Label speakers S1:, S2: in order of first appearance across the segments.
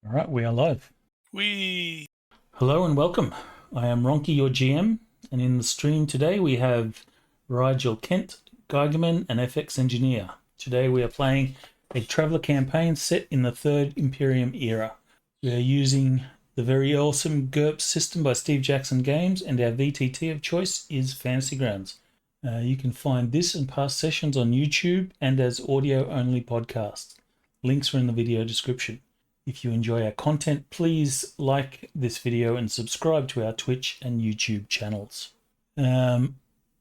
S1: All right, we are live.
S2: We
S1: Hello and welcome. I am Ronky, your GM, and in the stream today we have Rigel Kent, Geigerman, and FX Engineer. Today we are playing a Traveller campaign set in the Third Imperium era. We are using the very awesome GURPS system by Steve Jackson Games, and our VTT of choice is Fantasy Grounds. You can find this and past sessions on YouTube and as audio-only podcasts. Links are in the video description. If you enjoy our content, please like this video and subscribe to our Twitch and YouTube channels.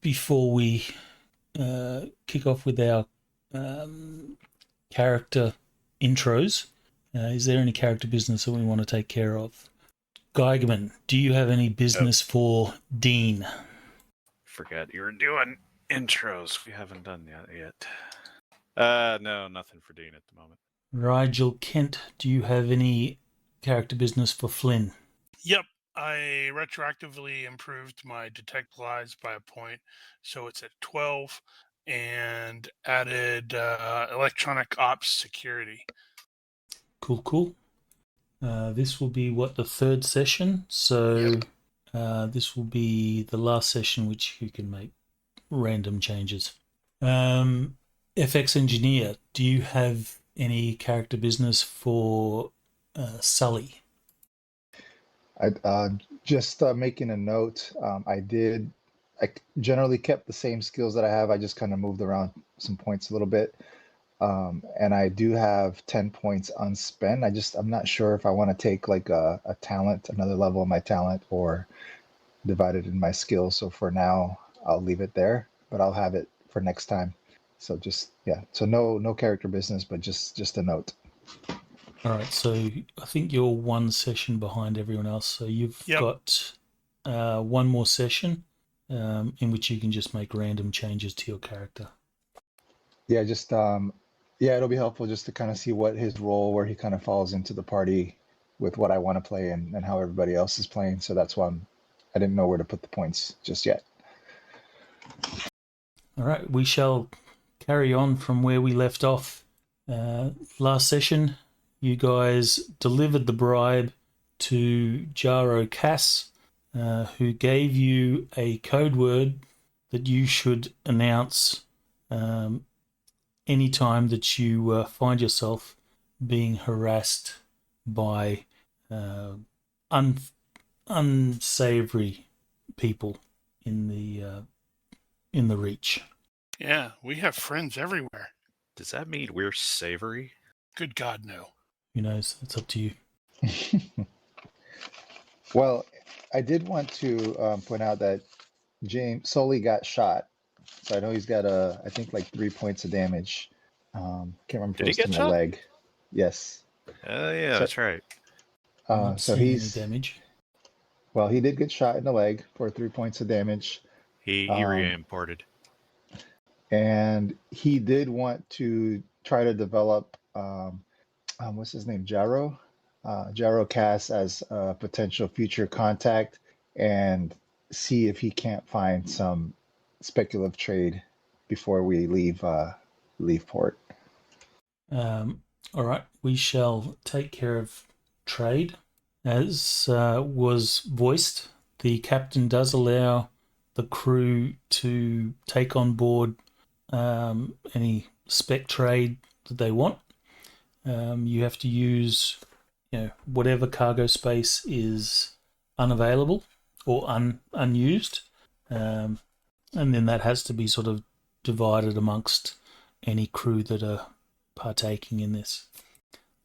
S1: Before we kick off with our character intros, is there any character business that we want to take care of? Geigerman, do you have any business for Dean?
S3: Forgot you were doing intros. We haven't done that yet. No, nothing for Dean at the moment.
S1: Rigel Kent, do you have any character business for Flynn?
S2: Yep, I retroactively improved my detect lies by a point, so it's at 12, and added electronic ops security.
S1: Cool. This will be the third session, so this will be the last session which you can make random changes. FX Engineer, do you have any character business for Sully?
S4: I just making a note. I generally kept the same skills that I have. I just kind of moved around some points a little bit. And I do have 10 points unspent. I'm not sure if I want to take like a talent, another level of my talent, or divide it in my skills. So for now, I'll leave it there, but I'll have it for next time. So so no character business, but just a note.
S1: All right, so I think you're one session behind everyone else. So you've got one more session in which you can just make random changes to your character.
S4: Yeah, it'll be helpful just to kind of see what his role, where he kind of falls into the party with what I want to play and how everybody else is playing. So that's why I didn't know where to put the points just yet.
S1: All right, we shall carry on from where we left off. Last session, you guys delivered the bribe to Jaro Cass, who gave you a code word that you should announce any time that you find yourself being harassed by unsavory people in the Reach.
S2: Yeah, we have friends everywhere.
S3: Does that mean we're savory?
S2: Good God, no.
S1: Who knows? It's up to you.
S4: Well, I did want to point out that James Sully got shot. So I know he's got I think like 3 points of damage. Can't remember if it was to the leg. Yes.
S3: Yeah, that's right.
S1: So he's damage.
S4: Well, he did get shot in the leg for 3 points of damage.
S3: He re-imported.
S4: And he did want to try to develop, what's his name, Jaro Cass as a potential future contact, and see if he can't find some speculative trade before we leave port.
S1: All right, we shall take care of trade. As was voiced, the captain does allow the crew to take on board any spec trade that they want. You have to use whatever cargo space is unavailable or unused, and then that has to be sort of divided amongst any crew that are partaking in this.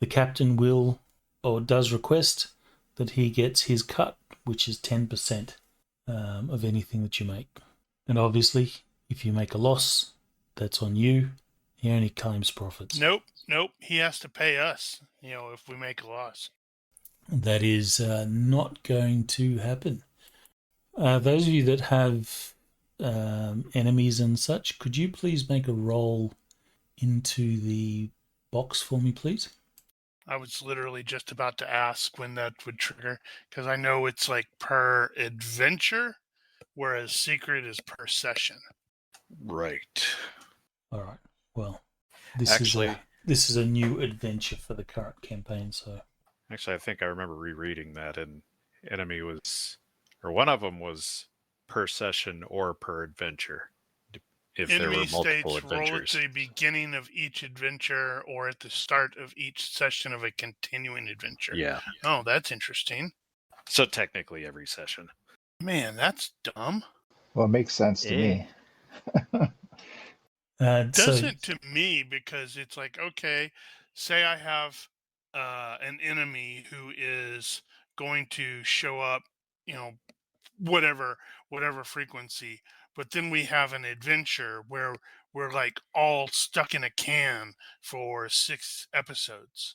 S1: The captain will or does request that he gets his cut, which is 10% of anything that you make. And obviously, if you make a loss, that's on you. He only claims profits.
S2: Nope. He has to pay us, if we make a loss.
S1: That is not going to happen. Those of you that have enemies and such, could you please make a roll into the box for me, please?
S2: I was literally just about to ask when that would trigger, because I know it's like per adventure, whereas secret is per session.
S3: Right.
S1: All right. Well, this is a new adventure for the current campaign, so.
S3: Actually, I think I remember rereading that, and enemy was, or one of them was per session or per adventure, if there were
S2: Enemy
S3: multiple
S2: states roll at
S3: adventures.
S2: the beginning of each adventure or at the start of each session of a continuing adventure.
S3: Yeah.
S2: Oh, that's interesting.
S3: So technically every session.
S2: Man, that's dumb.
S4: Well, it makes sense to me.
S2: Doesn't to me, because it's like, okay, say I have an enemy who is going to show up, whatever frequency, but then we have an adventure where we're like all stuck in a can for 6 episodes,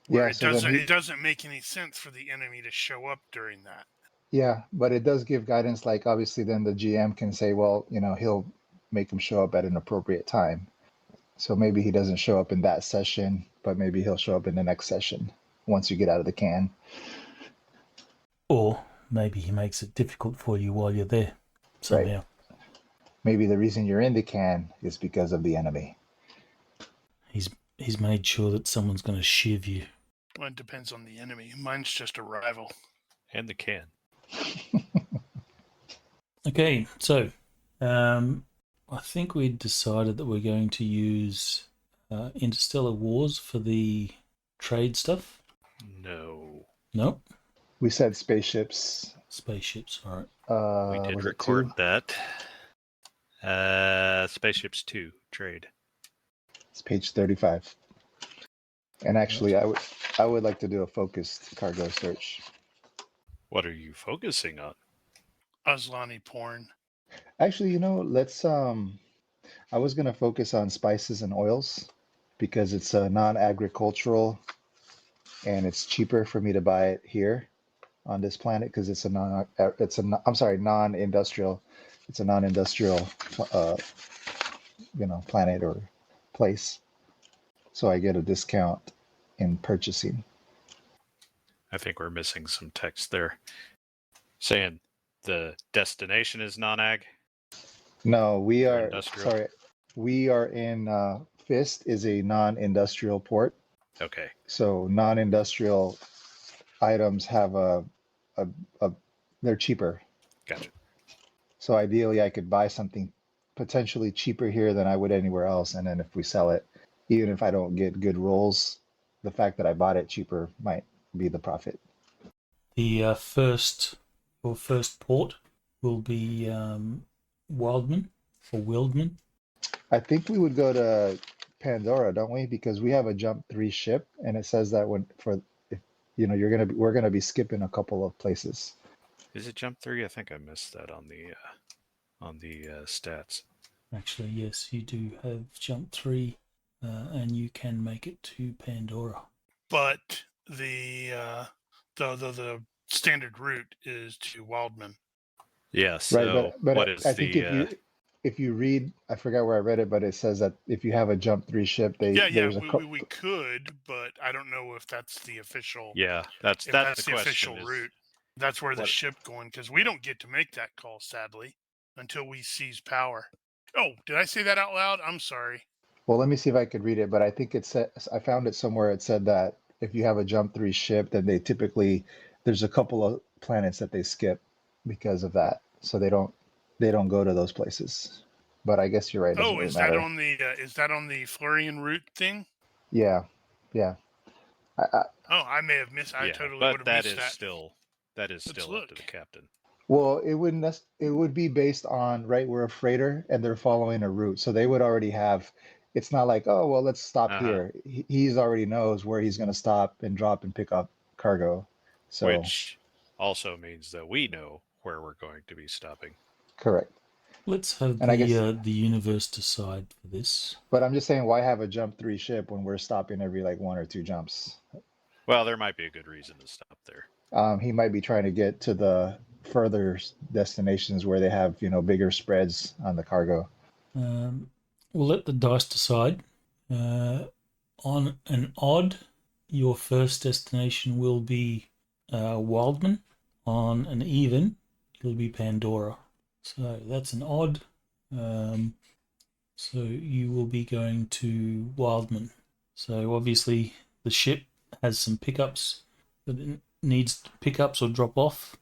S2: where
S4: Yeah, so then
S2: it doesn't make any sense for the enemy to show up during that.
S4: yeah, but it does give guidance. Like obviously, then the GM can say, well, he'll make him show up at an appropriate time. So maybe he doesn't show up in that session, but maybe he'll show up in the next session once you get out of the can.
S1: Or maybe he makes it difficult for you while you're there somehow.
S4: Right. Maybe the reason you're in the can is because of the enemy.
S1: He's made sure that someone's going to shiv you.
S2: Well, it depends on the enemy. Mine's just a rival.
S3: And the can.
S1: Okay, so I think we decided that we're going to use Interstellar Wars for the trade stuff.
S3: No.
S1: Nope.
S4: We said spaceships.
S1: Spaceships, all right.
S3: We did
S4: was it
S3: record
S4: 2?
S3: that. Spaceships 2, trade.
S4: It's page 35. And actually, I would like to do a focused cargo search.
S3: What are you focusing on?
S2: Aslani porn.
S4: Actually, let's I was gonna focus on spices and oils because it's a non-agricultural and it's cheaper for me to buy it here on this planet because it's non-industrial. It's a non-industrial planet or place. So I get a discount in purchasing.
S3: I think we're missing some text there. Saying the destination is non-ag?
S4: No, we
S3: Or
S4: are
S3: industrial?
S4: sorry. We are in Fist is a non-industrial port.
S3: Okay.
S4: So non-industrial items have they're cheaper.
S3: Gotcha.
S4: So ideally I could buy something potentially cheaper here than I would anywhere else. And then if we sell it, even if I don't get good rolls, the fact that I bought it cheaper might be the profit.
S1: The first port will be Wildeman or Wildeman.
S4: I think we would go to Pandora, don't we? Because we have a jump 3 ship, and it says that we're gonna be skipping a couple of places.
S3: Is it jump 3? I think I missed that on the stats.
S1: Actually, yes, you do have jump 3, and you can make it to Pandora.
S2: But the standard route is to Wildeman.
S3: Yeah. So
S4: right, but
S3: what is
S4: I think if you read, I forgot where I read it, but it says that if you have a jump 3 ship,
S2: we could, but I don't know if that's the official.
S3: Yeah, that's
S2: the
S3: official
S2: route. That's where the ship going, because we don't get to make that call, sadly, until we seize power. Oh, did I say that out loud? I'm sorry.
S4: Well, let me see if I could read it, but I think it said, I found it somewhere. It said that if you have a jump 3 ship, then there's a couple of planets that they skip because of that, so they don't go to those places. But I guess you're right.
S2: Oh, is that on the Florian route thing?
S4: Yeah.
S2: I may have missed. I totally would have missed that.
S3: That is still up to the captain.
S4: Well, it would be based on, right, we're a freighter and they're following a route, so they would already have. It's not like, oh well, let's stop here. He's already knows where he's going to stop and drop and pick up cargo. So
S3: which also means that we know where we're going to be stopping.
S4: Correct.
S1: Let's have the universe decide for this.
S4: But I'm just saying, why have a jump 3 ship when we're stopping every 1 or 2 jumps?
S3: Well, there might be a good reason to stop there.
S4: He might be trying to get to the further destinations where they have, bigger spreads on the cargo.
S1: We'll let the dice decide. On an odd, your first destination will be Wildeman. On an even, it'll be Pandora. So that's an odd. So you will be going to Wildeman. So obviously the ship has some pickups that it needs pickups or drop off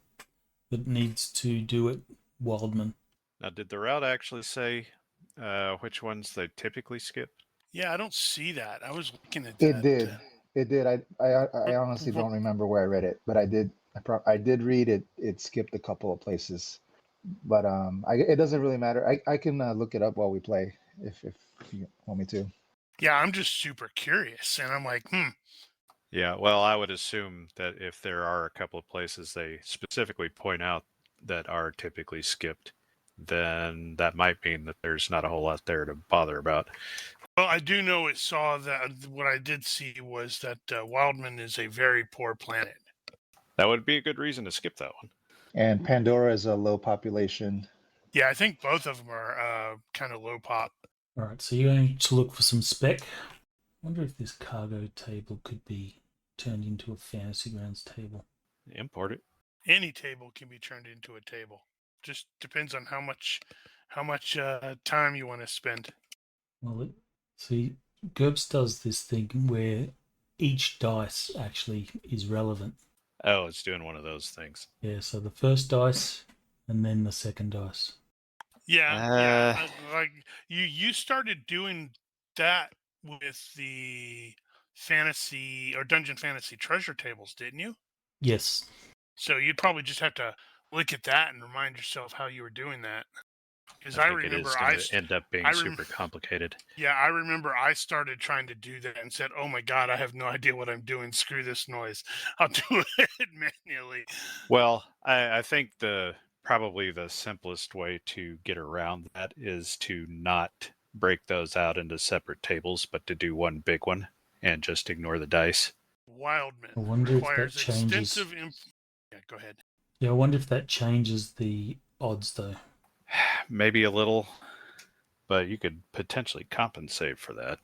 S1: that needs to do at Wildeman.
S3: Now, did the route actually say which ones they typically skip?
S2: Yeah, I don't see that. I was looking at
S4: It
S2: that.
S4: did. It did. I honestly don't remember where I read it, but I did. I did read it. It skipped a couple of places, but it doesn't really matter. I can look it up while we play if you want me to.
S2: Yeah, I'm just super curious, and I'm like,
S3: Yeah, well, I would assume that if there are a couple of places they specifically point out that are typically skipped, then that might mean that there's not a whole lot there to bother about.
S2: Well, I do know it saw that. What I did see was that Wildman is a very poor planet.
S3: That would be a good reason to skip that one.
S4: And Pandora is a low population.
S2: Yeah, I think both of them are kind of low pop.
S1: All right, so you're going to look for some spec. I wonder if this cargo table could be turned into a Fantasy Grounds table.
S3: Import it.
S2: Any table can be turned into a table. Just depends on how much time you want to spend.
S1: Well, see, GURPS does this thing where each dice actually is relevant.
S3: Oh, it's doing one of those things.
S1: Yeah, so the first dice and then the second dice.
S2: Yeah. Like you started doing that with the fantasy or dungeon fantasy treasure tables, didn't you?
S1: Yes.
S2: So you'd probably just have to look at that and remind yourself how you were doing that. Because I remember
S3: it is end up being super complicated.
S2: Yeah, I remember I started trying to do that and said, "Oh my god, I have no idea what I'm doing. Screw this noise. I'll do it manually."
S3: Well, I think probably the simplest way to get around that is to not break those out into separate tables, but to do one big one and just ignore the dice.
S2: Wildman
S1: I wonder
S2: requires
S1: if that changes.
S2: extensive. Yeah, go ahead.
S1: Yeah, I wonder if that changes the odds though.
S3: Maybe a little, but you could potentially compensate for that.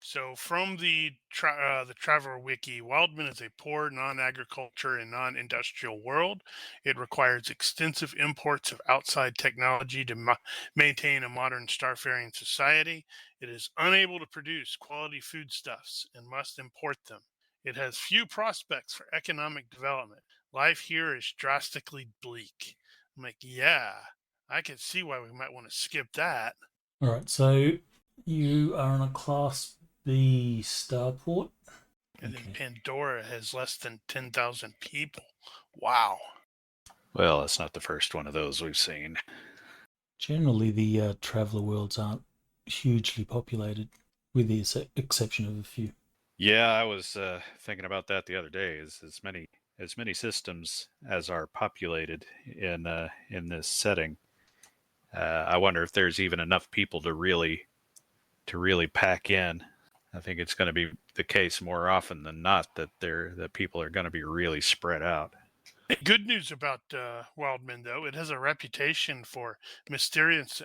S2: So, from the Traveler Wiki, Wildman is a poor, non-agriculture and non-industrial world. It requires extensive imports of outside technology to maintain a modern starfaring society. It is unable to produce quality foodstuffs and must import them. It has few prospects for economic development. Life here is drastically bleak. I'm like, yeah, I can see why we might want to skip that.
S1: All right, so you are on a Class B starport.
S2: And then Pandora has less than 10,000 people. Wow.
S3: Well, that's not the first one of those we've seen.
S1: Generally, the traveler worlds aren't hugely populated, with the exception of a few.
S3: Yeah, I was thinking about that the other day. As many systems as are populated in this setting, I wonder if there's even enough people to really pack in. I think it's going to be the case more often than not that people are going to be really spread out.
S2: Good news about Wildman, though, it has a reputation for mysterious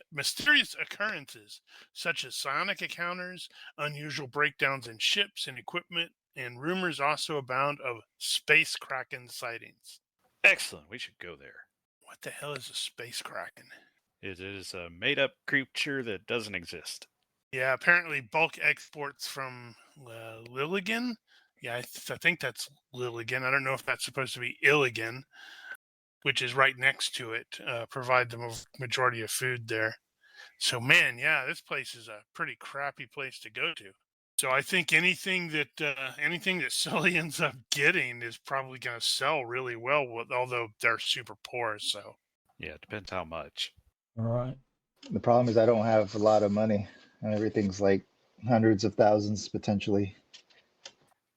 S2: occurrences, such as psionic encounters, unusual breakdowns in ships and equipment, and rumors also abound of space kraken sightings.
S3: Excellent. We should go there.
S2: What the hell is a space kraken?
S3: It is a made-up creature that doesn't exist.
S2: Yeah, apparently bulk exports from Lilligan. Yeah, I think that's Lilligan. I don't know if that's supposed to be Illigan, which is right next to it, provide the majority of food there. So, man, yeah, this place is a pretty crappy place to go to. So I think anything that Sully ends up getting is probably going to sell really well, although they're super poor. So
S3: yeah, it depends how much.
S1: All right.
S4: The problem is I don't have a lot of money, and everything's like hundreds of thousands potentially.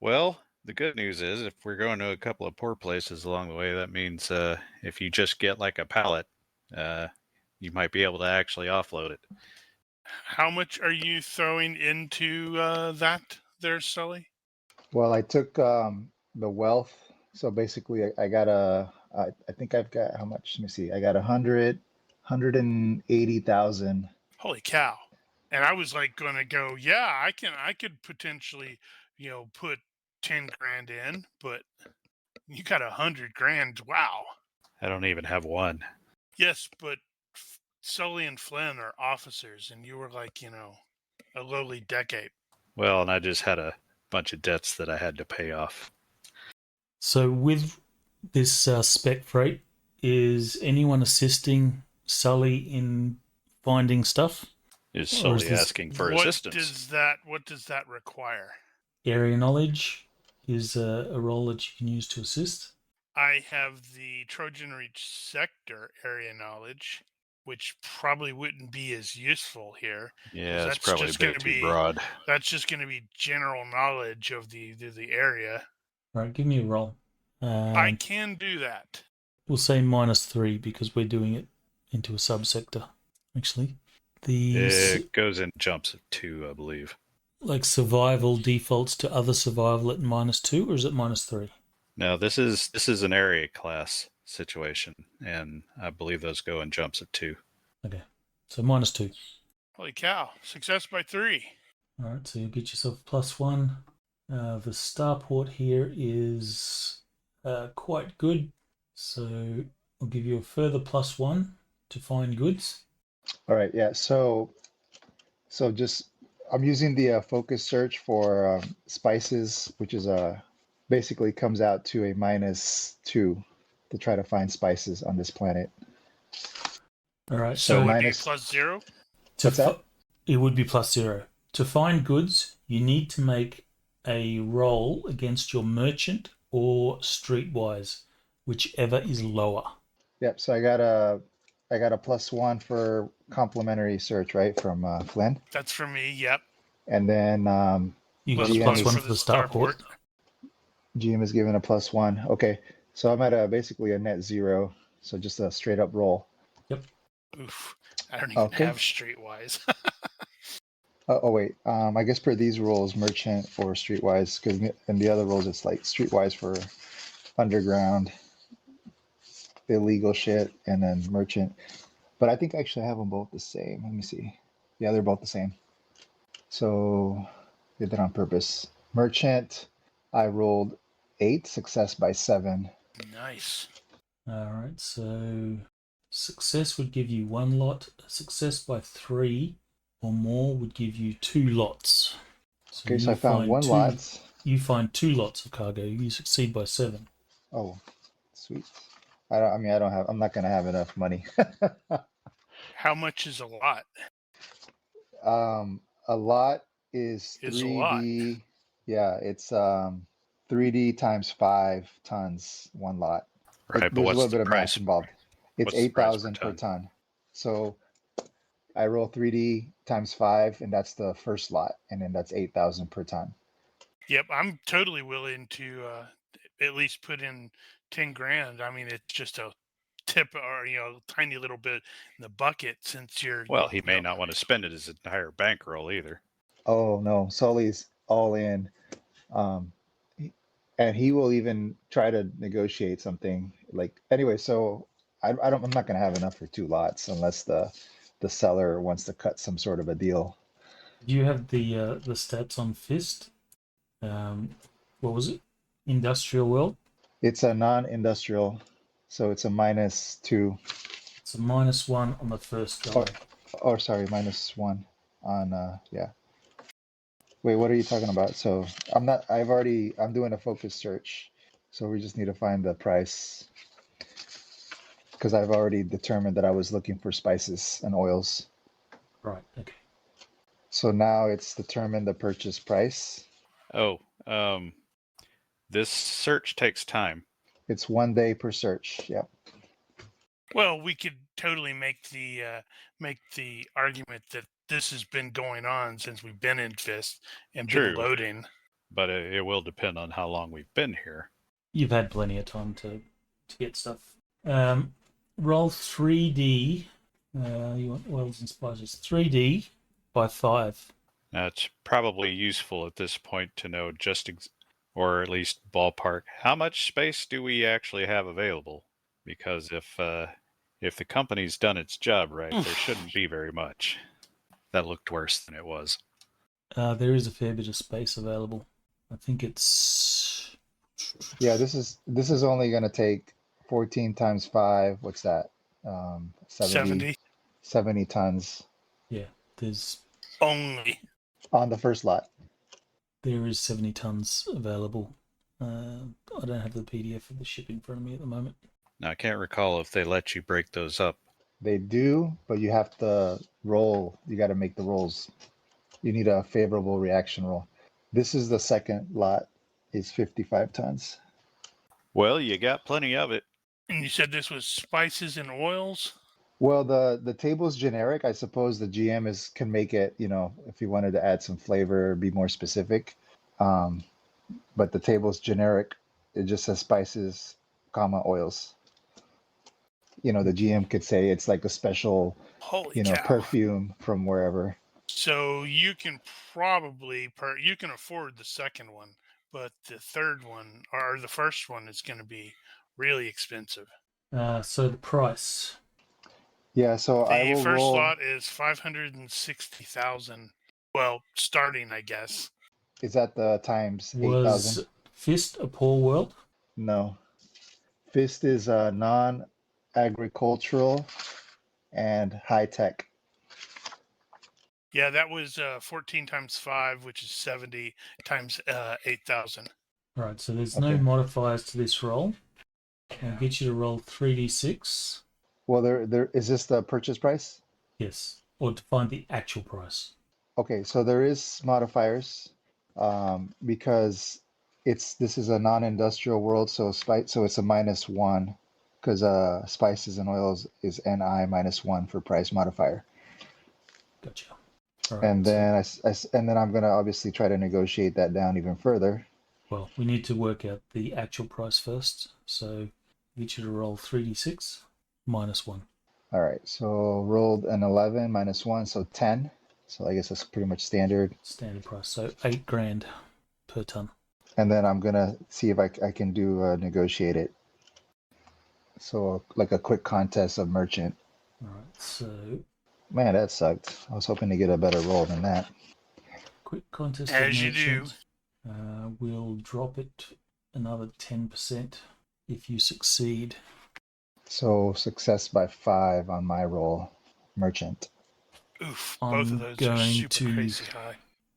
S3: Well, the good news is if we're going to a couple of poor places along the way, that means if you just get like a pallet, you might be able to actually offload it.
S2: how much are you throwing into that there, Sully?
S4: Well, I took the wealth. So basically, I got I think I've got how much? Let me see. I got 180,000.
S2: Holy cow. And I was like going to go, yeah, I could potentially, put 10 grand in, but you got 100 grand. Wow.
S3: I don't even have one.
S2: Yes, but Sully and Flynn are officers, and you were like, a lowly deck ape.
S3: Well, and I just had a bunch of debts that I had to pay off.
S1: So with this spec freight, is anyone assisting Sully in finding stuff?
S3: Is
S1: Or is
S3: Sully
S1: this
S3: asking for
S2: What
S3: assistance?
S2: does that require?
S1: area knowledge is a role that you can use to assist?
S2: I have the Trojan Reach sector area knowledge, which probably wouldn't be as useful here.
S3: Yeah, it's
S2: That's
S3: probably a
S2: just going
S3: bit
S2: to
S3: too
S2: be
S3: broad.
S2: general knowledge of the area.
S1: All right, give me a roll.
S2: I can do that.
S1: We'll say -3 because we're doing it into a subsector. Actually,
S3: It goes in jumps of 2, I believe.
S1: like survival defaults to other survival at -2, or is it -3?
S3: No, this is an area class situation, and I believe those go in jumps of 2.
S1: Okay, so -2.
S2: Holy cow! Success by 3.
S1: All right, so you get yourself +1. The starport here is quite good, so I'll give you a further +1 to find goods.
S4: All right, yeah. So just I'm using the focus search for spices, which is basically comes out to a -2 to try to find spices on this planet.
S1: All right,
S2: So
S1: so
S2: it would be
S4: minus-
S2: +0.
S1: to
S4: What's that?
S1: it would be +0. To find goods, you need to make a roll against your merchant or streetwise, whichever is lower.
S4: Yep. So I got a +1 for complimentary search, right, from Flynn,
S2: That's for me. Yep.
S4: and then
S1: You got a
S4: GM
S1: +1
S4: is
S1: for the starport.
S4: GM is given a +1. Okay, so I'm at basically a net 0. So just a straight up roll.
S2: Oof. I don't even
S4: Okay.
S2: have streetwise.
S4: Oh wait, I guess per these rules, merchant or streetwise, because in the other rules it's like streetwise for underground, illegal shit, and then merchant. But I think actually I have them both the same. Let me see. Yeah, they're both the same. So did that on purpose. Merchant, I rolled 8, success by 7.
S2: Nice.
S1: All right, so success would give you 1 lot. Success by 3 or more would give you 2 lots.
S4: Okay, so I
S1: you
S4: found
S1: find
S4: 1
S1: two-
S4: lot.
S1: You find 2 lots of cargo. You succeed by 7.
S4: Oh, sweet. I'm not gonna have enough money.
S2: How much is a lot?
S4: A lot is
S2: Is a lot.
S4: 3D. Yeah, it's 3D times 5 tons, 1 lot.
S3: Right, but
S4: There's a
S3: what's
S4: little
S3: the
S4: bit of
S3: price?
S4: math involved. It's
S3: What's the price per
S4: 8,000 per
S3: ton?
S4: ton. So I roll 3D times 5, and that's the first lot, and then that's 8,000 per ton.
S2: Yep, I'm totally willing to at least put in 10 grand. I mean, it's just a tip or tiny little bit in the bucket since you're.
S3: Well, he may not want to spend it as entire bankroll either.
S4: Oh no, Sully's all in. Um, and he will even try to negotiate something like anyway. So I'm not going to have enough for 2 lots unless the seller wants to cut some sort of a deal.
S1: Do you have the stats on Fist? What was it? Industrial World?
S4: It's a non-industrial, so it's a -2.
S1: It's a -1 on the first die.
S4: Oh, sorry, -1 on yeah. Wait, what are you talking about? So I'm doing a focus search, so we just need to find the price because I've already determined that I was looking for spices and oils.
S1: Right, okay.
S4: So now it's determined the purchase price.
S3: Oh, this search takes time.
S4: It's 1 day per search. Yep.
S2: Well, we could totally make the argument that this has been going on since we've been in Fist and
S3: True.
S2: been loading.
S3: But it will depend on how long we've been here.
S1: You've had plenty of time to get stuff. Roll 3D. You want oils and spices. 3D by 5.
S3: Now, it's probably useful at this point to know or at least ballpark, how much space do we actually have available? Because if the company's done its job right, there shouldn't be very much. That looked worse than it was.
S1: There is a fair bit of space available. I think it's...
S4: Yeah, this is only going to take 14 times 5. What's that? 70 tons
S1: Yeah, there's...
S2: Only.
S4: on the first lot.
S1: There is 70 tons available on I don't have the PDF of the ship in front of me at the moment.
S3: Now, I can't recall if they let you break those up.
S4: They do, but you have to roll. You got to make the rolls. You need a favorable reaction roll. This is the second lot. Is 55 tons.
S3: Well, you got plenty of it.
S2: And you said this was spices and oils?
S4: Well, the table's generic. I suppose the GM can make it, if he wanted to add some flavor, be more specific. But the table's generic. It just says spices, oils. The GM could say it's like a special,
S2: Holy cow.
S4: perfume from wherever.
S2: So you can probably, you can afford the second one, but the third one, or the first one, is going to be really expensive.
S1: So the price.
S4: Yeah, so I
S2: The
S4: will
S2: first
S4: roll.
S2: lot is 560,000. Well, starting, I guess.
S4: Is that the times 8,000?
S1: Was Fist a poor world?
S4: No. Fist is non-agricultural and high tech.
S2: Yeah, that was 14 times 5, which is 70 times 8,000.
S1: All right, so there's no modifiers to this roll. I'll get you to roll 3d6.
S4: Well, there is this the purchase price?
S1: Yes, or to find the actual price.
S4: Okay, so there is modifiers because this is a non-industrial world, so it's a -1 because spices and oils is NI -1 for price modifier.
S1: Gotcha. All right,
S4: And then then I'm gonna obviously try to negotiate that down even further.
S1: Well, we need to work out the actual price first. So get you to roll 3d6 -1.
S4: All right, so rolled an 11 -1, so 10. So I guess that's pretty much standard.
S1: Standard price. So 8 grand per ton.
S4: And then I'm gonna see if I can do negotiate it. So like a quick contest of merchant.
S1: All right, so
S4: Man, that sucked. I was hoping to get a better roll than that.
S1: quick contest.
S2: As you do.
S1: We'll drop it another 10% if you succeed.
S4: So success by 5 on my roll, merchant.
S2: Oof,
S1: I'm
S2: both of those are
S1: going
S2: super
S1: to-
S2: crazy high.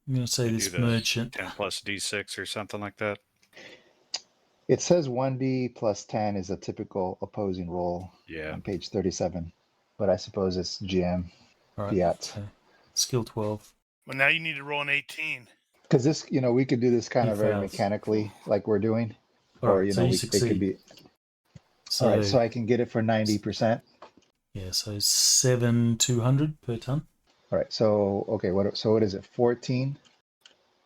S1: I'm going to say
S3: You
S1: this
S3: do the
S1: merchant.
S3: 10 plus D6 or something like that.
S4: It says 1d plus 10 is a typical opposing roll
S3: Yeah.
S4: on page 37, but I suppose it's GM.
S1: All right,
S4: Fiat.
S1: so skill 12.
S2: Well, now you need to roll an 18.
S4: Because this, we could do this kind
S1: He
S4: of very
S1: fails.
S4: mechanically, like we're doing,
S1: All
S4: or
S1: right, so you
S4: it
S1: succeed.
S4: could be.
S1: So,
S4: All right, so I can get it for 90%.
S1: yeah, so 7,200 per ton.
S4: All right, so okay, what is it? 14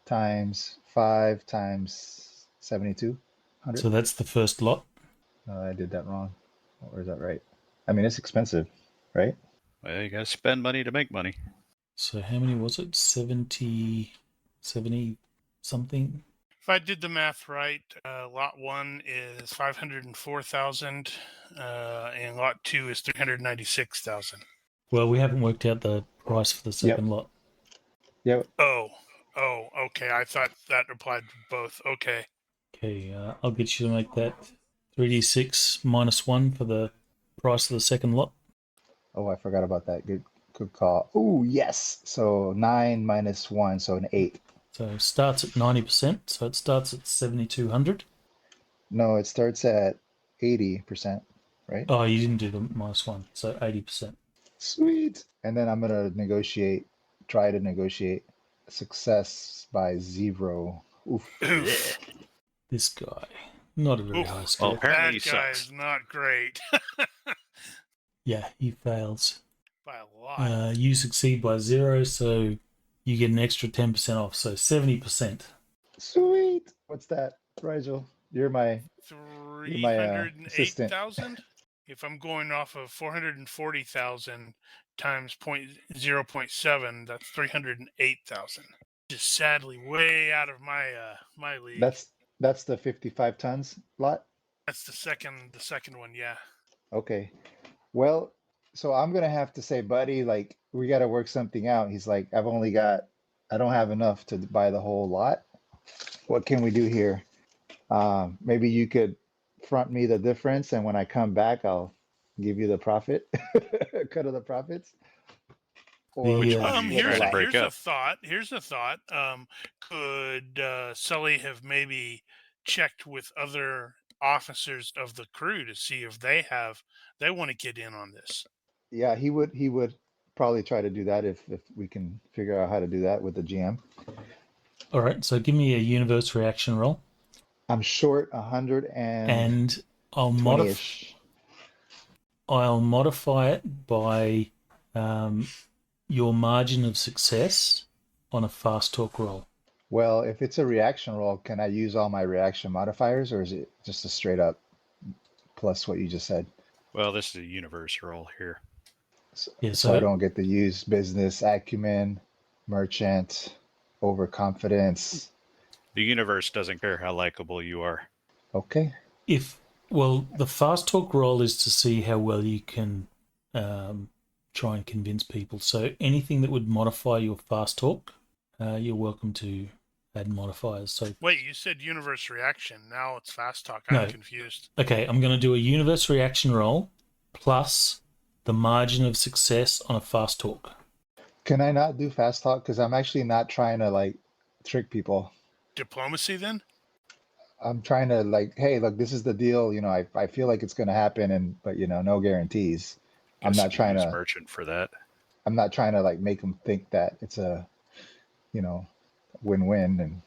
S4: times 5 times 7,200.
S1: So that's the first lot.
S4: I did that wrong. Or is that right? I mean, it's expensive, right?
S3: Well, you got to spend money to make money.
S1: So how many was it? 70 something?
S2: If I did the math right, lot 1 is 504,000, and lot 2 is 396,000.
S1: Well, we haven't worked out the price for the second lot.
S4: Yep.
S2: Oh, okay. I thought that applied to both. Okay.
S1: Okay, I'll get you to make that 3d6 -1 for the price of the second lot.
S4: Oh, I forgot about that. Good call. Oh, yes. So 9 -1, so an 8.
S1: So it starts at 90%, so it starts at 7,200.
S4: No, it starts at 80%, right?
S1: Oh, you didn't do the -1, so 80%.
S4: Sweet. And then I'm gonna try to negotiate success by 0. Oof.
S2: Oof.
S1: This guy, not a very
S2: Oof.
S1: high
S3: Well,
S1: score.
S3: apparently
S2: That
S3: he
S2: guy
S3: sucks.
S2: is not great.
S1: Yeah, he fails.
S2: By a lot.
S1: You succeed by 0, so you get an extra 10% off, so 70%.
S4: Sweet. What's that, Rigel? You're my assistant.
S2: 308,000? If I'm going off of 440,000 times 0.7, that's 308,000. Just sadly way out of my league.
S4: That's the 55 tons lot.
S2: That's the second one, yeah.
S4: Okay. Well, so I'm gonna have to say, buddy, like we got to work something out. He's like, I don't have enough to buy the whole lot. What can we do here? Maybe you could front me the difference, and when I come back, I'll give you the profit, cut of the profits. Or
S1: Which
S3: one?
S1: one?
S3: Here's a break
S2: Here's
S3: up.
S2: a thought. Could Sully have maybe checked with other officers of the crew to see if they want to get in on this.
S4: Yeah, he would probably try to do that if we can figure out how to do that with the GM.
S1: All right, so give me a universe reaction roll,
S4: I'm short 120-ish.
S1: and I'll modify it by your margin of success on a fast talk roll.
S4: Well, if it's a reaction roll, can I use all my reaction modifiers, or is it just a straight up plus what you just said?
S3: Well, this is a universe roll here.
S1: Yeah,
S4: So I don't get to use business acumen, merchant, overconfidence.
S3: The universe doesn't care how likable you are.
S4: Okay.
S1: The fast talk roll is to see how well you can try and convince people. So anything that would modify your fast talk, you're welcome to add modifiers. So
S2: wait, you said universe reaction. Now it's fast talk.
S1: No.
S2: I'm confused.
S1: Okay, I'm going to do a universe reaction roll plus the margin of success on a fast talk.
S4: Can I not do fast talk? Because I'm actually not trying to like trick people.
S2: Diplomacy then?
S4: I'm trying to like, hey, look, this is the deal. You know, I feel like it's going to happen, but you know, no guarantees. I'm
S3: Guess
S4: not
S3: you
S4: trying
S3: use
S4: to.
S3: merchant for that.
S4: I'm not trying to like make them think that it's a, you know, win-win and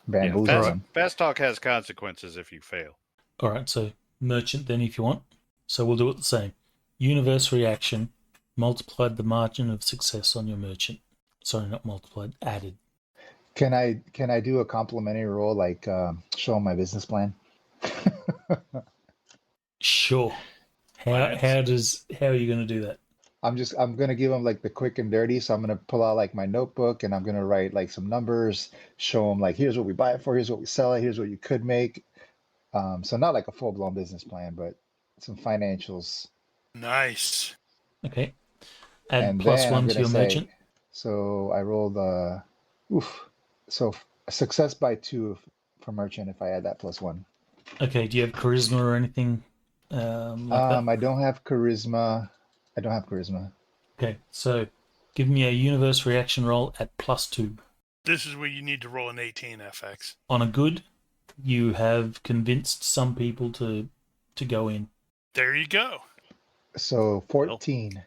S4: bamboozle them.
S3: Fast talk has consequences if you fail.
S1: All right, so merchant then if you want. So we'll do it the same. Universe reaction multiplied the margin of success on your merchant. Sorry, not multiplied, added.
S4: Can I do a complimentary role like show them my business plan?
S1: Sure. How are you going to do that?
S4: I'm gonna give them like the quick and dirty. So I'm gonna pull out like my notebook and I'm gonna write like some numbers, show them like here's what we buy it for, here's what we sell it, here's what you could make. So not like a full blown business plan, but some financials.
S2: Nice.
S1: Okay. Add
S4: And
S1: plus
S4: then
S1: one
S4: I'm
S1: to
S4: gonna
S1: your
S4: say,
S1: merchant.
S4: so I rolled so success by 2 for merchant if I add that plus 1.
S1: Okay, do you have charisma or anything like that?
S4: I don't have charisma.
S1: Okay, so give me a universe reaction roll at plus 2.
S2: This is where you need to roll an 18 FX.
S1: On a good, you have convinced some people to go in.
S2: There you go.
S4: So 14.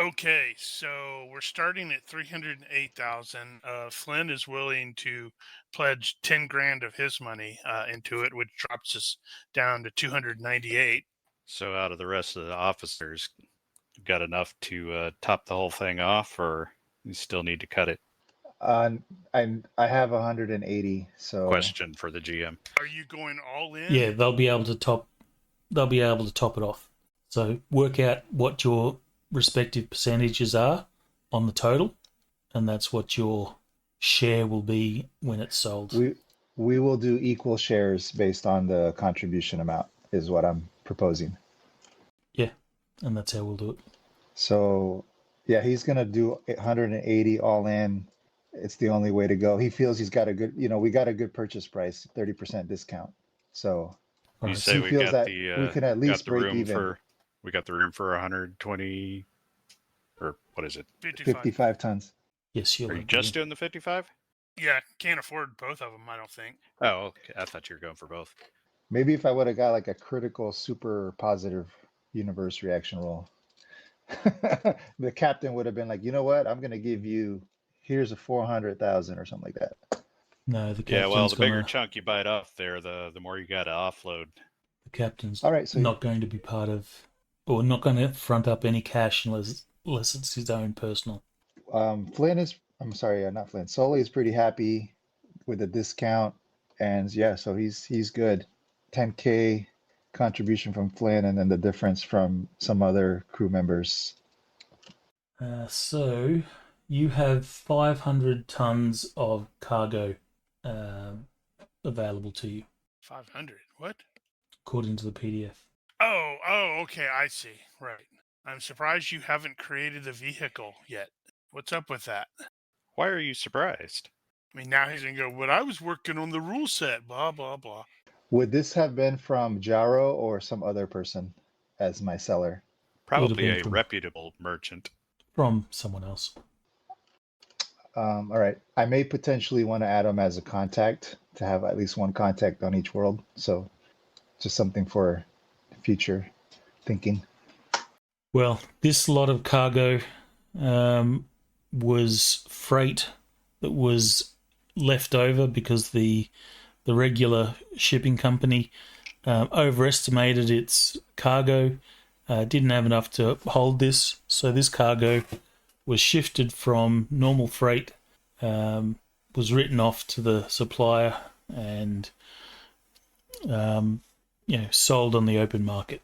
S2: Okay, so we're starting at 308,000. Flynn is willing to pledge 10 grand of his money into it, which drops us down to 298.
S3: So out of the rest of the officers, you've got enough to top the whole thing off, or you still need to cut it?
S4: I have 180. So
S3: Question for the GM.
S2: Are you going all in?
S1: Yeah, they'll be able to top it off. So work out what your respective percentages are on the total, and that's what your share will be when it's sold.
S4: we will do equal shares based on the contribution amount is what I'm proposing.
S1: Yeah, and that's how we'll do it.
S4: So yeah, he's gonna do 180 all in. It's the only way to go. He feels he's got a good, we got a good purchase price, 30% discount. So
S1: All
S3: You
S1: right,
S3: say
S4: he
S3: we
S4: feels
S3: got
S4: that
S3: the
S4: we can at least
S3: got the
S4: break
S3: room
S4: even.
S3: for we got the room for 120, or what is it?
S4: 55 tons.
S1: yes, you'll
S3: Are you
S1: have
S3: just
S1: the-
S3: doing the 55?
S2: Yeah, can't afford both of them, I don't think.
S3: Oh, okay. I thought you were going for both.
S4: Maybe if I would have got like a critical, super positive universe reaction roll, the captain would have been like, you know what? I'm gonna give you, here's a 400,000 or something like that.
S1: No, the captain's
S3: Yeah, well, the bigger
S1: gonna,
S3: chunk you bite off there, the more you got to offload.
S1: the captain's
S4: All right, so
S1: not going to be part of, or not going to front up any cash unless it's his own personal.
S4: Flynn is, I'm sorry, not Flynn. Sully is pretty happy with the discount, and yeah, so he's good. 10K contribution from Flynn, and then the difference from some other crew members.
S1: So you have 500 tons of cargo available to you,
S2: 500. What?
S1: according to the PDF.
S2: Oh, okay, I see. Right. I'm surprised you haven't created the vehicle yet. What's up with that?
S3: Why are you surprised?
S2: I mean, now he's going to go, but I was working on the rule set, blah, blah, blah.
S4: Would this have been from Jaro or some other person as my seller?
S3: Probably
S1: been
S3: a
S1: from-
S3: reputable merchant.
S1: From someone else.
S4: All right. I may potentially want to add him as a contact to have at least one contact on each world. So just something for future thinking.
S1: Well, this lot of cargo was freight that was left over because the regular shipping company overestimated its cargo, didn't have enough to hold this, so this cargo was shifted from normal freight, was written off to the supplier, and sold on the open market.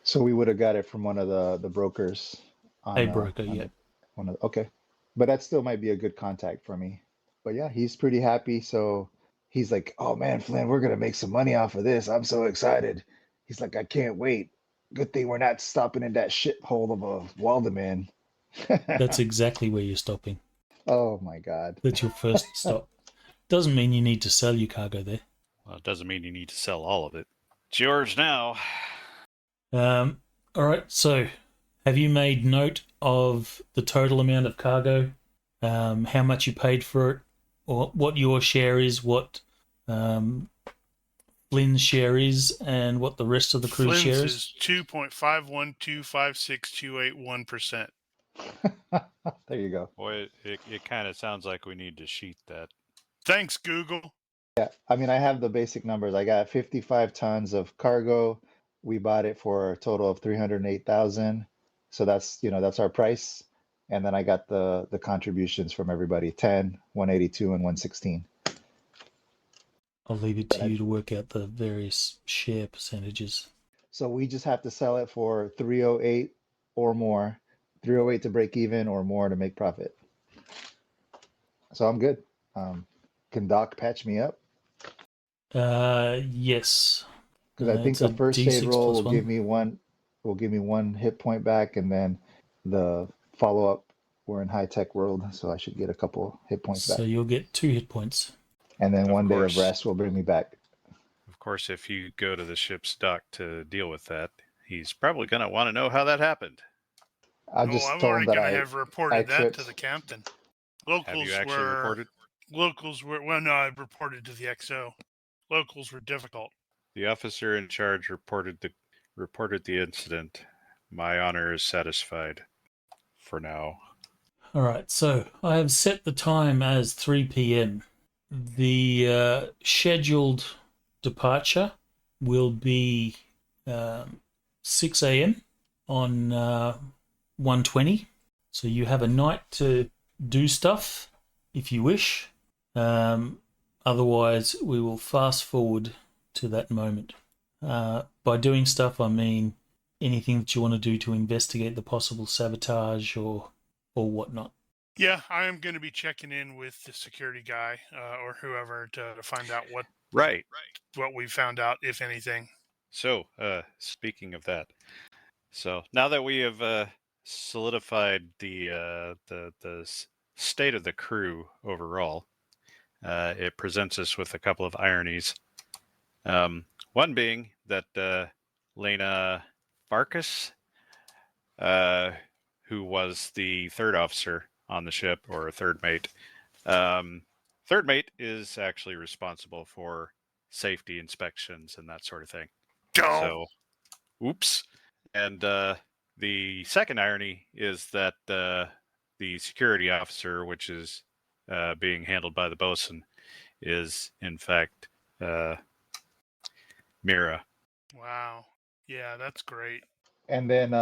S4: So we would have got it from one of the brokers.
S1: A broker, yeah.
S4: Okay, but that still might be a good contact for me. But yeah, he's pretty happy. So he's like, "Oh man, Flynn, we're gonna make some money off of this. I'm so excited." He's like, "I can't wait. Good thing we're not stopping in that shithole of a Wildeman."
S1: That's exactly where you're stopping.
S4: Oh my God.
S1: That's your first stop. Doesn't mean you need to sell your cargo there.
S3: Well, it doesn't mean you need to sell all of it. It's yours now.
S1: All right, so have you made note of the total amount of cargo, how much you paid for it, or what your share is, what Flynn's share is, and what the rest of the crew's
S2: Flynn's
S1: share
S2: is 2.51256281%.
S4: There you go.
S3: Boy, it kind of sounds like we need to sheet that.
S2: Thanks, Google.
S4: Yeah, I mean, I have the basic numbers. I got 55 tons of cargo. We bought it for a total of 308,000. So that's our price. And then I got the contributions from everybody, 10, 182, and 116.
S1: I'll leave it to you to work out the various share percentages.
S4: So we just have to sell it for 308 or more, 308 to break even or more to make profit. So I'm good. Can Doc patch me up?
S1: Yes.
S4: Because I think the first
S1: D6
S4: save roll
S1: plus
S4: will give me one hit point back, and then the follow up, we're in high tech world, so I should get a couple hit points
S1: So
S4: back.
S1: you'll get 2 hit points.
S4: And then
S3: Of
S4: one day
S3: course.
S4: of rest will bring me back.
S3: Of course, if you go to the ship's dock to deal with that, he's probably going to want to know how that happened.
S4: I just
S2: I'm
S4: told
S2: already
S4: him that
S2: going to
S4: I
S2: have reported that
S4: tripped.
S2: to the captain.
S3: Have you actually reported?
S2: Locals were, well, no, I reported to the XO. Locals were difficult.
S3: The officer in charge reported the incident. My honor is satisfied for now.
S1: All right, so I have set the time as 3 p.m. The scheduled departure will be 6 a.m. on 120. So you have a night to do stuff if you wish. Otherwise, we will fast forward to that moment. By doing stuff, I mean anything that you want to do to investigate the possible sabotage or whatnot.
S2: Yeah, I am going to be checking in with the security guy or whoever to find out what we found out, if anything.
S3: So, speaking of that, so now that we have solidified the state of the crew overall, it presents us with a couple of ironies. One being that Lena Farkas, who was the third officer on the ship, or a third mate, third mate is actually responsible for safety inspections and that sort of thing. So, oops. And the second irony is that the security officer, which is being handled by the bosun, is in fact Mira.
S2: Wow. Yeah, that's great.
S4: And then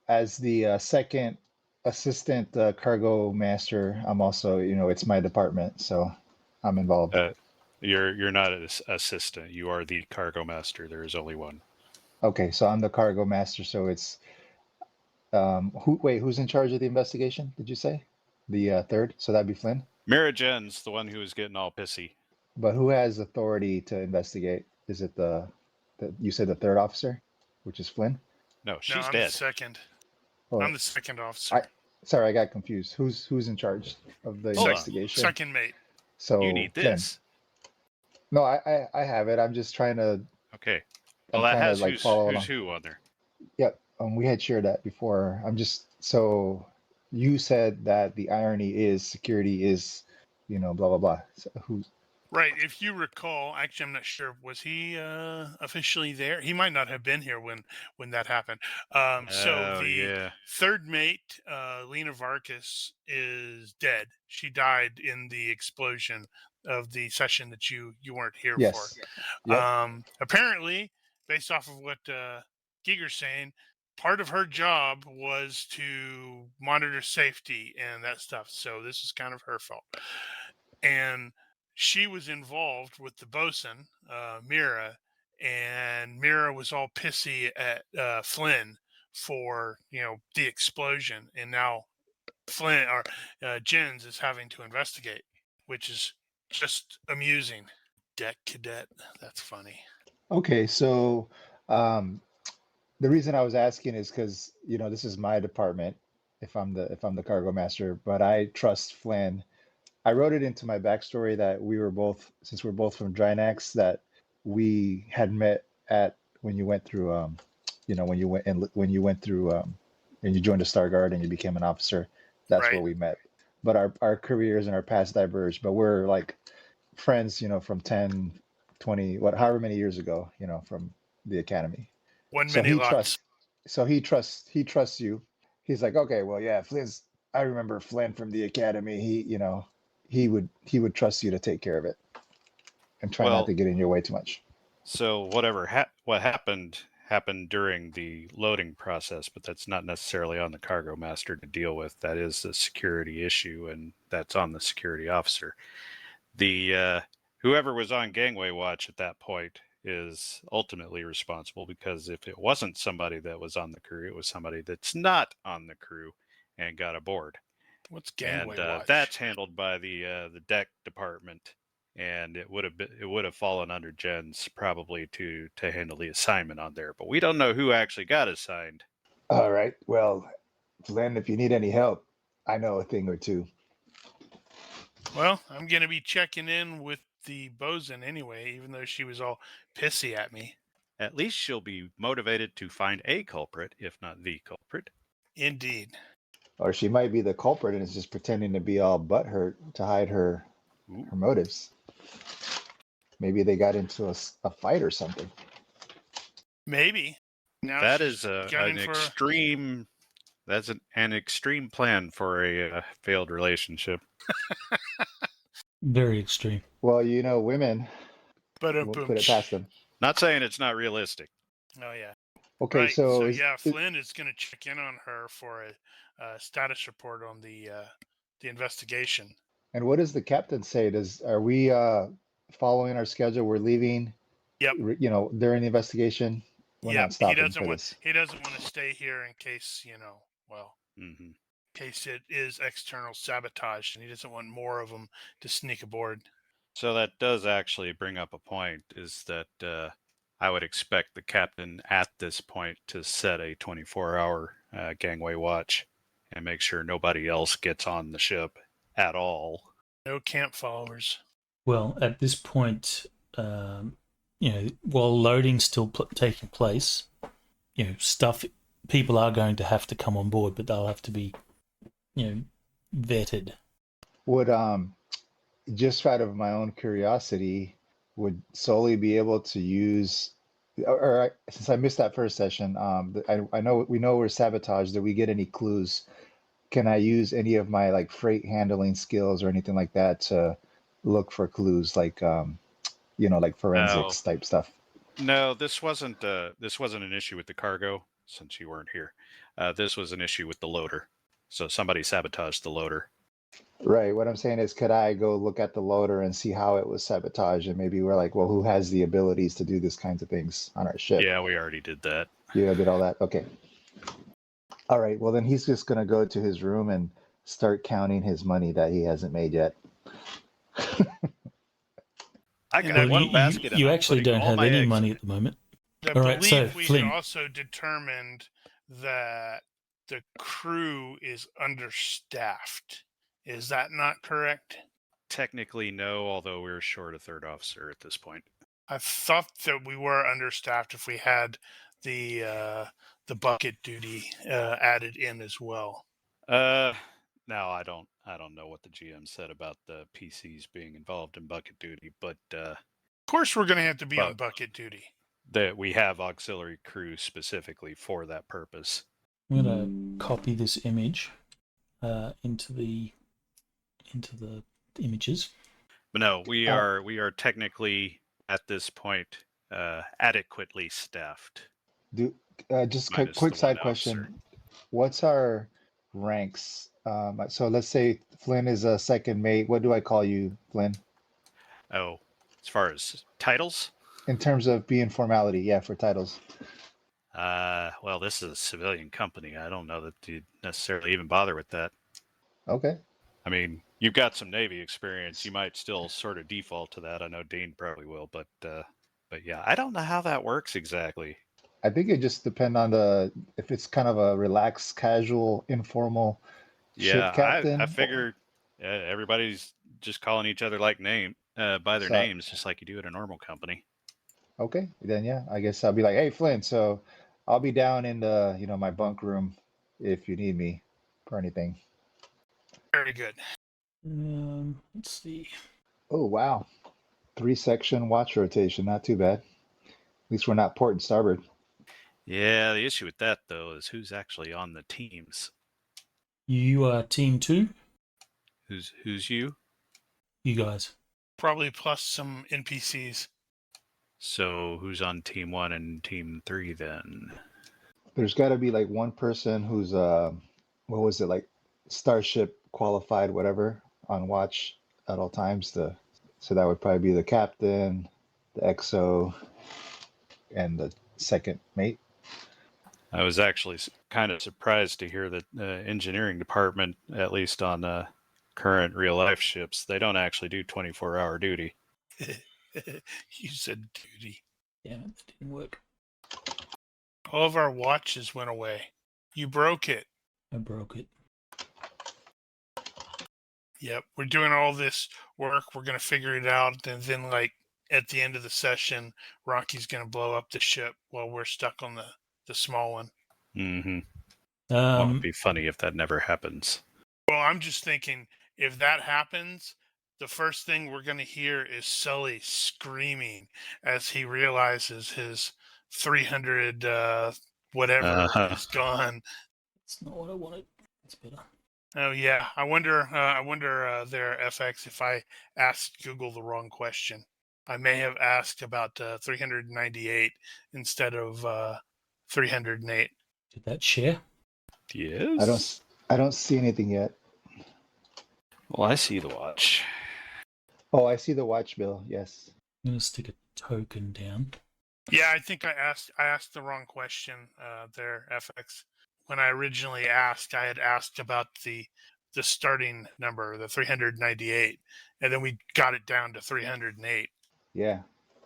S4: as the second assistant cargo master, I'm also, it's my department, so I'm involved.
S3: You're not an assistant. You are the cargo master. There is only one.
S4: Okay, so I'm the cargo master. So it's who's in charge of the investigation? Did you say the third? So that'd be Flynn.
S3: Mira Jen's the one who was getting all pissy.
S4: But who has authority to investigate? Is it the you said the third officer, which is Flynn?
S3: No, she's
S2: I'm
S3: dead.
S2: the second.
S4: Oh,
S2: I'm the second officer.
S4: Sorry, I got confused. Who's in charge of the investigation?
S2: Second mate.
S4: So
S3: you need this.
S4: Flynn. No, I have it. I'm just trying to.
S3: Okay. Well, that has who's who on there.
S4: Yep. We had shared that before. So you said that the irony is security is, blah blah blah. So
S2: Right. If you recall, actually, I'm not sure. Was he officially there? He might not have been here when that happened. So
S3: Oh
S2: the
S3: yeah.
S2: third mate, Lena Vargas, is dead. She died in the explosion of the session that you weren't here for.
S4: Yes. Yep.
S2: Apparently, based off of what Giger's saying, part of her job was to monitor safety and that stuff. So this is kind of her fault. And she was involved with the bosun, Mira, and Mira was all pissy at Flynn for the explosion, and now Flynn or Jens is having to investigate, which is just amusing. Deck cadet, that's funny.
S4: Okay, so um, the reason I was asking is because this is my department. If I'm the cargo master, but I trust Flynn. I wrote it into my backstory that we were both, since we're both from Drynax, that we had met at when you went through, when you went through, and you joined the Star Guard and you became an officer. That's where
S2: Right.
S4: we met. But our careers and our paths diverged. But we're like friends, from 10, 20, however many years ago, from the academy.
S2: One
S4: So
S2: many
S4: he
S2: lots.
S4: trusts. So he trusts you. He's like, okay, well, yeah, Flynn's. I remember Flynn from the academy. He would trust you to take care of it and try not
S3: Well,
S4: to get in your way too much.
S3: so what happened during the loading process, but that's not necessarily on the cargo master to deal with. That is a security issue, and that's on the security officer. The whoever was on gangway watch at that point is ultimately responsible, because if it wasn't somebody that was on the crew, it was somebody that's not on the crew and got aboard.
S2: What's gangway
S3: And
S2: watch?
S3: that's handled by the deck department, and it would have fallen under Jen's probably to handle the assignment on there. But we don't know who actually got assigned.
S4: All right. Well, Flynn, if you need any help, I know a thing or two.
S2: Well, I'm going to be checking in with the bosun anyway, even though she was all pissy at me.
S3: At least she'll be motivated to find a culprit, if not the culprit.
S2: Indeed.
S4: Or she might be the culprit and is just pretending to be all butthurt to hide her
S3: Ooh.
S4: motives. Maybe they got into a fight or something.
S2: Maybe. Now
S3: That
S2: she's
S3: is
S2: gunning
S3: an
S2: for
S3: extreme. That's an extreme plan for a failed relationship.
S1: Very extreme.
S4: Well, women won't
S2: boom.
S4: put it past them.
S3: Not saying it's not realistic.
S2: Oh yeah.
S4: Okay,
S2: Right.
S4: so
S2: So yeah, Flynn is going to check in on her for a status report on the investigation.
S4: and what does the captain say? Are we following our schedule? We're leaving,
S2: Yep.
S4: During the investigation. We're not stopping for this.
S2: He doesn't want to stay here in case
S3: Mm-hmm.
S2: in case it is external sabotage, and he doesn't want more of them to sneak aboard.
S3: So that does actually bring up a point, is that I would expect the captain at this point to set a 24-hour gangway watch and make sure nobody else gets on the ship at all.
S2: No camp followers.
S1: Well, at this point, while loading's still taking place, people are going to have to come on board, but they'll have to be, vetted.
S4: Would just out of my own curiosity, would Sully be able to use, since I missed that first session, I know we know we're sabotaged. Did we get any clues? Can I use any of my like freight handling skills or anything like that to look for clues, like like forensics type stuff?
S3: No, this wasn't an issue with the cargo, since you weren't here. This was an issue with the loader. So somebody sabotaged the loader.
S4: Right. What I'm saying is, could I go look at the loader and see how it was sabotaged? And maybe we're like, well, who has the abilities to do this kinds of things on our ship?
S3: Yeah, we already did that.
S4: You did all that? Okay. All right. Well, then he's just going to go to his room and start counting his money that he hasn't made yet.
S3: I got one basket.
S1: You actually don't have any money at the moment.
S2: I believe we had also determined that the crew is understaffed. Is that not correct?
S3: Technically, no, although we're short a third officer at this point.
S2: I thought that we were understaffed if we had the bucket duty added in as well.
S3: No, I I don't know what the GM said about the PCs being involved in bucket duty, but
S2: Of course, we're going to have to be on
S3: But-
S2: bucket duty.
S3: that we have auxiliary crews specifically for that purpose.
S1: I'm going to copy this image into the images.
S3: But no, we are technically at this point adequately staffed.
S4: Just
S3: Minus
S4: quick
S3: the
S4: side
S3: one
S4: question.
S3: officer.
S4: What's our ranks? So let's say Flynn is a second mate. What do I call you, Flynn?
S3: Oh, as far as titles?
S4: In terms of being formality, yeah, for titles.
S3: Well, this is a civilian company. I don't know that you'd necessarily even bother with that.
S4: Okay.
S3: I mean, you've got some Navy experience. You might still sort of default to that. I know Dean probably will, but yeah, I don't know how that works exactly.
S4: I think it just depends on if it's kind of a relaxed, casual, informal ship captain.
S3: I figured everybody's just calling each other by their names, just like you do at a normal company.
S4: Okay, then yeah, I guess I'll be like, hey Flynn, so I'll be down in the my bunk room if you need me for anything.
S2: Very good.
S1: Let's see.
S4: Oh wow, 3-section watch rotation, not too bad. At least we're not port and starboard.
S3: Yeah, the issue with that though is who's actually on the teams.
S1: You are team 2.
S3: Who's you?
S1: You guys.
S2: Probably plus some NPCs.
S3: So who's on team 1 and team 3 then?
S4: There's got to be like one person who's what was it, like Starship qualified, whatever, on watch at all times. So that would probably be the captain, the XO, and the second mate.
S3: I was actually kind of surprised to hear that engineering department, at least on current real life ships, they don't actually do 24-hour duty.
S2: You said duty.
S1: Damn it, that didn't work.
S2: All of our watches went away. You broke it.
S1: I broke it.
S2: Yep, we're doing all this work. We're going to figure it out. And then, like, at the end of the session, Rocky's going to blow up the ship while we're stuck on the small one.
S3: Mm-hmm. Well,
S1: Um,
S3: it'd be funny if that never happens.
S2: Well, I'm just thinking, if that happens, the first thing we're going to hear is Sully screaming as he realizes his 300 whatever is gone.
S1: That's not what I wanted. It's better.
S2: Oh yeah, I wonder there, FX, if I asked Google the wrong question. I may have asked about 398 instead of 308.
S1: Did that share?
S3: Yes.
S4: I don't see anything yet.
S3: Well, I see the watch.
S4: Oh, I see the watch bill. Yes.
S1: I'm gonna stick a token down.
S2: Yeah, I think I asked the wrong question there, FX. When I originally asked, I had asked about the starting number, the 398, and then we got it down to 308.
S4: Yeah.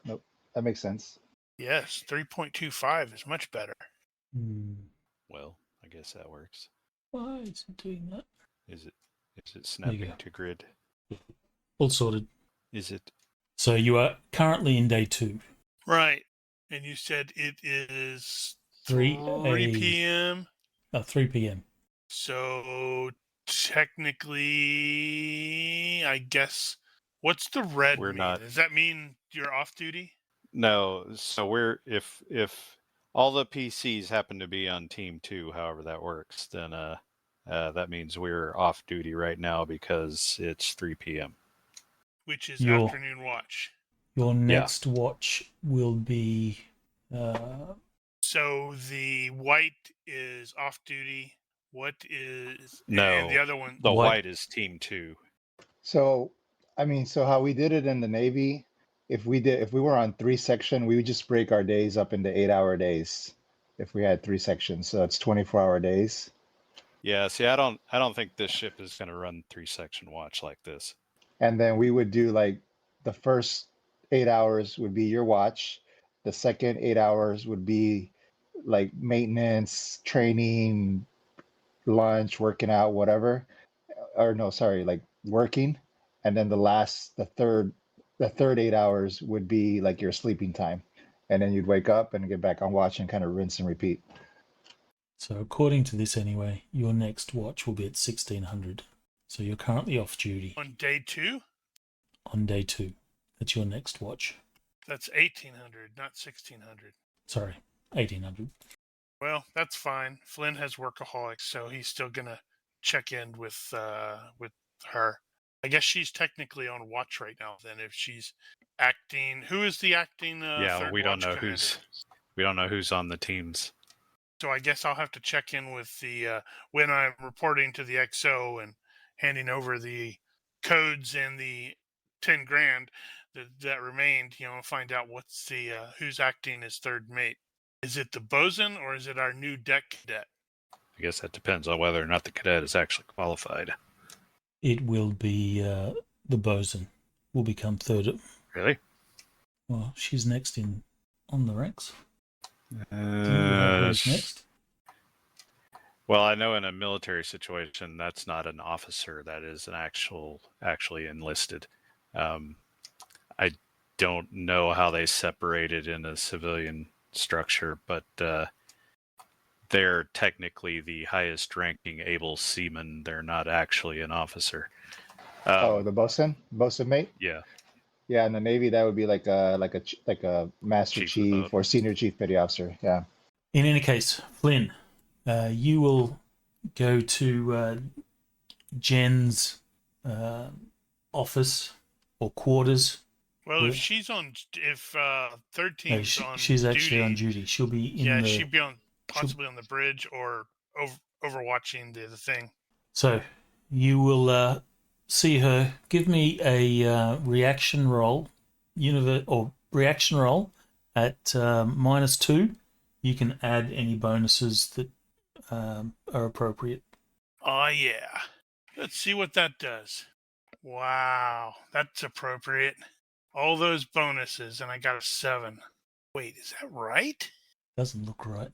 S4: Nope. That makes sense.
S2: Yes, 3.25 is much better.
S3: Well, I guess that works.
S1: Why is it doing that?
S3: Is it snapping
S1: go.
S3: to grid?
S1: All sorted.
S3: Is it?
S1: So you are currently in day 2.
S2: Right. And you said it is
S1: 3
S2: p.m.
S1: 3 p.m.
S2: So technically, I guess, what's the red
S3: We're
S2: mean?
S3: not-
S2: Does that mean you're off duty?
S3: No. So we're if all the PCs happen to be on team 2, however that works, then that means we're off duty right now because it's 3 p.m.
S2: Which is
S1: Your-
S2: afternoon watch.
S1: Your next watch will be
S2: So the white is off duty. What is
S3: No,
S2: and the other one?
S3: The
S1: White-
S3: white is team 2.
S4: So, I mean, so how we did it in the Navy, if we were on 3-section, we would just break our days up into 8-hour days if we had 3 sections. So it's 24-hour days.
S3: Yeah. See, I don't think this ship is going to run 3-section watch like this.
S4: And then we would do like the first 8 hours would be your watch. The second 8 hours would be like maintenance, training, lunch, working out, whatever. Or no, sorry, like working. And then the third 8 hours would be like your sleeping time. And then you'd wake up and get back on watch and kind of rinse and repeat.
S1: so according to this anyway, your next watch will be at 1600. So you're currently off duty
S2: On day 2?
S1: on day 2. That's your next watch.
S2: That's 1800, not 1600.
S1: Sorry, 1800.
S2: Well, that's fine. Flynn has workaholics, so he's still gonna check in with her. I guess she's technically on watch right now. Then, if she's acting, who is the acting
S3: Yeah,
S2: third
S3: we don't
S2: watch
S3: know
S2: commander?
S3: who's on the teams.
S2: So I guess I'll have to check in with the when I'm reporting to the XO and handing over the codes and the 10 grand that remained. Find out what's the who's acting as third mate. Is it the bosun or is it our new deck cadet?
S3: I guess that depends on whether or not the cadet is actually qualified.
S1: It will be the bosun will become third.
S3: Really?
S1: Well, she's next on the ranks. Do you know who's next?
S3: Well, I know in a military situation, that's not an officer. That is an actually enlisted. I don't know how they separate it in a civilian structure, but they're technically the highest ranking able seaman. They're not actually an officer.
S4: The bosun mate.
S3: Yeah.
S4: Yeah, in the Navy, that would be like a master chief or senior chief petty officer. Yeah.
S1: In any case, Flynn, you will go to Jen's office or quarters.
S2: Well, if she's on, if third team's on,
S1: she's actually
S2: duty,
S1: on duty. She'll be in
S2: yeah,
S1: the.
S2: she'd be on possibly on the bridge or overwatching the thing.
S1: So you will see her. Give me a reaction roll, reaction roll at -2. You can add any bonuses that are appropriate.
S2: Oh yeah, let's see what that does. Wow, that's appropriate. All those bonuses, and I got a 7. Wait, is that right?
S1: Doesn't look right.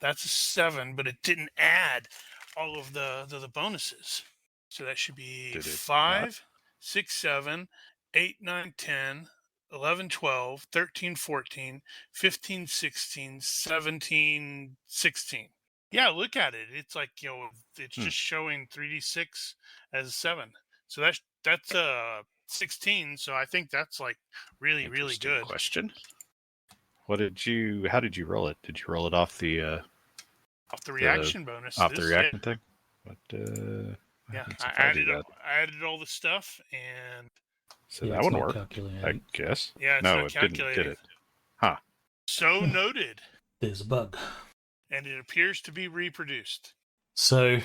S2: That's a 7, but it didn't add all of the bonuses. So that should be 5, 6, 7, 8, 9, 10, 11, 12, 13, 14, 15, 16, 17, 16. Yeah, look at it. It's like, it's just showing 3d6 as a 7. So that's 16. So I think that's like really, really good.
S3: Question. How did you roll it? Did you roll it off the
S2: reaction bonus?
S3: Off the reaction thing? What
S2: yeah, I added all the stuff, and
S3: so that would work, I guess.
S2: Yeah, it's
S3: no,
S2: not
S3: it
S2: calculating.
S3: didn't, did it? Huh.
S2: So noted.
S1: There's a bug.
S2: And it appears to be reproduced.
S1: So,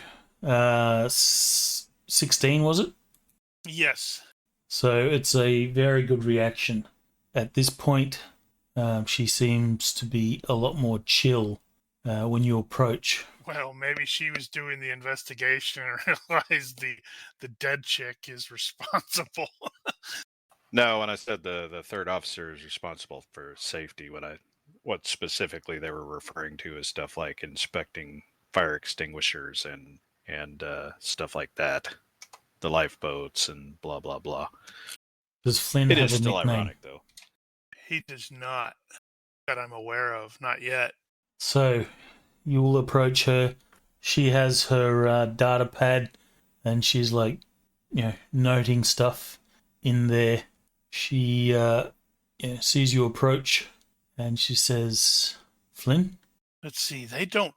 S1: 16 was it?
S2: Yes.
S1: So it's a very good reaction. At this point, she seems to be a lot more chill when you approach.
S2: Well, maybe she was doing the investigation and realized the dead chick is responsible.
S3: No, when I said the third officer is responsible for safety, what specifically they were referring to is stuff like inspecting fire extinguishers and stuff like that, the lifeboats and blah blah blah.
S1: Does Flynn have a
S3: still
S1: nickname?
S3: Ironic, though.
S2: He does not, that I'm aware of, not yet.
S1: So you will approach her. She has her data pad, and she's like, noting stuff in there. She sees you approach, and she says, "Flynn."
S2: Let's see. They don't.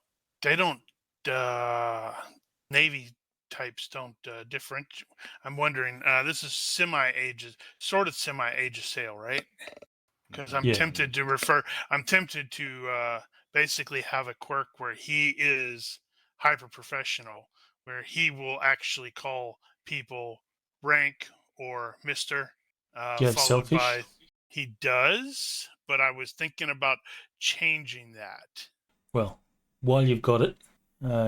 S2: Navy types don't differentiate. I'm wondering. This is semi-age sale, right? Because I'm tempted to I'm tempted to basically have a quirk where he is hyper professional, where he will actually call people rank or Mr.
S1: Do you have
S2: followed
S1: selfish?
S2: by he does, but I was thinking about changing that.
S1: Well, while you've got it,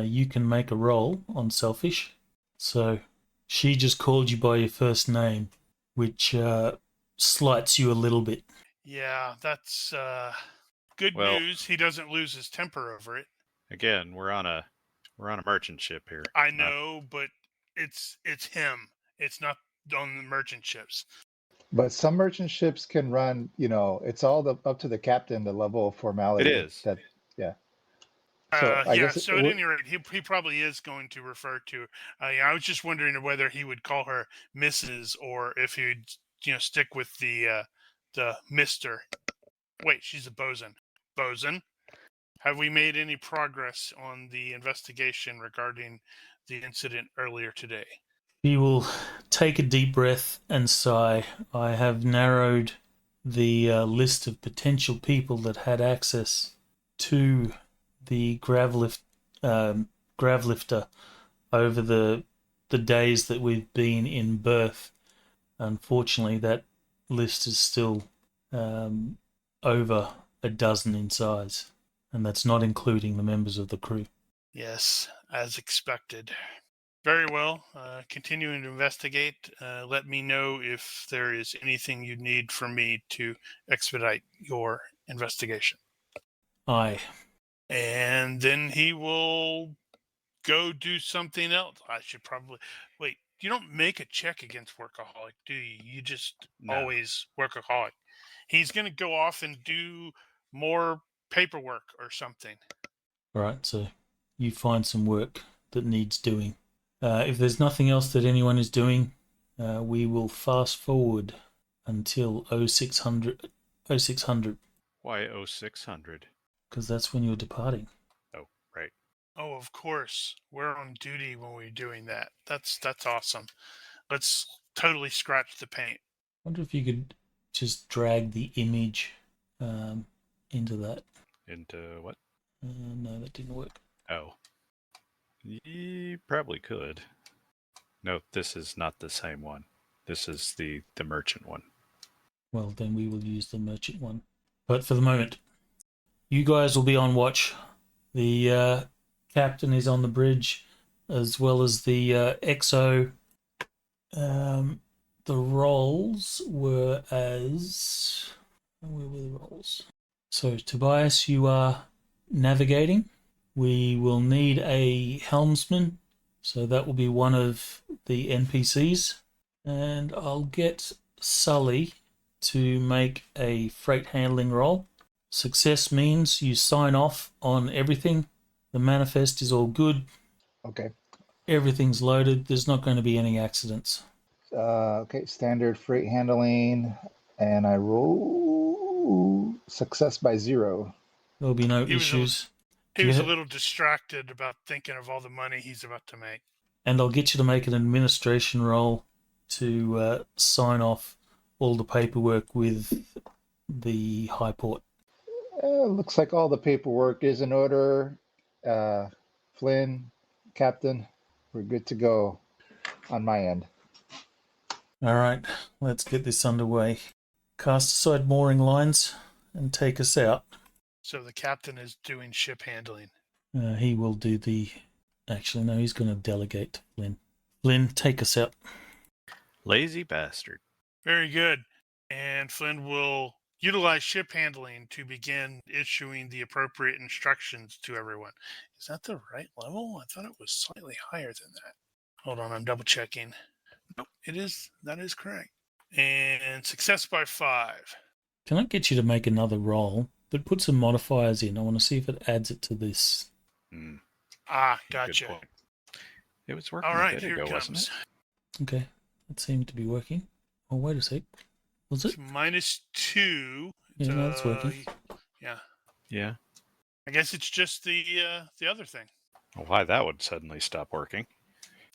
S1: you can make a roll on selfish. So she just called you by your first name, which slights you a little bit.
S2: Yeah, that's good news. He doesn't lose his temper over it.
S3: Again, we're on a merchant ship here.
S2: I know, but it's him. It's not on the merchant ships.
S4: But some merchant ships can run, it's all up to the captain, the level of formality.
S3: It is.
S4: Yeah. So I
S2: Yeah,
S4: guess
S2: so at any rate, he probably is going to refer to. Yeah, I was just wondering whether he would call her Mrs. or if he'd stick with the Mister. Wait, she's a bosun. Bosun, have we made any progress on the investigation regarding the incident earlier today?
S1: He will take a deep breath and sigh. I have narrowed the list of potential people that had access to the gravlifter over the days that we've been in berth. Unfortunately, that list is still over a dozen in size, and that's not including the members of the crew.
S2: Yes, as expected. Very well. Continuing to investigate. Let me know if there is anything you need from me to expedite your investigation.
S1: Aye.
S2: And then he will go do something else. I should probably wait. You don't make a check against workaholic, do you? You just always workaholic. He's going to go off and do more paperwork or something.
S1: All right, so you find some work that needs doing. If there's nothing else that anyone is doing, we will fast forward until 0600.
S3: Why 0600?
S1: Because that's when you're departing.
S3: Oh, right.
S2: Oh, of course. We're on duty when we're doing that. That's awesome. Let's totally scratch the paint.
S1: I wonder if you could just drag the image into that.
S3: Into what?
S1: No, that didn't work.
S3: Oh. You probably could. No, this is not the same one. This is the merchant one.
S1: Well, then we will use the merchant one. But for the moment, you guys will be on watch. The captain is on the bridge, as well as the XO. The roles were as... Where were the roles? So, Tobias, you are navigating. We will need a helmsman, so that will be one of the NPCs. And I'll get Sully to make a freight handling roll. Success means you sign off on everything. The manifest is all good.
S4: Okay.
S1: Everything's loaded. There's not going to be any accidents.
S4: Okay, standard freight handling, and I roll success by 0.
S1: There'll be no
S2: He was a-
S1: issues.
S2: He was a little distracted about thinking of all the money he's about to make.
S1: And I'll get you to make an administration roll to sign off all the paperwork with the high port.
S4: Looks like all the paperwork is in order. Flynn, Captain, we're good to go on my end.
S1: All right, let's get this underway. Cast aside mooring lines and take us out.
S2: So the captain is doing ship handling.
S1: He will do the... Actually, no, he's going to delegate to Flynn. Flynn, take us out.
S3: Lazy bastard.
S2: Very good. And Flynn will utilize ship handling to begin issuing the appropriate instructions to everyone. Is that the right level? I thought it was slightly higher than that. Hold on, I'm double checking. Nope, it is. That is correct. And success by 5.
S1: Can I get you to make another roll, but put some modifiers in? I want to see if it adds it to this.
S2: Ah,
S3: Good
S2: gotcha.
S3: point. It was working
S2: All right,
S3: a bit
S2: here
S3: ago,
S2: it
S3: wasn't
S2: comes.
S3: it?
S1: Okay, that seemed to be working. Oh, wait a sec. Was it?
S2: It's -2.
S1: Yeah, no, it's working.
S2: Yeah.
S3: Yeah.
S2: I guess it's just the other thing.
S3: Why that would suddenly stop working?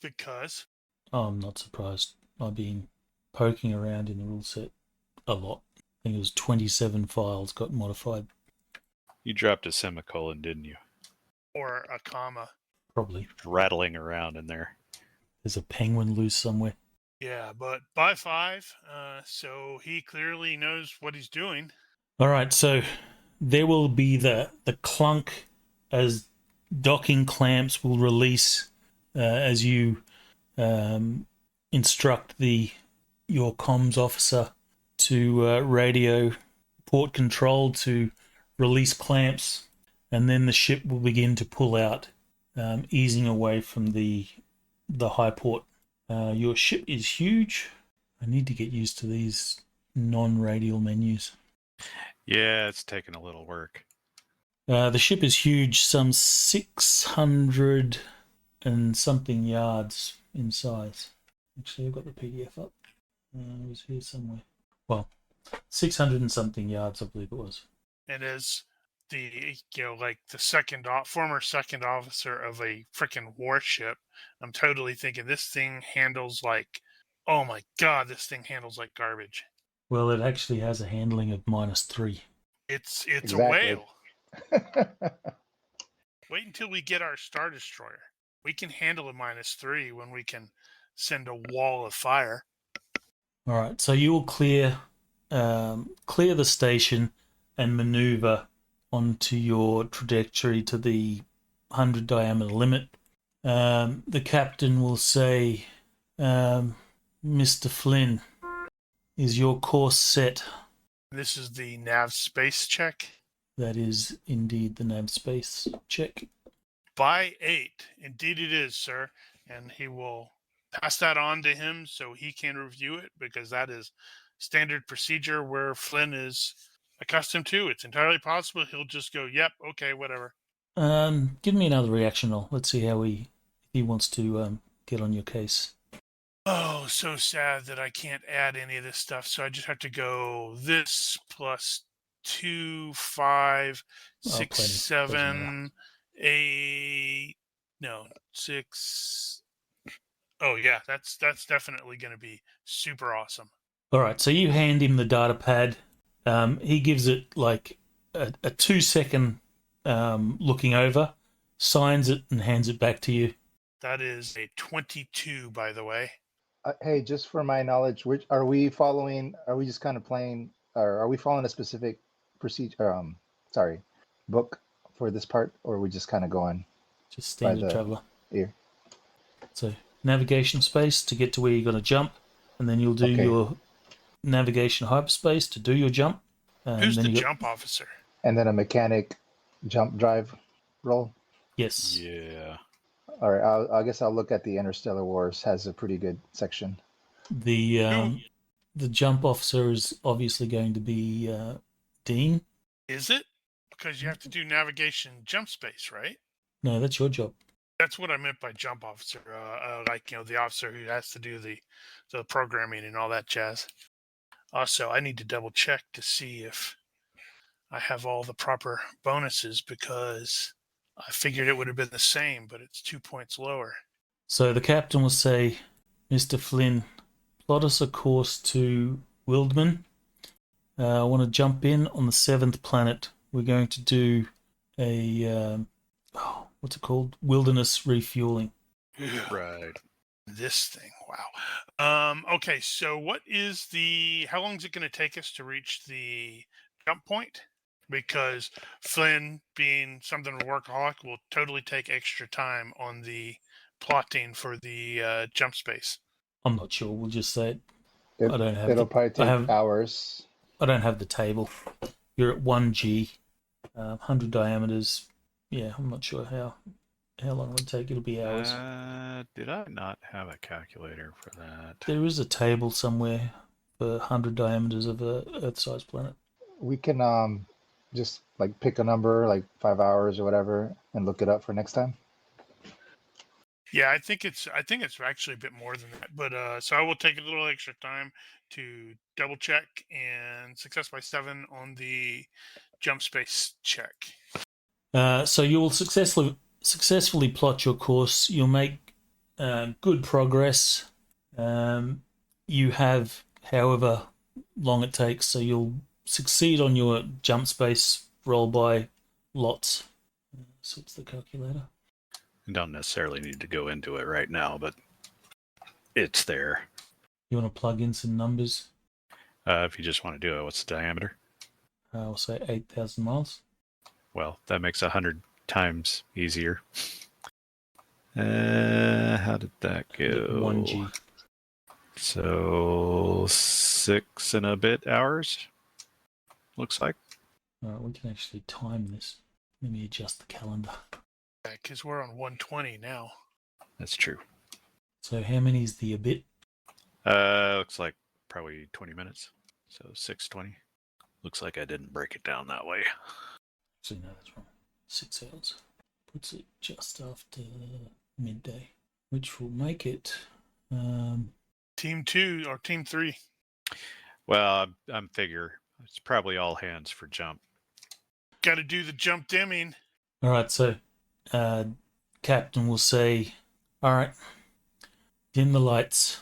S2: Because
S1: Oh, I'm not surprised. I've been poking around in the rule set a lot. I think it was 27 files got modified.
S3: You dropped a semicolon, didn't you?
S2: or a comma.
S1: Probably.
S3: Rattling around in there.
S1: There's a penguin loose somewhere.
S2: Yeah, but by 5, so he clearly knows what he's doing.
S1: All right, so there will be the clunk as docking clamps will release as you instruct your comms officer to radio port control to release clamps, and then the ship will begin to pull out, easing away from the high port. Your ship is huge. I need to get used to these non-radial menus.
S3: Yeah, it's taking a little work.
S1: The ship is huge, some 600 and something yards in size. Actually, I've got the PDF up. It was here somewhere. Well, 600 and something yards, I believe it was.
S2: And as the like the former second officer of a freaking warship, I'm totally thinking this thing handles like, oh my god, this thing handles like garbage.
S1: Well, it actually has a handling of -3.
S2: It's
S4: Exactly.
S2: a whale. Wait until we get our Star Destroyer. We can handle a -3 when we can send a wall of fire.
S1: All right, so you will clear the station and maneuver onto your trajectory to the 100 diameter limit. The captain will say, Mr. Flynn, is your course set?
S2: This is the nav space check.
S1: That is indeed the nav space check.
S2: By 8. Indeed it is, sir. And he will pass that on to him so he can review it, because that is standard procedure where Flynn is accustomed to. It's entirely possible he'll just go, yep, okay, whatever.
S1: Give me another reaction roll. Let's see how he wants to get on your case.
S2: Oh, so sad that I can't add any of this stuff. So I just have to go this plus 2, 5, 6,
S1: plenty.
S2: 7, 8. No, 6. Oh yeah, that's definitely going to be super awesome.
S1: All right, so you hand him the data pad. He gives it like a 2-second looking over, signs it, and hands it back to you.
S2: That is a 22, by the way.
S4: Hey, just for my knowledge, which are we following? Are we just kind of playing, or are we following a specific procedure? Book for this part, or are we just kind of going
S1: Just standard
S4: the
S1: traveler.
S4: ear?
S1: So navigation space to get to where you're going to jump, and then you'll do
S4: Okay.
S1: your navigation hyperspace to do your jump.
S2: Who's
S1: then
S2: the
S1: you
S2: jump officer?
S4: And then a mechanic jump drive roll.
S1: Yes.
S3: Yeah.
S4: All right, I guess I'll look at the Interstellar Wars. Has a pretty good section.
S1: The jump officer is obviously going to be Dean.
S2: Is it? Because you have to do navigation jump space, right?
S1: No, that's your job.
S2: That's what I meant by jump officer. The officer who has to do the programming and all that jazz. Also, I need to double check to see if I have all the proper bonuses, because I figured it would have been the same, but it's 2 points lower.
S1: So the captain will say, Mr. Flynn, plot us a course to Wildeman. I want to jump in on the 7th planet. We're going to do a, what's it called? Wilderness refueling.
S3: Right.
S2: This thing, wow. Okay, so how long is it going to take us to reach the jump point? Because Flynn, being something of a workaholic, will totally take extra time on the plotting for the jump space.
S1: I'm not sure. We'll just say it. I don't have.
S4: It'll probably take hours.
S1: I don't have the table. You're at 1G, 100 diameters. Yeah, I'm not sure how long it would take. It'll be hours.
S3: Did I not have a calculator for that?
S1: There is a table somewhere for 100 diameters of a Earth-sized planet.
S4: We can just like pick a number, like 5 hours or whatever, and look it up for next time.
S2: Yeah, I think it's actually a bit more than that. But so I will take a little extra time to double check, and success by 7 on the jump space check.
S1: So you will successfully plot your course. You'll make good progress. You have however long it takes, so you'll succeed on your jump space roll by lots. So it's the calculator.
S3: You don't necessarily need to go into it right now, but it's there.
S1: You want to plug in some numbers?
S3: If you just want to do it, what's the diameter?
S1: I'll say 8,000 miles.
S3: Well, that makes 100 times easier. How did that go?
S1: 1G.
S3: So 6 and a bit hours, looks like.
S1: All right, we can actually time this. Let me adjust the calendar.
S2: Yeah, because we're on 120 now.
S3: That's true.
S1: So how many is the a bit?
S3: Looks like probably 20 minutes. So 6:20. Looks like I didn't break it down that way.
S1: Actually, no, that's wrong. 6 hours. Puts it just after midday, which will make it
S2: Team 2 or Team 3?
S3: Well, I'm figure it's probably all hands for jump.
S2: Got to do the jump dimming.
S1: all right. So, captain will say, "All right, dim the lights.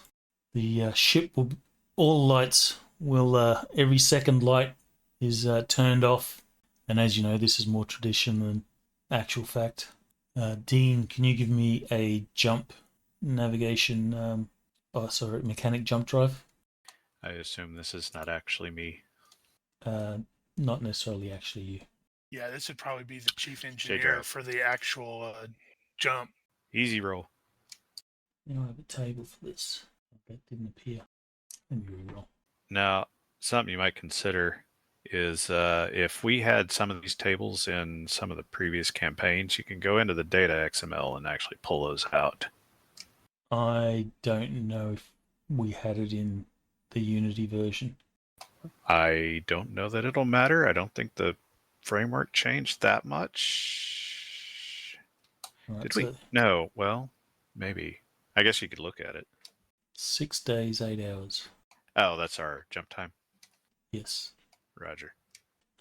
S1: The ship will, all lights will, every second light is turned off. And as you know, this is more tradition than actual fact. Dean, can you give me a jump navigation? Mechanic jump drive?
S3: I assume this is not actually me.
S1: Not necessarily actually you.
S2: Yeah, this would probably be the chief engineer
S3: J-drive.
S2: for the actual jump.
S3: Easy roll.
S1: Now I have a table for this. That didn't appear. Let me reroll.
S3: Now, something you might consider is if we had some of these tables in some of the previous campaigns, you can go into the data XML and actually pull those out.
S1: I don't know if we had it in the Unity version.
S3: I don't know that it'll matter. I don't think the framework changed that much.
S1: Right,
S3: Did we? No. Well, maybe. I guess you could look at it.
S1: 6 days, 8 hours.
S3: Oh, that's our jump time.
S1: Yes.
S3: Roger.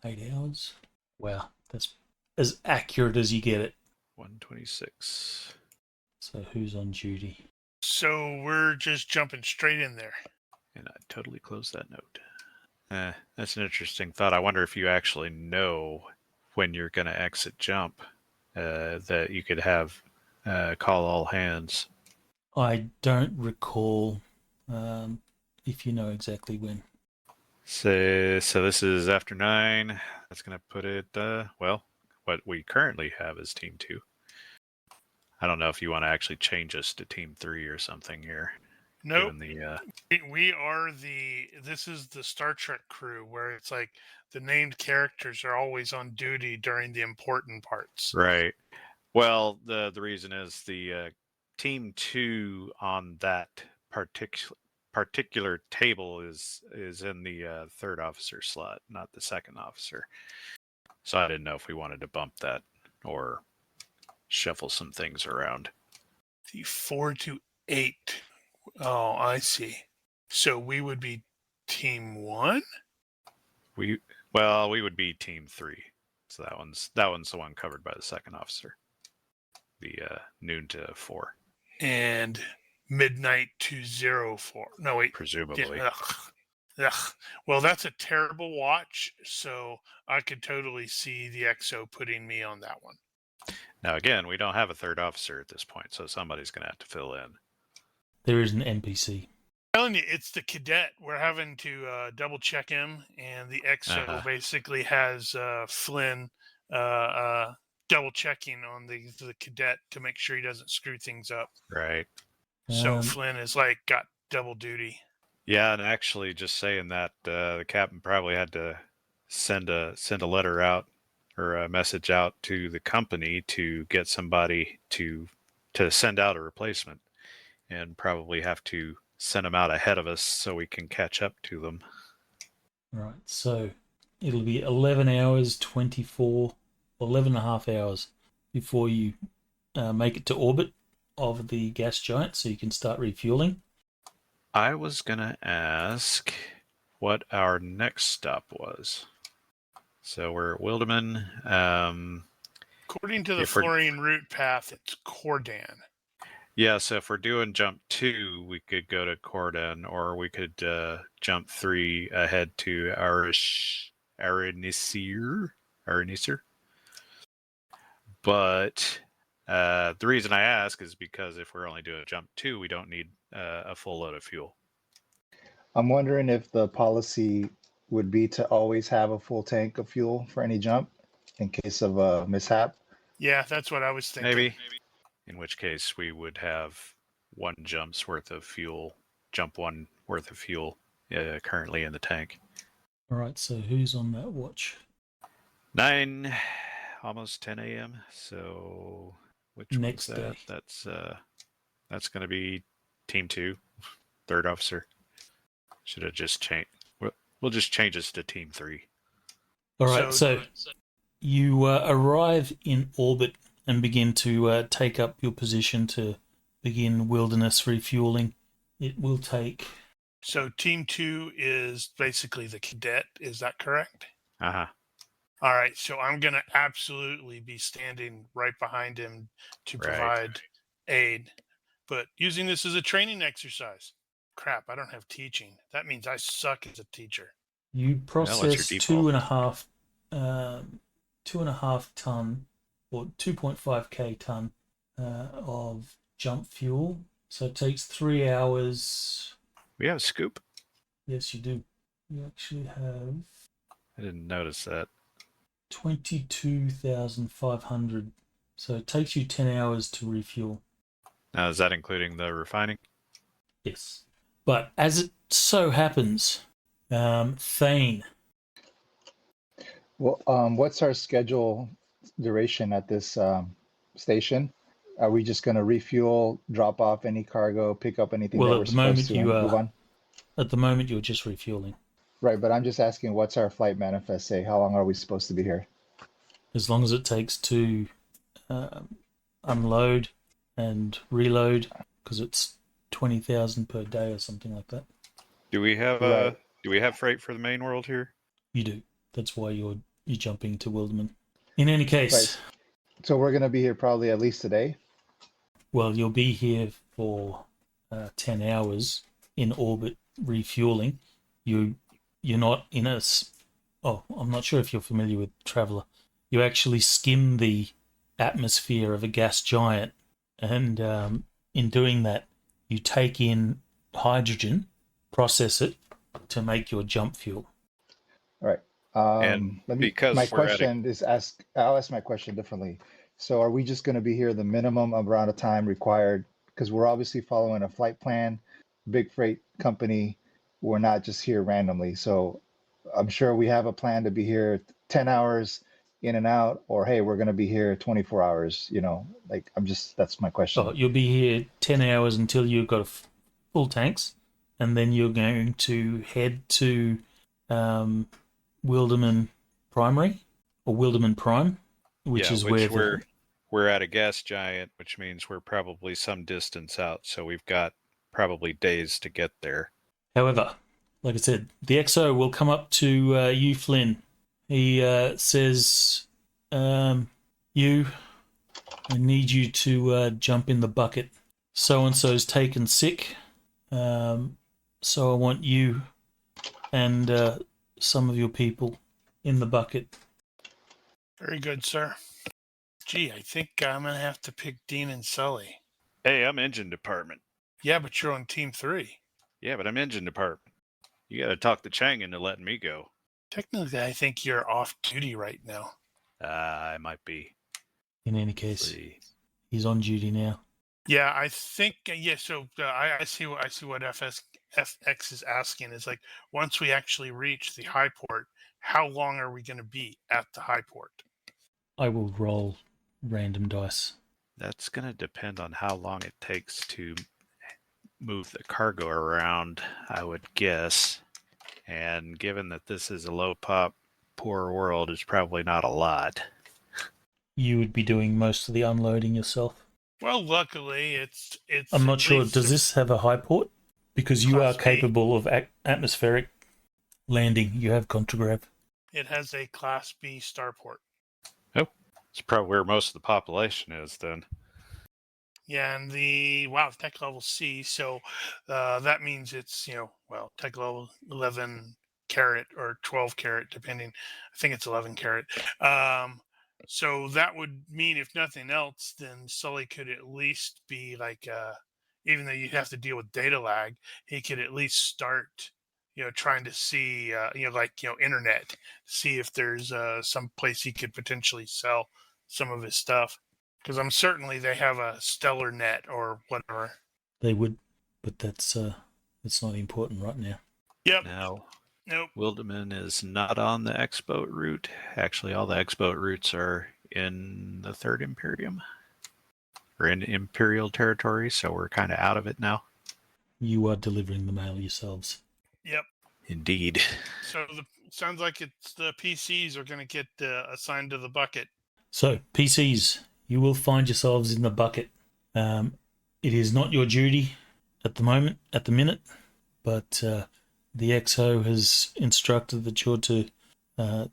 S1: 8 hours. Wow, that's as accurate as you get it.
S3: 126.
S1: So who's on duty?
S2: So we're just jumping straight in there.
S3: And I totally closed that note. That's an interesting thought. I wonder if you actually know when you're going to exit jump, that you could have call all hands.
S1: I don't recall if you know exactly when.
S3: So this is after 9. That's going to put it, well, what we currently have is Team 2. I don't know if you want to actually change us to Team 3 or something here.
S2: Nope.
S3: We
S2: are this is the Star Trek crew where it's like the named characters are always on duty during the important parts.
S3: Right. Well, the reason is the Team 2 on that particular table is in the third officer slot, not the second officer. So I didn't know if we wanted to bump that or shuffle some things around.
S2: The 4 to 8. Oh, I see. So we would be Team 1?
S3: We would be Team 3. So that one's the one covered by the second officer. The noon to 4.
S2: And midnight to 04. No, wait.
S3: Presumably.
S2: Yeah, ugh. Well, that's a terrible watch, so I could totally see the XO putting me on that one.
S3: Now, again, we don't have a third officer at this point, so somebody's going to have to fill in.
S1: There is an NPC.
S2: I'm telling you, it's the cadet. We're having to double check him, and the XO basically has Flynn double checking on the cadet to make sure he doesn't screw things up.
S3: Right.
S2: So Flynn is got double duty.
S3: Yeah, and actually, just saying that, the captain probably had to send a letter out or a message out to the company to get somebody to send out a replacement, and probably have to send them out ahead of us so we can catch up to them.
S1: Right, so it'll be 11 hours, 11 and a half hours before you make it to orbit of the gas giant so you can start refueling.
S3: I was going to ask what our next stop was. So we're at Wildeman.
S2: According to the fluorine route path, it's Cordan. Yeah,
S3: so if we're doing jump 2, we could go to Cordan, or we could jump 3 ahead to Aranisir. But the reason I ask is because if we're only doing jump 2, we don't need a full load of fuel.
S4: I'm wondering if the policy would be to always have a full tank of fuel for any jump in case of a mishap.
S2: Yeah, that's what I was thinking.
S3: Maybe. In which case we would have one jump's worth of fuel, jump 1 worth of fuel currently in the tank.
S1: All right, so who's on that watch?
S3: 9, almost 10 a.m. So which
S1: next
S3: one's that?
S1: day.
S3: That's going to be Team 2, third officer. Should have just changed. We'll just change this to Team 3.
S1: All right, so You arrive in orbit and begin to take up your position to begin wilderness refueling. It will take...
S2: So Team 2 is basically the cadet. Is that correct?
S3: Uh-huh.
S2: All right. So I'm going to absolutely be standing right behind him to
S3: Right.
S2: provide aid. But using this as a training exercise. Crap, I don't have teaching. That means I suck as a teacher.
S1: You
S3: what's your
S1: process
S3: default?
S1: 2.5 ton or 2.5k ton of jump fuel. So it takes 3 hours.
S3: We have a scoop?
S1: Yes, you do. You actually have
S3: I didn't notice that.
S1: 22,500. So it takes you 10 hours to refuel.
S3: Now, is that including the refining?
S1: Yes. But as it so happens, Thane.
S4: Well, what's our schedule duration at this station? Are we just going to refuel, drop off any cargo, pick up anything
S1: Well,
S4: that we're supposed to, and move on?
S1: At the moment, you're just refueling.
S4: Right, but I'm just asking, what's our flight manifest say? How long are we supposed to be here?
S1: As long as it takes to unload and reload, because it's 20,000 per day or something like that.
S3: Do we have
S4: Right.
S3: Do we have freight for the main world here?
S1: You do. That's why you're jumping to Wildeman. In any case,
S4: Right. So we're going to be here probably at least today.
S1: well, you'll be here for 10 hours in orbit refueling. You're not in a... Oh, I'm not sure if you're familiar with Traveller. You actually skim the atmosphere of a gas giant, and in doing that, you take in hydrogen, process it to make your jump fuel.
S4: All right.
S3: And because
S4: my
S3: we're at
S4: question is I'll ask my question differently. So are we just going to be here the minimum amount of time required? Because we're obviously following a flight plan, big freight company. We're not just here randomly. So I'm sure we have a plan to be here 10 hours in and out, or hey, we're going to be here 24 hours, that's my question.
S1: Oh, you'll be here 10 hours until you've got full tanks, and then you're going to head to Wildeman Primary, or Wildeman Prime, which is where
S3: we're at a gas giant, which means we're probably some distance out. So we've got probably days to get there.
S1: However, like I said, the XO will come up to you, Flynn. He says, you, I need you to jump in the bucket. So-and-so's taken sick, so I want you and some of your people in the bucket.
S2: Very good, sir. Gee, I think I'm going to have to pick Dean and Sully.
S3: Hey, I'm engine department.
S2: Yeah, but you're on Team 3.
S3: Yeah, but I'm engine department. You got to talk the Chang into letting me go.
S2: Technically, I think you're off duty right now.
S3: I might be.
S1: In any case, he's on duty now.
S2: Yeah, I think. Yeah, so I see what FX is asking. Is like, once we actually reach the high port, how long are we going to be at the high port?
S1: I will roll random dice.
S3: That's going to depend on how long it takes to move the cargo around, I would guess. And given that this is a low pop, poor world, it's probably not a lot.
S1: You would be doing most of the unloading yourself.
S2: Well, luckily, it's.
S1: I'm not sure. Does this have a high port? Because you are capable of atmospheric landing. You have contragrav.
S2: It has a Class B starport.
S3: Oh, it's probably where most of the population is then.
S2: Yeah, and tech level C. So that means it's tech level 11 carat or 12 carat, depending. I think it's 11 carat. So that would mean, if nothing else, then Sully could at least be like, even though you have to deal with data lag, he could at least start, trying to see, internet, see if there's some place he could potentially sell some of his stuff. Because I'm certainly they have a stellar net or whatever.
S1: They would, but that's not important right now.
S2: Yep.
S3: Now,
S2: nope.
S3: Wildeman is not on the X-boat route. Actually, all the X-boat routes are in the Third Imperium. We're in Imperial territory, so we're kind of out of it now.
S1: You are delivering the mail yourselves.
S2: Yep.
S3: Indeed.
S2: So sounds like it's the PCs are going to get assigned to the bucket.
S1: So, PCs, you will find yourselves in the bucket. It is not your duty at the minute, but the XO has instructed that you're to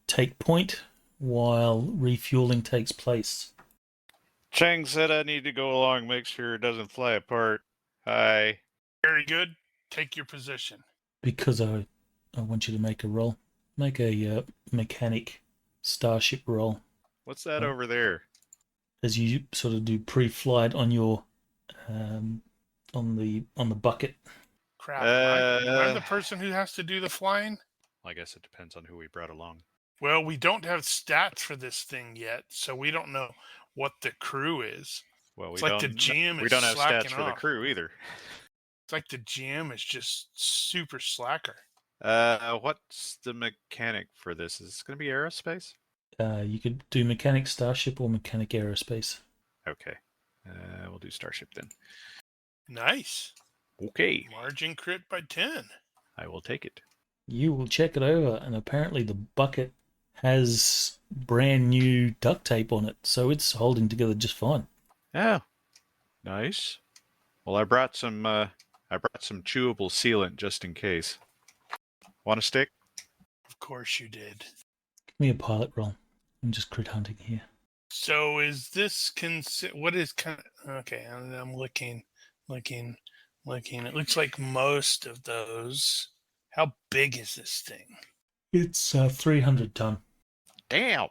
S1: take point while refueling takes place.
S3: Chang said I need to go along, make sure it doesn't fly apart. Hi.
S2: Very good. Take your position.
S1: Because I want you to make a roll. Make a mechanic starship roll
S3: What's that over there?
S1: as you sort of do pre-flight on your on the bucket.
S2: Crap. I'm the person who has to do the flying.
S3: I guess it depends on who we brought along.
S2: Well, we don't have stats for this thing yet, so we don't know what the crew is.
S3: Well,
S2: It's like the GM
S3: we
S2: is
S3: don't have stats
S2: slacking
S3: for the
S2: off.
S3: crew either.
S2: It's like the GM is just super slacker.
S3: What's the mechanic for this? Is this going to be aerospace?
S1: You could do mechanic starship or mechanic aerospace.
S3: Okay. We'll do starship then.
S2: Nice.
S3: Okay.
S2: Margin crit by 10.
S3: I will take it.
S1: You will check it over, and apparently the bucket has brand new duct tape on it, so it's holding together just fine.
S3: Oh, nice. Well, I brought some chewable sealant just in case. Want a stick?
S2: Of course you did.
S1: Give me a pilot roll. I'm just crit hunting here.
S2: So is this what is okay, I'm looking. It looks like most of those. How big is this thing?
S1: It's 300 ton.
S3: Damn.
S2: Are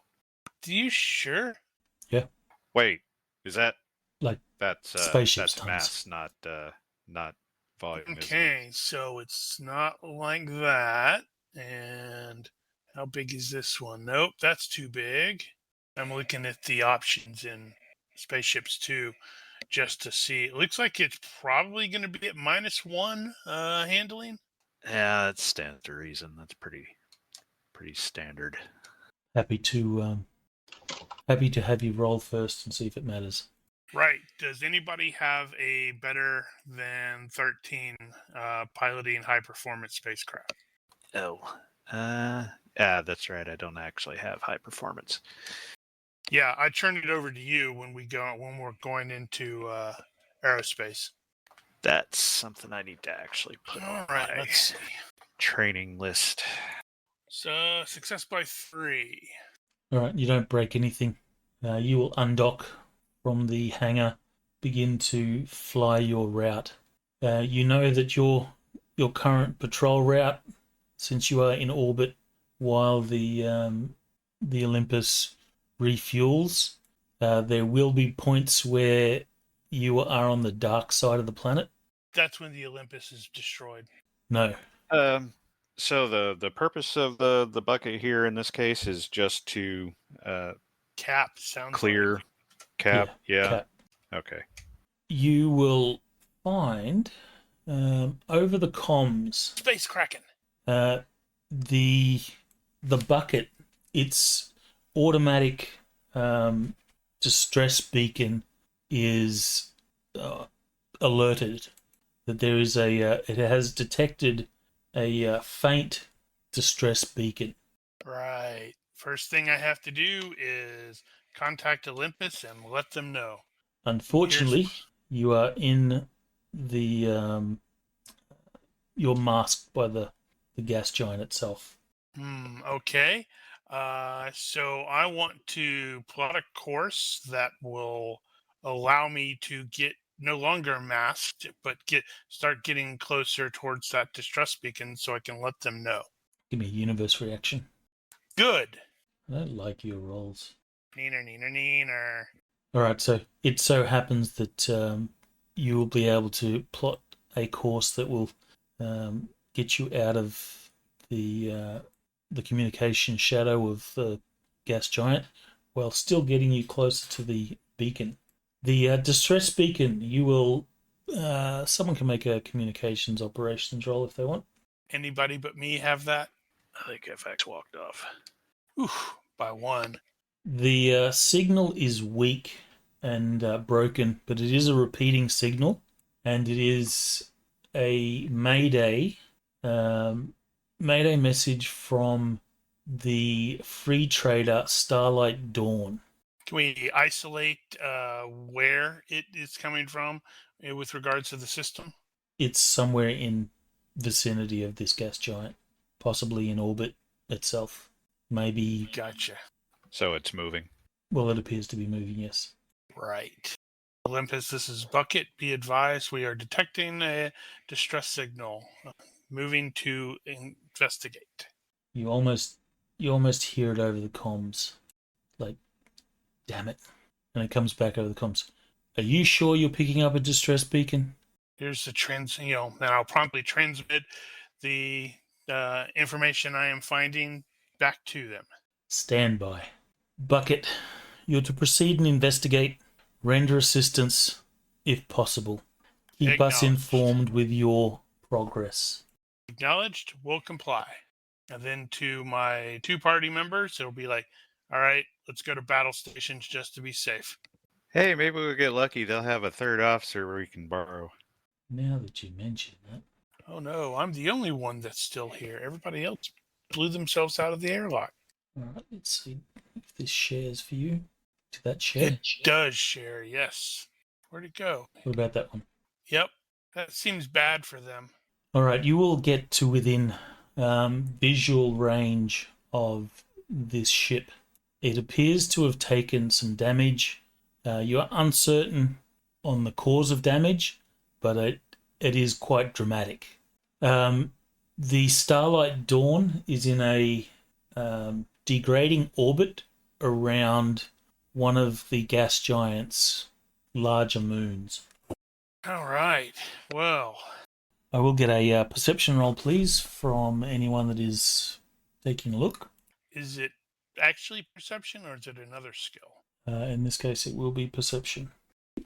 S2: you sure?
S1: Yeah.
S3: Wait, is that
S1: Like
S3: that's
S1: spaceships
S3: that's
S1: tons.
S3: mass, not volume? Isn't it?
S2: Okay, so it's not like that. And how big is this one? Nope, that's too big. I'm looking at the options in spaceships too, just to see. It looks like it's probably going to be at -1 handling.
S3: Yeah, that stands to reason. That's pretty standard.
S1: Happy to have you roll first and see if it matters.
S2: Right. Does anybody have a better than 13 piloting high performance spacecraft?
S3: Oh, that's right. I don't actually have high performance.
S2: Yeah, I turned it over to you when we're going into aerospace.
S3: That's something I need to actually put on
S2: All right,
S3: my
S2: let's see.
S3: training list.
S2: So success by 3.
S1: All right, you don't break anything. You will undock from the hangar, begin to fly your route. You know that your current patrol route, since you are in orbit while the Olympus refuels, there will be points where you are on the dark side of the planet.
S2: That's when the Olympus is destroyed.
S1: No.
S3: So the purpose of the bucket here in this case is just to
S2: Cap sounds
S3: clear
S2: like.
S3: cap. Yeah.
S1: Cap.
S3: Okay.
S1: You will find over the comms
S2: Space Kraken.
S1: the bucket, its automatic distress beacon is alerted that there is it has detected a faint distress beacon.
S2: Right. First thing I have to do is contact Olympus and let them know.
S1: Unfortunately, you are in the you're masked by the gas giant itself.
S2: Okay. So I want to plot a course that will allow me to get no longer masked, but start getting closer towards that distress beacon so I can let them know.
S1: Give me a universe reaction.
S2: Good.
S1: I don't like your rolls.
S2: Neener.
S1: All right, so it so happens that you will be able to plot a course that will get you out of the communication shadow of the gas giant, while still getting you closer to the beacon. The distress beacon, you will. Someone can make a communications operations roll if they want.
S2: Anybody but me have that?
S3: I think FX walked off.
S2: Oof, by 1.
S1: The signal is weak and broken, but it is a repeating signal, and it is a mayday Mayday message from the free trader Starlight Dawn.
S2: Can we isolate where it is coming from with regards to the system?
S1: It's somewhere in vicinity of this gas giant, possibly in orbit itself. Maybe.
S2: Gotcha.
S3: So it's moving.
S1: Well, it appears to be moving, yes.
S2: Right. Olympus, this is Bucket. Be advised, we are detecting a distress signal. Moving to investigate.
S1: You almost hear it over the comms. Like, damn it. And it comes back over the comms. Are you sure you're picking up a distress beacon?
S2: Here's the and I'll promptly transmit the information I am finding back to them.
S1: Stand by. Bucket, you're to proceed and investigate. Render assistance, if possible. Keep us informed with your progress.
S2: Acknowledged, will comply. And then to my 2 party members, it'll be like, all right, let's go to battle stations just to be safe.
S3: Hey, maybe we'll get lucky. They'll have a third officer we can borrow.
S1: Now that you mention that.
S2: Oh no, I'm the only one that's still here. Everybody else blew themselves out of the airlock.
S1: All right, let's see if this shares for you. Did that share?
S2: It does share, yes. Where'd it go?
S1: What about that one?
S2: Yep, that seems bad for them.
S1: All right, you will get to within visual range of this ship. It appears to have taken some damage. You are uncertain on the cause of damage, but it is quite dramatic. The Starlight Dawn is in a degrading orbit around one of the gas giant's larger moons.
S2: All right, well.
S1: I will get a perception roll, please, from anyone that is taking a look.
S2: Is it actually perception or is it another skill?
S1: In this case, it will be perception.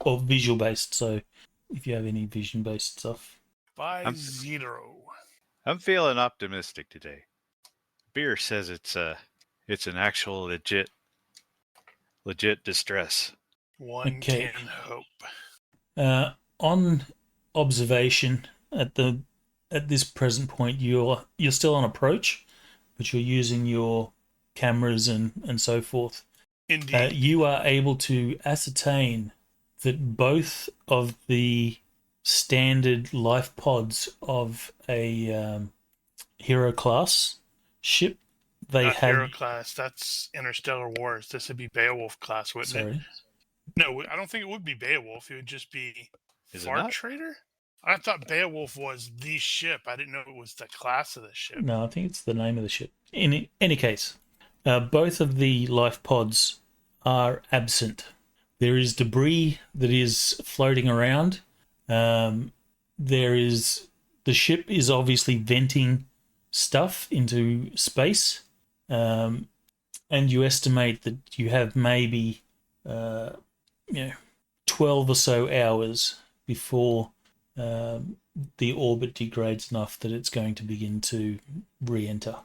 S1: Or visual-based, so if you have any vision-based stuff.
S2: 5-0.
S3: I'm feeling optimistic today. Beer says it's an actual legit distress.
S2: One
S1: Okay.
S2: can hope.
S1: On observation, at this present point, you're still on approach, but you're using your cameras and so forth.
S2: Indeed.
S1: You are able to ascertain that both of the standard life pods of a hero class ship,
S2: Not hero class, that's Interstellar Wars. This would be Beowulf class, wouldn't it? No, I don't think it would be Beowulf. It would just be Far Trader? I thought Beowulf was the ship. I didn't know it was the class of the ship.
S1: No, I think it's the name of the ship. In any case, both of the life pods are absent. There is debris that is floating around. The ship is obviously venting stuff into space, and you estimate that you have maybe 12 or so hours before the orbit degrades enough that it's going to begin to re-enter.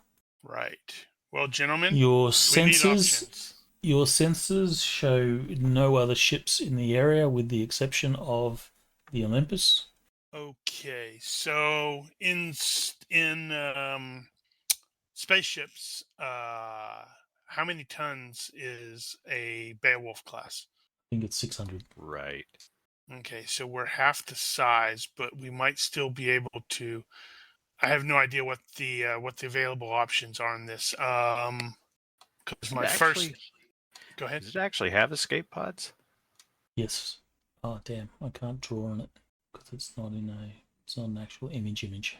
S2: Right. Well, gentlemen,
S1: your
S2: we need options.
S1: Your sensors show no other ships in the area with the exception of the Olympus.
S2: Okay, so in spaceships, how many tons is a Beowulf class?
S1: I think it's 600.
S3: Right.
S2: Okay, so we're half the size, but we might still be able to. I have no idea what the available options are in this. Because go ahead.
S3: Does it actually have escape pods?
S1: Yes. Oh damn! I can't draw on it because it's not an actual image.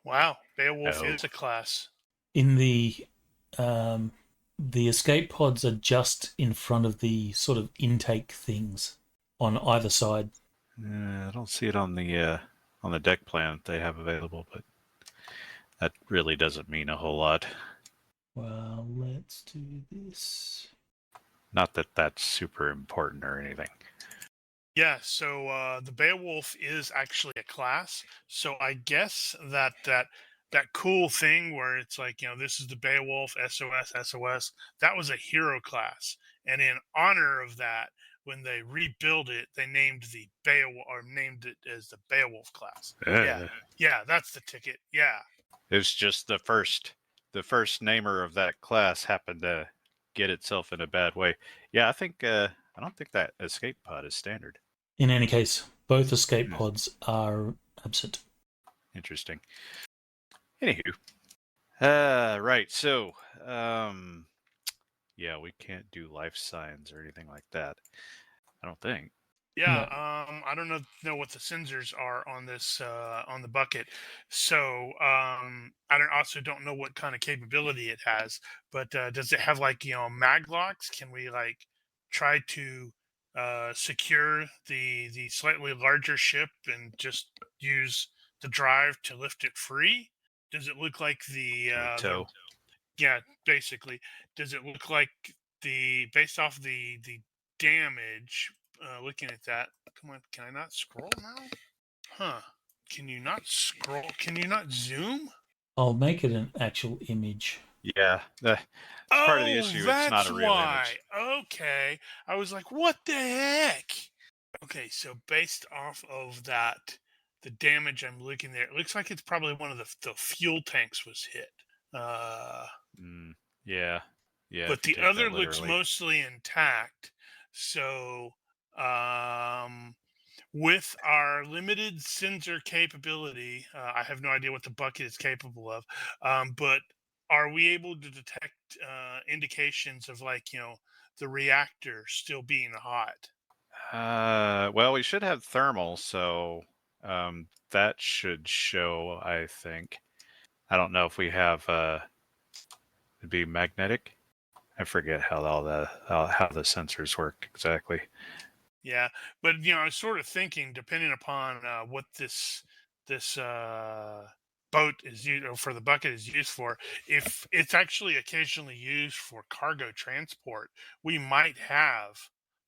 S2: Wow, Beowulf is a class.
S1: In the escape pods are just in front of the sort of intake things on either side.
S3: I don't see it on the deck plan that they have available, but that really doesn't mean a whole lot.
S1: Well, let's do this.
S3: Not that that's super important or anything.
S2: Yeah, so the Beowulf is actually a class. So I guess that cool thing where it's like, this is the Beowulf, SOS, that was a hero class. And in honor of that, when they rebuild it, they named named it as the Beowulf class. Yeah, that's the ticket. Yeah.
S3: It's just the first namer of that class happened to get itself in a bad way. Yeah, I don't think that escape pod is standard.
S1: In any case, both escape
S3: Hmm.
S1: pods are absent.
S3: Interesting. Anywho, right. So, yeah, we can't do life signs or anything like that. I don't think.
S2: Yeah,
S1: No.
S2: I don't know what the sensors are on this on the bucket, so I don't know what kind of capability it has. But does it have like mag locks? Can we like try to secure the slightly larger ship and just use the drive to lift it free? Does it look like the
S3: Toe.
S2: yeah, basically. Does it look like based off the damage? Looking at that, come on, can I not scroll now? Huh? Can you not scroll? Can you not zoom?
S1: I'll make it an actual image.
S3: Yeah, it's part of the
S2: Oh,
S3: issue. It's not
S2: that's
S3: a real
S2: why.
S3: image.
S2: Okay, I was like, what the heck? Okay, so based off of that, the damage I'm looking there, it looks like it's probably one of the fuel tanks was hit.
S3: Mm, yeah, yeah.
S2: But
S3: If you
S2: the
S3: take
S2: other
S3: that
S2: looks
S3: literally.
S2: mostly intact. So, um, with our limited sensor capability, I have no idea what the bucket is capable of, but are we able to detect indications of the reactor still being hot?
S3: Well, we should have thermal, so that should show. I think. I don't know if we have. It'd be magnetic. I forget how all how the sensors work exactly.
S2: Yeah, but I was sort of thinking, depending upon what this boat is used, or for the bucket is used for, if it's actually occasionally used for cargo transport, we might have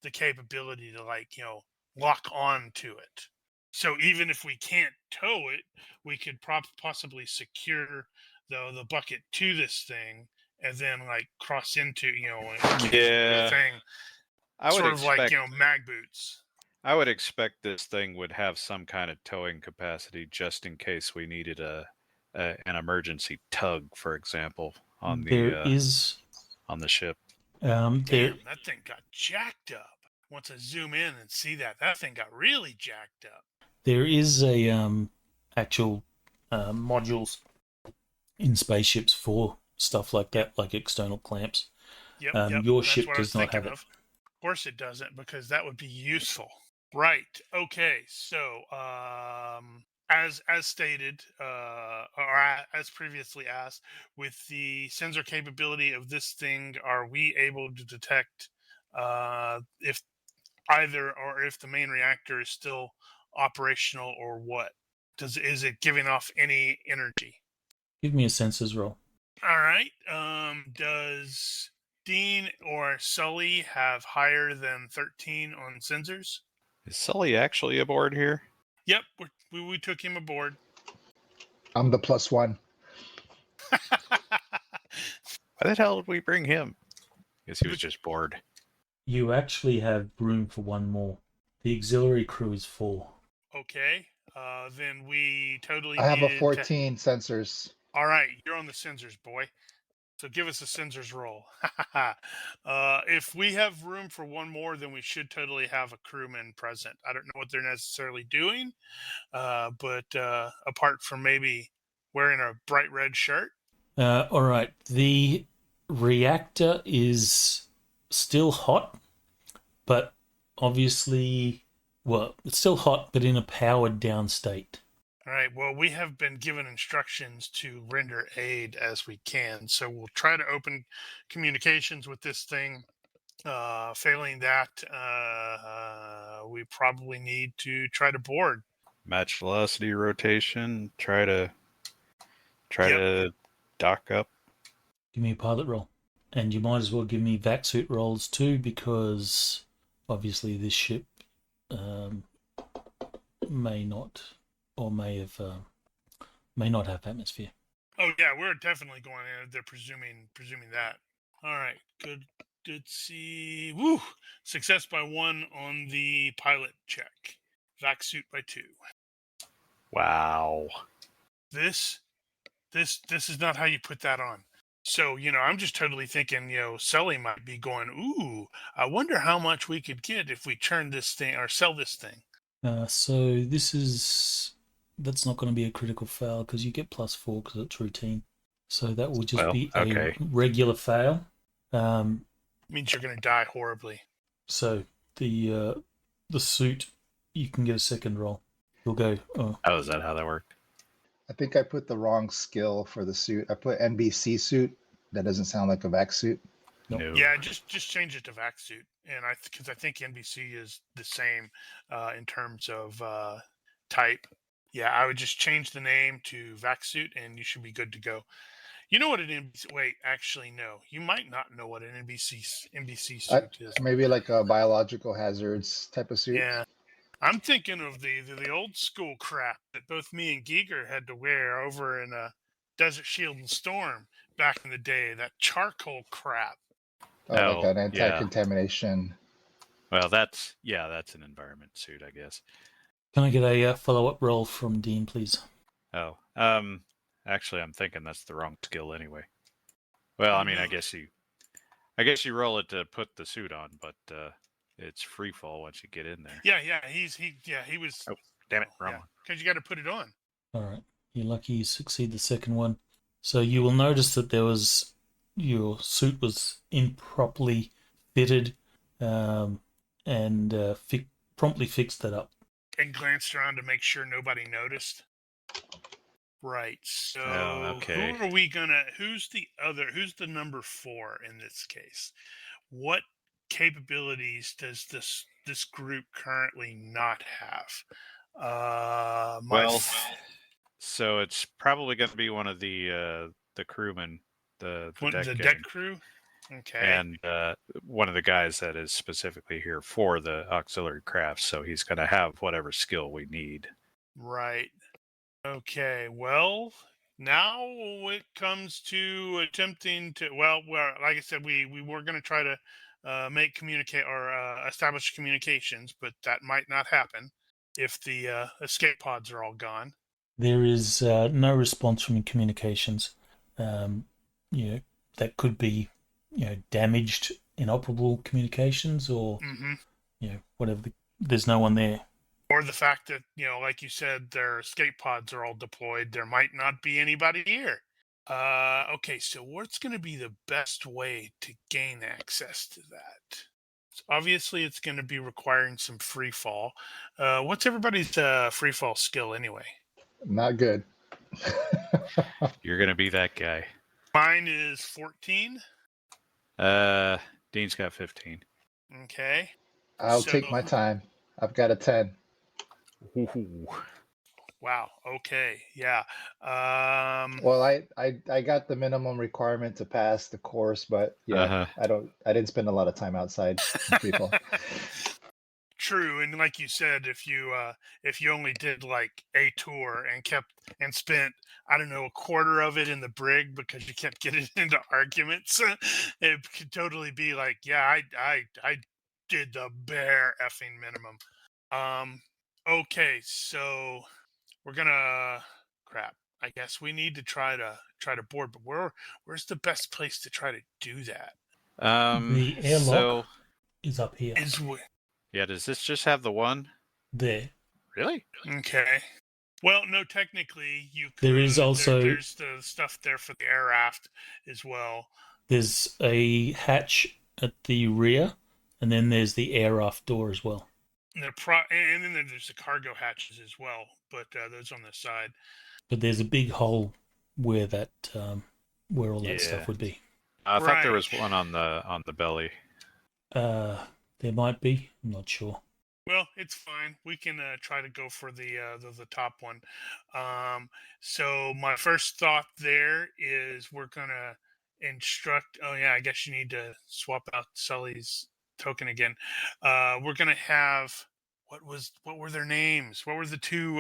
S2: the capability to lock on to it. So even if we can't tow it, we could possibly secure the bucket to this thing, and then cross into in case of the
S3: Yeah,
S2: thing,
S3: I would
S2: sort of like
S3: expect.
S2: mag boots.
S3: I would expect this thing would have some kind of towing capacity just in case we needed an emergency tug, for example,
S1: There is
S3: on the ship.
S1: there
S2: Damn, that thing got jacked up. Once I zoom in and see that thing got really jacked up.
S1: there is a actual modules in spaceships for stuff like
S2: Yep,
S1: that, like external clamps.
S2: yep.
S1: Your
S2: That's
S1: ship
S2: what I was
S1: does not
S2: thinking
S1: have it.
S2: of. Of course it doesn't, because that would be useful. Right. Okay. So, as stated, as previously asked, with the sensor capability of this thing, are we able to detect if if the main reactor is still operational, or what? Is it giving off any energy?
S1: Give me a sensors roll.
S2: All right. Does Dean or Sully have higher than 13 on sensors?
S3: Is Sully actually aboard here?
S2: Yep, we took him aboard.
S4: I'm the +1.
S3: Why the hell did we bring him? Guess he was just bored.
S1: You actually have room for one more. The auxiliary crew is 4.
S2: Okay. Then we totally
S4: I have a
S2: needed to.
S4: 14 sensors.
S2: All right, you're on the sensors, boy. So give us a sensors roll. If we have room for one more, then we should totally have a crewman present. I don't know what they're necessarily doing, but apart from maybe wearing a bright red shirt.
S1: All right. The reactor is still hot, but obviously, well, it's still hot, but in a powered down state.
S2: All right. Well, we have been given instructions to render aid as we can, so we'll try to open communications with this thing. Failing that, we probably need to try to board.
S3: Match velocity rotation. Try
S2: Yep.
S3: to dock up.
S1: Give me a pilot roll. And you might as well give me vac suit rolls too, because obviously this ship may not, or may not have atmosphere.
S2: Oh yeah, we're definitely going in. They're presuming that. All right. Good. See. Woo! Success by 1 on the pilot check. Vac suit by 2.
S3: Wow.
S2: This this is not how you put that on. So, I'm just totally thinking, Sully might be going, ooh, I wonder how much we could get if we turn this thing or sell this thing.
S1: So that's not going to be a critical fail because you get +4 because it's routine. So that will just be a regular fail.
S2: Means you're going to die horribly.
S1: So the suit, you can get a second roll. You'll go. Oh,
S3: is that how that worked?
S4: I think I put the wrong skill for the suit. I put NBC suit. That doesn't sound like a vac suit.
S1: Nope.
S3: No.
S2: Yeah, just change it to vac suit, and because I think NBC is the same in terms of type. Yeah, I would just change the name to vac suit, and you should be good to go. You know what an NBC? Wait, actually, no. You might not know what an NBC suit is.
S4: Maybe like a biological hazards type of suit.
S2: Yeah, I'm thinking of the old school crap that both me and Giger had to wear over in Desert Shield and Storm back in the day. That charcoal crap.
S4: Like an anti-contamination.
S3: Well, that's an environment suit, I guess.
S1: Can I get a follow-up roll from Dean, please?
S3: Oh, actually, I'm thinking that's the wrong skill anyway. Well, I mean, I guess you roll it to put the suit on, but it's free fall once you get in there.
S2: Yeah, he was.
S3: Oh, damn it, wrong one.
S2: Because you got to put it on.
S1: All right, you're lucky you succeed the second one. So you will notice that your suit was improperly fitted, and promptly fixed that up.
S2: And glanced around to make sure nobody noticed. Right. So
S3: okay.
S2: who are we gonna? Who's the number 4 in this case? What capabilities does this group currently not have?
S3: So it's probably going to be one of the crewmen, the
S2: deck crew. Okay.
S3: And one of the guys that is specifically here for the auxiliary crafts, so he's going to have whatever skill we need.
S2: Right. Okay. Well, now it comes to attempting to. Well, like I said, we were going to try to establish communications, but that might not happen if the escape pods are all gone.
S1: There is no response from communications. That could be damaged, inoperable communications, or whatever. There's no one there.
S2: Or the fact that like you said, their escape pods are all deployed. There might not be anybody here. Okay, so what's going to be the best way to gain access to that? Obviously, it's going to be requiring some free fall. What's everybody's free fall skill anyway?
S4: Not good.
S3: You're going to be that guy.
S2: Mine is 14.
S3: Dean's got 15.
S2: Okay.
S4: I'll take my time. I've got a 10.
S3: Ooh.
S2: Wow. Okay. Yeah.
S4: Well, I got the minimum requirement to pass the course, but I didn't spend a lot of time outside people.
S2: True, and like you said, if you only did like a tour and spent, I don't know, a quarter of it in the brig because you kept getting into arguments, it could totally be like, yeah, I did the bare effing minimum. Okay, so we're gonna crap. I guess we need to try to board, but where's the best place to try to do that?
S1: The airlock is up here.
S3: Yeah, does this just have the one?
S1: There.
S3: Really?
S2: Okay. Well, no, technically you could.
S1: There is also...
S2: There's the stuff there for the air aft as well.
S1: There's a hatch at the rear, and then there's the air aft door as well.
S2: And then there's the cargo hatches as well, but those on the side.
S1: But there's a big hole where that where all that stuff would be.
S3: I thought there was one on the belly.
S1: There might be. I'm not sure.
S2: Well, it's fine. We can try to go for the top one. So my first thought there is we're gonna instruct. Oh yeah, I guess you need to swap out Sully's token again. We're gonna have what were their names? What were the two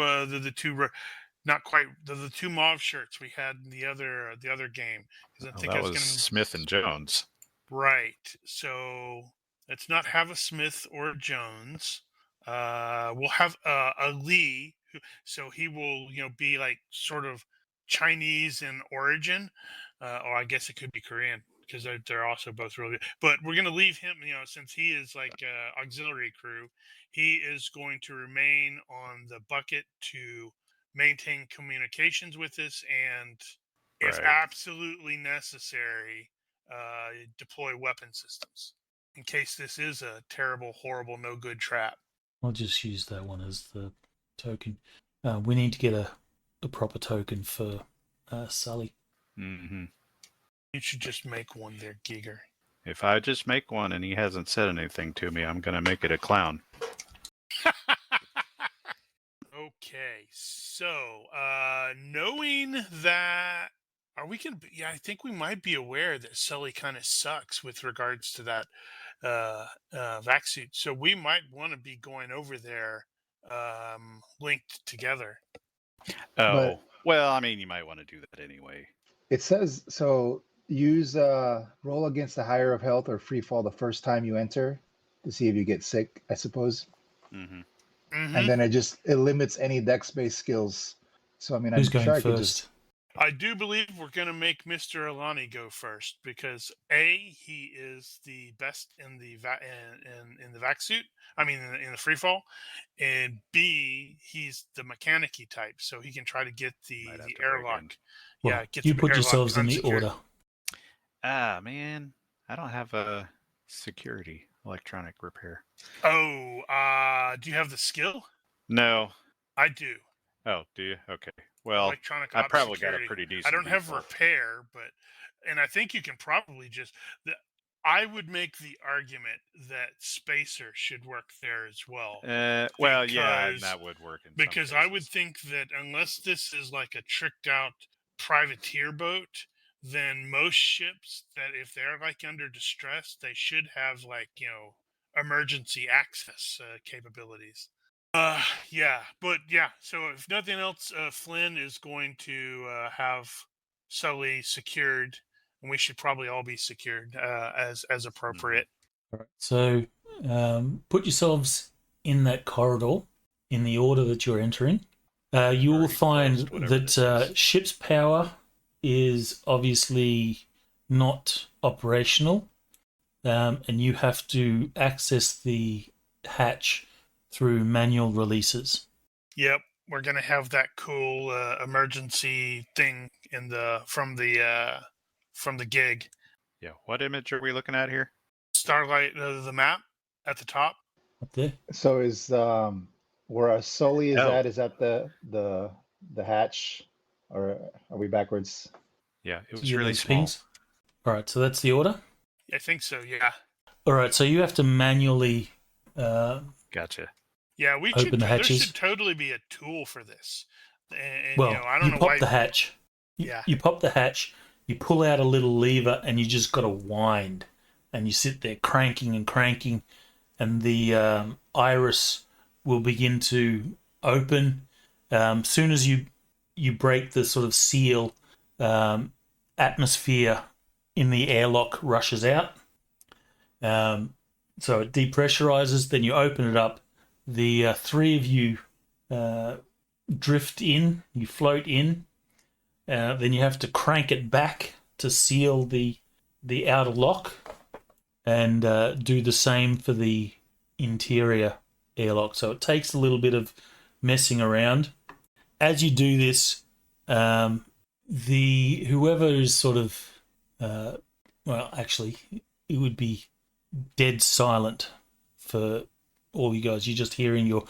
S2: not quite the two mauve shirts we had in the other game?
S3: That was Smith and Jones.
S2: Right. So let's not have a Smith or a Jones. We'll have a Lee, so he will be like sort of Chinese in origin, or I guess it could be Korean because they're also both really good. But we're going to leave him, since he is like auxiliary crew, he is going to remain on the bucket to maintain communications with us, and if
S3: Right.
S2: absolutely necessary, deploy weapon systems in case this is a terrible, horrible, no good trap.
S1: I'll just use that one as the token. We need to get a proper token for Sully.
S3: Mm-hmm.
S2: You should just make one there, Giger.
S3: If I just make one and he hasn't said anything to me, I'm going to make it a clown.
S2: Okay, so knowing that, are we gonna? Yeah, I think we might be aware that Sully kind of sucks with regards to that vac suit. So we might want to be going over there, linked together.
S3: Oh, well, I mean, you might want to do that anyway.
S4: It says so. Use roll against the higher of health or free fall the first time you enter to see if you get sick, I suppose.
S3: Mm-hmm.
S2: Mm-hmm.
S4: And then it limits any dex-based skills. So I mean,
S1: Who's
S4: I'm
S1: going
S4: sure I could
S1: first?
S4: just.
S2: I do believe we're going to make Mr. Alani go first because he is the best in the in the vac suit. I mean, in the free fall, and B, he's the mechanic-y type, so he can try to get the
S3: Might have to break
S2: airlock.
S3: in.
S1: Well,
S2: Yeah, get
S1: you
S2: the
S1: put
S2: airlock
S1: yourselves in the
S2: unsecured.
S1: order.
S3: Ah, man, I don't have a security electronic repair.
S2: Oh, do you have the skill?
S3: No.
S2: I do.
S3: Oh, do you? Okay. Well,
S2: Electronic
S3: I
S2: ops
S3: probably
S2: security.
S3: got a pretty decent
S2: I don't have
S3: default.
S2: repair, and I think you can probably I would make the argument that Spacer should work there as well.
S3: Well, yeah, and that would work in some
S2: because I would
S3: cases.
S2: think that unless this is like a tricked out privateer boat, then most ships that if they're like under distress, they should have like emergency access capabilities. Yeah, but yeah. So if nothing else, Flynn is going to have Sully secured, and we should probably all be secured as appropriate.
S1: All right. So put yourselves in that corridor in the order that you're entering. You will
S3: Already
S1: find
S3: closed, whatever
S1: that
S3: this is.
S1: ship's power is obviously not operational, and you have to access the hatch through manual releases.
S2: Yep, we're gonna have that cool emergency thing from the gig.
S3: Yeah, what image are we looking at here?
S2: Starlight, the map at the top.
S1: Up there.
S4: So is where our Sully is
S3: Oh.
S4: at? Is that the hatch, or are we backwards?
S3: Yeah, it was
S1: See
S3: really
S1: those
S3: small.
S1: pings? All right, so that's the order.
S2: I think so. Yeah.
S1: All right, so you have to manually
S3: Gotcha.
S2: Yeah, we
S1: Open
S2: should.
S1: the
S2: There
S1: hatches.
S2: should totally be a tool for this. And
S1: well,
S2: I don't know
S1: pop
S2: why.
S1: the hatch.
S2: Yeah.
S1: You pop the hatch, you pull out a little lever, and you just got to wind. And you sit there cranking and cranking, and the iris will begin to open. Soon as you break the sort of seal, atmosphere in the airlock rushes out. So it depressurizes, then you open it up. The three of you drift in, you float in, then you have to crank it back to seal the outer lock, and do the same for the interior airlock. So it takes a little bit of messing around. As you do this, whoever is sort of well, actually, it would be dead silent for all you guys. You're just hearing your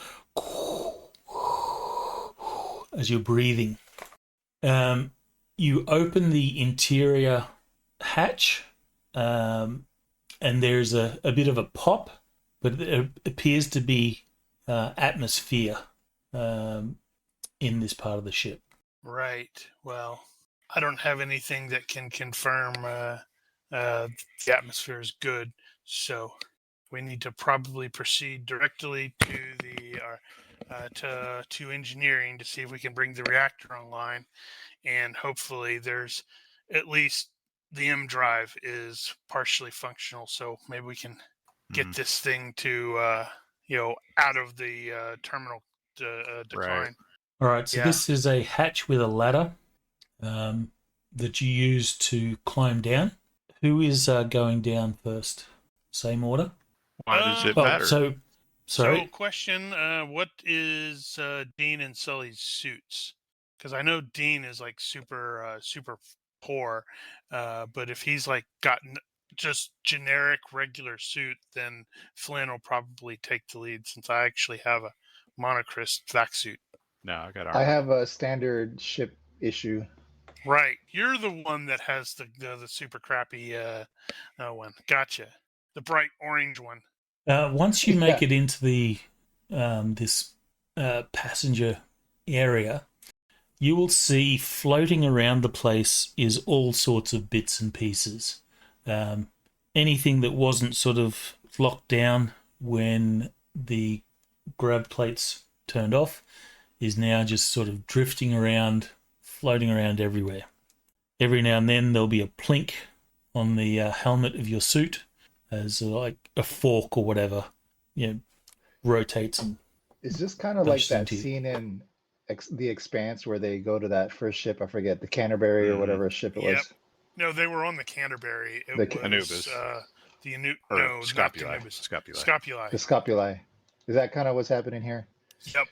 S1: as you're breathing. You open the interior hatch, and there's a bit of a pop, but it appears to be atmosphere in this part of the ship.
S2: Right. Well, I don't have anything that can confirm the atmosphere is good, so we need to probably proceed directly to to engineering to see if we can bring the reactor online, and hopefully there's at least the M drive is partially functional, so maybe we can get this thing to out of the terminal decline.
S3: Right.
S1: All right, so
S2: Yeah.
S1: this is a hatch with a ladder. that you use to climb down. Who is going down first? Same order?
S3: Why does it
S2: Oh,
S3: matter?
S1: So, sorry.
S2: So, question: what is Dean and Sully's suits? Because I know Dean is like super poor, but if he's like gotten just generic regular suit, then Flynn will probably take the lead since I actually have a monochrist vac suit.
S3: No, I got
S4: I
S3: armor.
S4: have a standard ship issue.
S2: Right, you're the one that has the super crappy one. Gotcha, the bright orange one.
S1: Once you make
S4: Yeah.
S1: it into the this passenger area, you will see floating around the place is all sorts of bits and pieces. Anything that wasn't sort of locked down when the grab plates turned off is now just sort of drifting around, floating around everywhere. Every now and then there'll be a plink on the helmet of your suit as like a fork or whatever, rotates and
S4: It's just kind of like
S1: Pushed
S4: that
S1: into you.
S4: scene in The Expanse where they go to that first ship. I forget, the Canterbury or whatever ship it
S2: Yep.
S4: was.
S2: No, they were on the Canterbury. It
S4: The
S2: was
S3: Anubis.
S2: the Anu-
S3: Or
S2: no, not
S3: Scopuli.
S2: the Anubis.
S3: Scopuli.
S2: Scopuli.
S4: The Scopuli. Is that kind of what's happening here?
S2: Yep.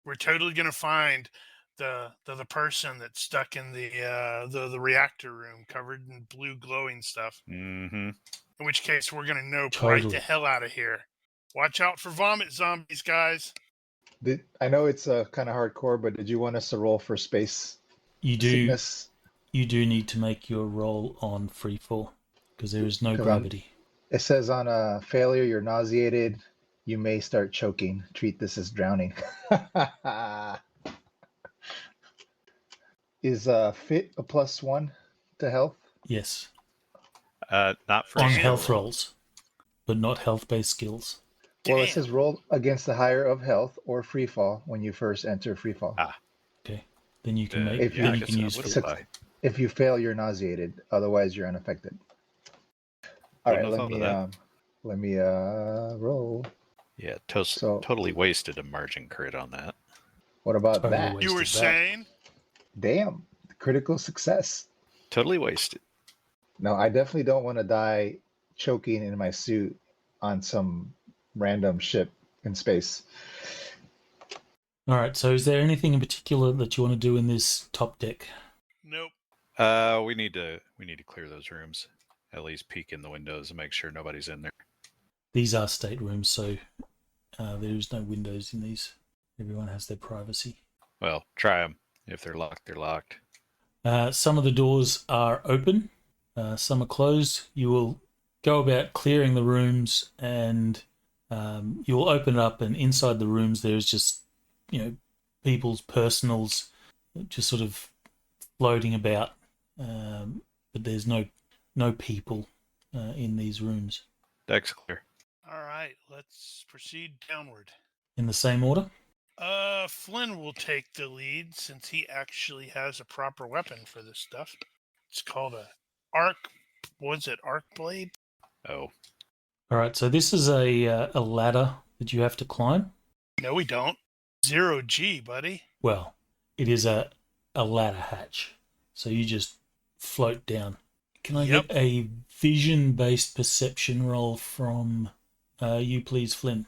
S2: We're totally gonna find the person that's stuck in the reactor room, covered in blue glowing stuff.
S3: Mm-hmm.
S2: In which case, we're gonna know right
S1: Totally.
S2: the hell out of here. Watch out for vomit zombies, guys.
S4: I know it's kind of hardcore, but did you want us to roll for space
S1: you do
S4: sickness?
S1: you do need to make your roll on freefall because there is no
S4: 'Cause I'm-
S1: gravity.
S4: It says on a failure, you're nauseated. You may start choking. Treat this as drowning. Is fit a +1 to health?
S1: Yes,
S3: Not for
S1: on
S2: Damn.
S1: health rolls, but not health-based skills.
S4: Well, it
S2: Damn.
S4: says roll against the higher of health or free fall when you first enter free fall.
S1: Okay, then you can make.
S4: If
S1: then
S4: you-
S1: you can use
S3: would
S1: fit.
S4: Six-
S3: apply.
S4: If you fail, you're nauseated. Otherwise, you're unaffected. All right,
S3: Wouldn't have thought of that.
S4: let me roll.
S3: Yeah,
S4: So-
S3: totally wasted a margin crit on that.
S4: What about
S1: Totally
S4: that?
S1: wasted.
S2: You were
S1: that.
S2: saying?
S4: Damn, critical success.
S3: Totally wasted.
S4: No, I definitely don't want to die choking in my suit on some random ship in space.
S1: All right. So, is there anything in particular that you want to do in this top deck?
S2: Nope.
S3: We need to clear those rooms. At least peek in the windows and make sure nobody's in there.
S1: These are staterooms, so there is no windows in these. Everyone has their privacy.
S3: Well, try them. If they're locked, they're locked.
S1: Some of the doors are open, some are closed. You will go about clearing the rooms, and you will open it up, and inside the rooms there's just people's personals just sort of floating about, but there's no people in these rooms.
S3: Deck's clear.
S2: All right, let's proceed downward.
S1: In the same order?
S2: Flynn will take the lead since he actually has a proper weapon for this stuff. It's called a arc. Was it arc blade?
S3: Oh,
S1: All right, so this is a ladder that you have to climb.
S2: No, we don't. 0G, buddy.
S1: Well, it is a ladder hatch, so you just float down. Can I
S2: Yep.
S1: get a vision-based perception roll from you, please, Flynn?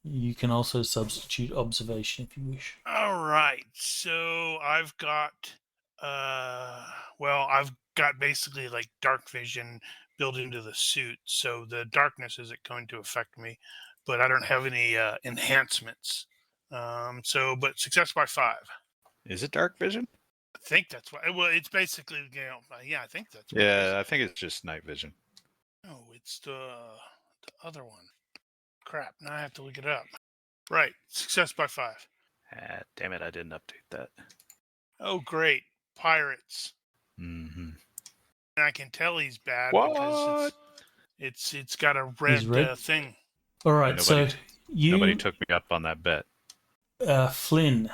S1: You can also substitute observation if you wish.
S2: All right, so I've got, I've got basically like dark vision built into the suit, so the darkness isn't going to affect me, but I don't have any enhancements. But success by 5.
S3: is it dark vision?
S2: I think that's what. Well, it's basically, I think that's. What it
S3: Yeah, I think it's just night vision.
S2: is. No, it's the other one. Crap! Now I have to look it up. Right, success by 5.
S3: Ah, damn it, I didn't update that.
S2: Oh, great, pirates!
S3: Mm-hmm.
S2: And I can tell he's bad
S3: What?
S2: because it's got a red,
S1: red?
S2: thing.
S1: All right, so
S3: Nobody
S1: you,
S3: took me up on that bet.
S1: Flynn,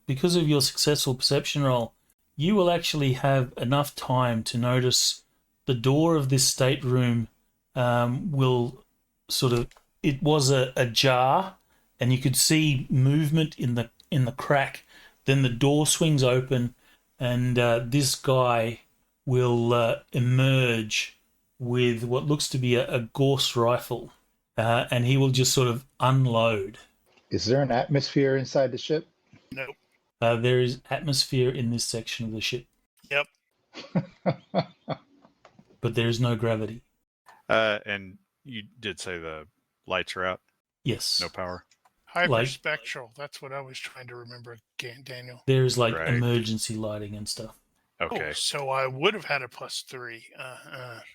S1: because of your successful perception roll, you will actually have enough time to notice the door of this stateroom will sort of. It was ajar, and you could see movement in the crack. Then the door swings open, and this guy will emerge with what looks to be a Gauss rifle, and he will just sort of unload.
S4: Is there an atmosphere inside the ship?
S2: Nope.
S1: There is atmosphere in this section of the ship,
S2: Yep.
S1: but there is no gravity.
S3: And you did say the lights are out,
S1: Yes.
S3: no power.
S2: Hyperspectral. That's what I was trying to remember, Daniel.
S1: There is like
S3: Right.
S1: emergency lighting and stuff.
S3: Okay.
S2: Oh, so I would have had a +3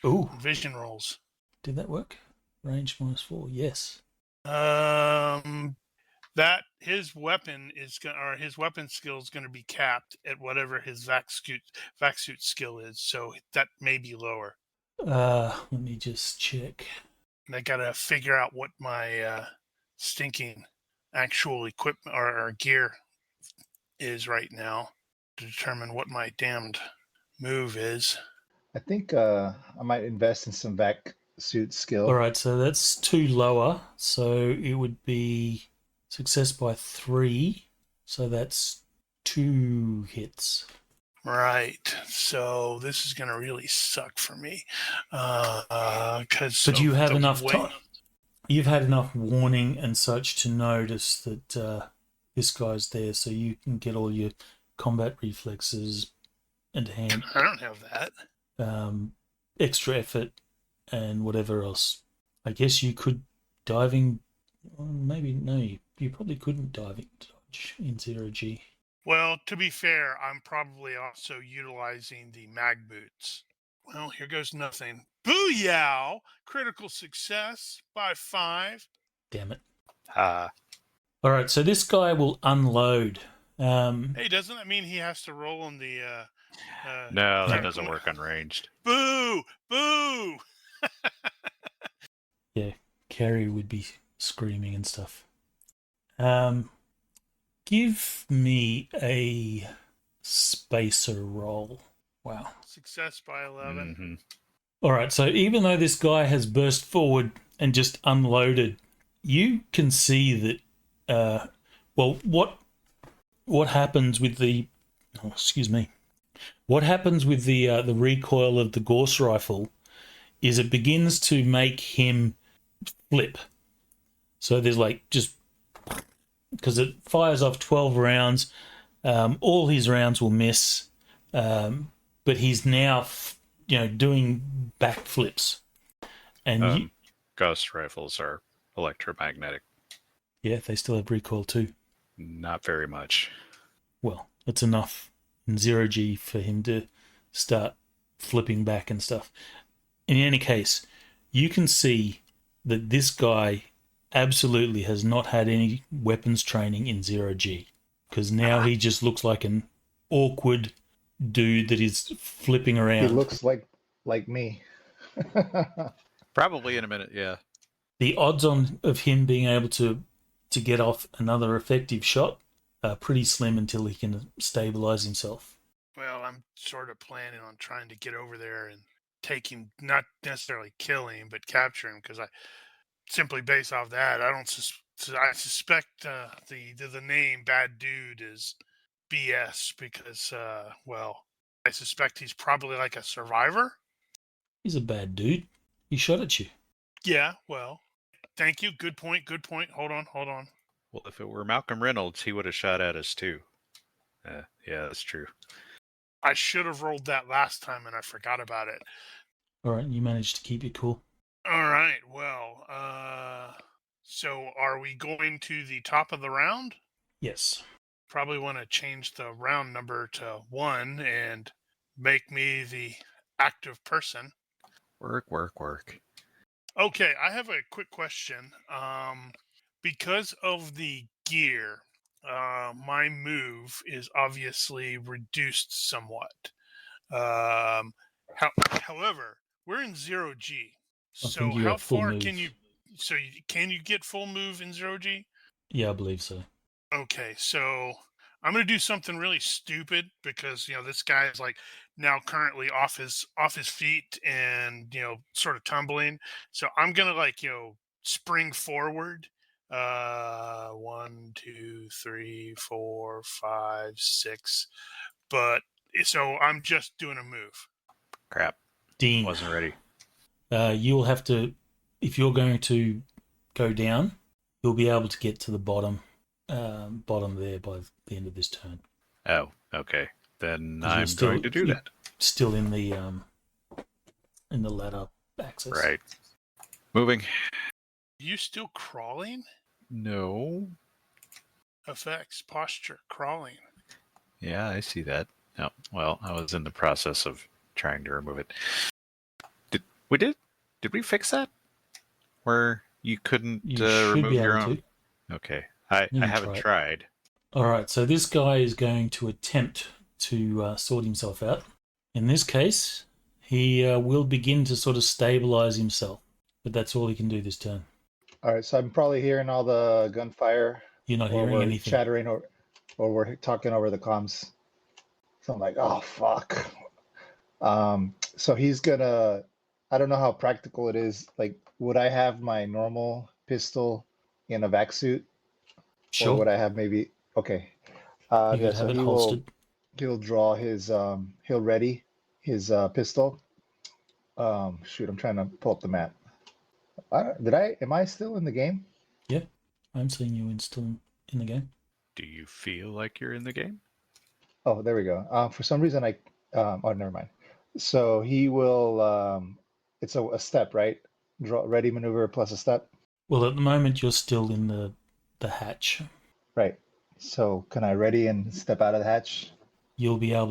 S1: Ooh,
S2: vision rolls.
S1: did that work? Range -4. Yes.
S2: That his weapon is going, or his weapon skill is going to be capped at whatever his vac suit skill is. So that may be lower.
S1: Let me just check.
S2: And I got to figure out what my stinking actual equipment or gear is right now to determine what my damned move is.
S4: I think I might invest in some vac suit skill.
S1: All right, so that's 2 lower. So it would be success by 3. So that's 2 hits.
S2: Right. So this is going to really suck for me. But
S1: you have enough time. You've had enough warning and such to notice that this guy's there, so you can get all your combat reflexes and hand.
S2: I don't have that.
S1: Extra effort and whatever else. I guess you could diving. Well, maybe no. You probably couldn't diving dodge in 0G.
S2: Well, to be fair, I'm probably also utilizing the mag boots. Well, here goes nothing. Booyah! Critical success by 5.
S1: Damn it.
S3: Ah.
S1: All right, so this guy will unload.
S2: Hey, doesn't that mean he has to roll on the...
S3: No, that doesn't work unranged.
S2: Boo! Boo!
S1: Yeah, Carrie would be screaming and stuff. Give me a spacer roll. Wow.
S2: Success by 11.
S3: Mm-hmm.
S1: All right, so even though this guy has burst forward and just unloaded, you can see that, what happens with the, what happens with the recoil of the Gauss rifle is it begins to make him flip. So there's like just, because it fires off 12 rounds, all his rounds will miss, but he's now, doing backflips. And
S3: Gauss rifles are electromagnetic.
S1: yeah, they still have recoil too.
S3: Not very much.
S1: Well, it's enough in 0G for him to start flipping back and stuff. In any case, you can see that this guy absolutely has not had any weapons training in 0G, because now he just looks like an awkward dude that is flipping around.
S4: He looks like me.
S3: Probably in a minute, yeah.
S1: The odds on of him being able to get off another effective shot are pretty slim until he can stabilize himself.
S2: Well, I'm sort of planning on trying to get over there and take him, not necessarily kill him, but capture him, because I simply based off that, I suspect the name Bad Dude is BS, because I suspect he's probably like a survivor.
S1: He's a bad dude. He shot at you.
S2: Yeah, well, thank you. Good point. Hold on.
S3: Well, if it were Malcolm Reynolds, he would have shot at us too. Yeah, that's true.
S2: I should have rolled that last time and I forgot about it.
S1: All right, you managed to keep it cool.
S2: All right, well, so are we going to the top of the round?
S1: Yes.
S2: Probably want to change the round number to 1 and make me the active person.
S3: Work.
S2: Okay, I have a quick question. Because of the gear, my move is obviously reduced somewhat. However, we're in 0G. So how far can you... So can you get full move in 0G?
S1: Yeah, I believe so.
S2: Okay, so I'm going to do something really stupid because, this guy is like now currently off his feet and, sort of tumbling. So I'm going to spring forward. 1, 2, 3, 4, 5, 6. But So I'm just doing a move.
S3: Crap.
S1: Dean,
S3: Wasn't ready.
S1: you'll have to, if you're going to go down, you'll be able to get to the bottom there by the end of this turn.
S3: Oh, okay. Then
S1: 'Cause you're
S3: I'm going to do
S1: you're
S3: that.
S1: Still in the ladder access.
S3: Right. Moving.
S2: You still crawling?
S3: No.
S2: Effects, posture, crawling.
S3: Yeah, I see that. No. Well, I was in the process of trying to remove it. Did we fix that? Where you couldn't
S1: You should
S3: remove
S1: be
S3: your
S1: able
S3: own?
S1: to.
S3: Okay. I
S1: You can
S3: haven't
S1: try it.
S3: tried.
S1: All right, so this guy is going to attempt to sort himself out. In this case, he will begin to sort of stabilize himself, but that's all he can do this turn.
S4: All right, so I'm probably hearing all the gunfire,
S1: You're not
S4: or
S1: hearing
S4: we're
S1: anything.
S4: chattering, or we're talking over the comms. So I'm like, oh fuck. So he's gonna. I don't know how practical it is. Like, would I have my normal pistol in a vac suit, or would
S1: Sure,
S4: I have maybe? Okay.
S1: you
S4: Yeah.
S1: could
S4: So
S1: have it holstered.
S4: he'll draw his he'll ready his pistol. Shoot, I'm trying to pull up the map. Am I still in the game?
S1: Yeah, I'm seeing you still in the game.
S3: Do you feel like you're in the game?
S4: Oh, there we go. For some reason, oh, never mind. So he will, it's a step, right? Draw, ready maneuver plus a step.
S1: Well, at the moment, you're still in the hatch.
S4: Right. So can I ready and step out of the hatch?
S1: You'll be at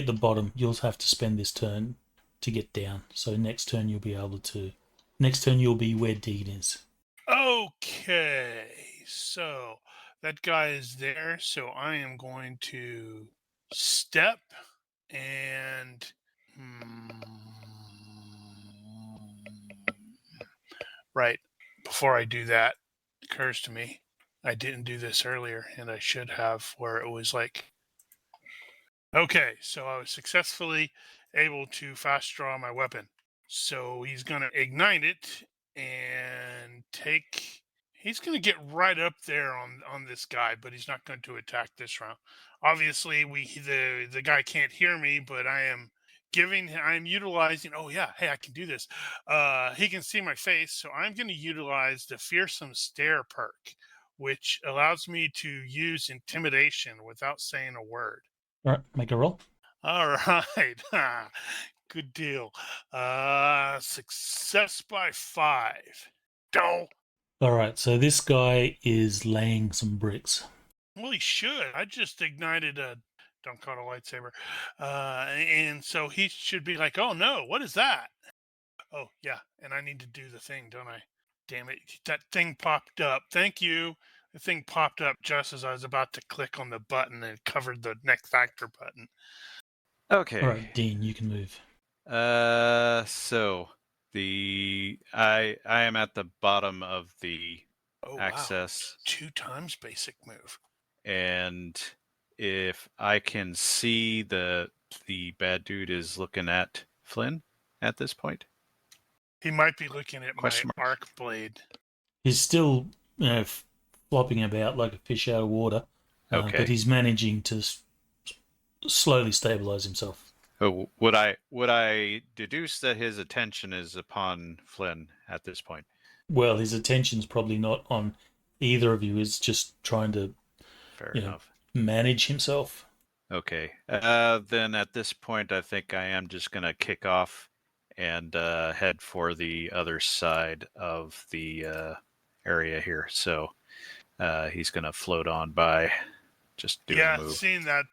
S1: the bottom. You'll have to spend this turn to get down. So next turn you'll be where Dean is.
S2: Okay, so that guy is there. So I am going to step and right before I do that, it occurs to me I didn't do this earlier, and I should have. Where it was like, okay, so I was successfully able to fast draw my weapon. So he's going to ignite it and take. He's going to get right up there on this guy, but he's not going to attack this round. Obviously, the guy can't hear me, but I'm utilizing. Oh yeah, hey, I can do this. He can see my face, so I'm going to utilize the fearsome stare perk, which allows me to use intimidation without saying a word.
S1: All right, make a roll.
S2: All right. Good deal. Success by 5. Oh,
S1: All right, so this guy is laying some bricks.
S2: well, he should. I just ignited a, don't call it a lightsaber. And so he should be like, oh no, what is that? Oh, yeah, and I need to do the thing, don't I? Damn it. That thing popped up. Thank you. The thing popped up just as I was about to click on the button and it covered the next factor button.
S3: Okay.
S1: All right, Dean, you can move.
S3: So I am at the bottom of the
S2: Oh,
S3: access.
S2: wow. 2 times basic move.
S3: And if I can see the bad dude is looking at Flynn at this point.
S2: He might be looking at
S3: Question
S2: my arc blade.
S1: He's still, flopping about like a fish out of water,
S3: Okay.
S1: but he's managing to slowly stabilize himself.
S3: Oh, would I deduce that his attention is upon Flynn at this point?
S1: Well, his attention's probably not on either of you. He's just trying to
S3: Fair
S1: you know,
S3: enough.
S1: manage himself.
S3: Okay. Then at this point, I think I am just going to kick off and head for the other side of the area here. So he's going to float on by, just do a move.
S2: Seeing that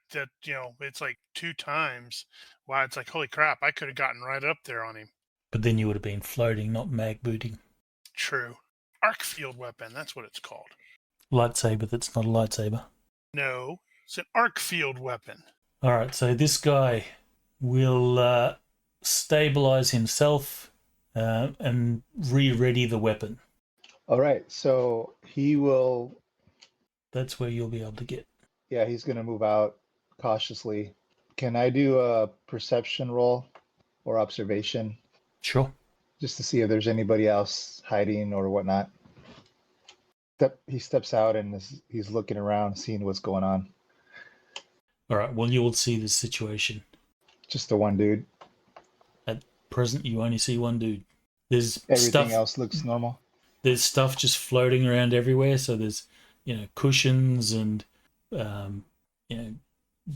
S2: it's like 2 times. Wow, it's like, holy crap, I could have gotten right up there on him.
S1: But then you would have been floating, not mag booting.
S2: True. Arc field weapon, that's what it's called.
S1: Lightsaber that's not a lightsaber.
S2: No, it's an arc field weapon.
S1: All right, so this guy will stabilize himself and re-ready the weapon.
S4: All right, so he will.
S1: That's where you'll be able to get.
S4: Yeah, he's gonna move out cautiously. Can I do a perception roll or observation
S1: Sure.
S4: just to see if there's anybody else hiding or whatnot? He steps out and he's looking around, seeing what's going on.
S1: All right, well, you will see this situation.
S4: Just the one dude.
S1: At present, you only see one dude. There's
S4: Everything
S1: stuff.
S4: else looks normal.
S1: There's stuff just floating around everywhere. So there's, cushions and, um, you know,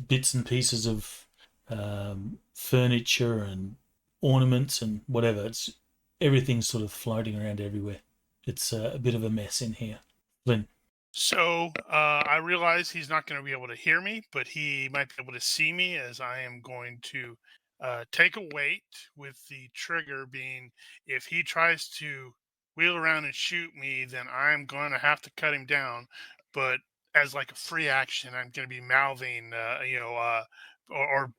S1: bits and pieces of furniture and ornaments and whatever. It's everything's sort of floating around everywhere. It's a bit of a mess in here. Flynn.
S2: So I realize he's not going to be able to hear me, but he might be able to see me as I am going to take a weight with the trigger being if he tries to wheel around and shoot me, then I'm going to have to cut him down. But as like a free action, I'm going to be mouthing, or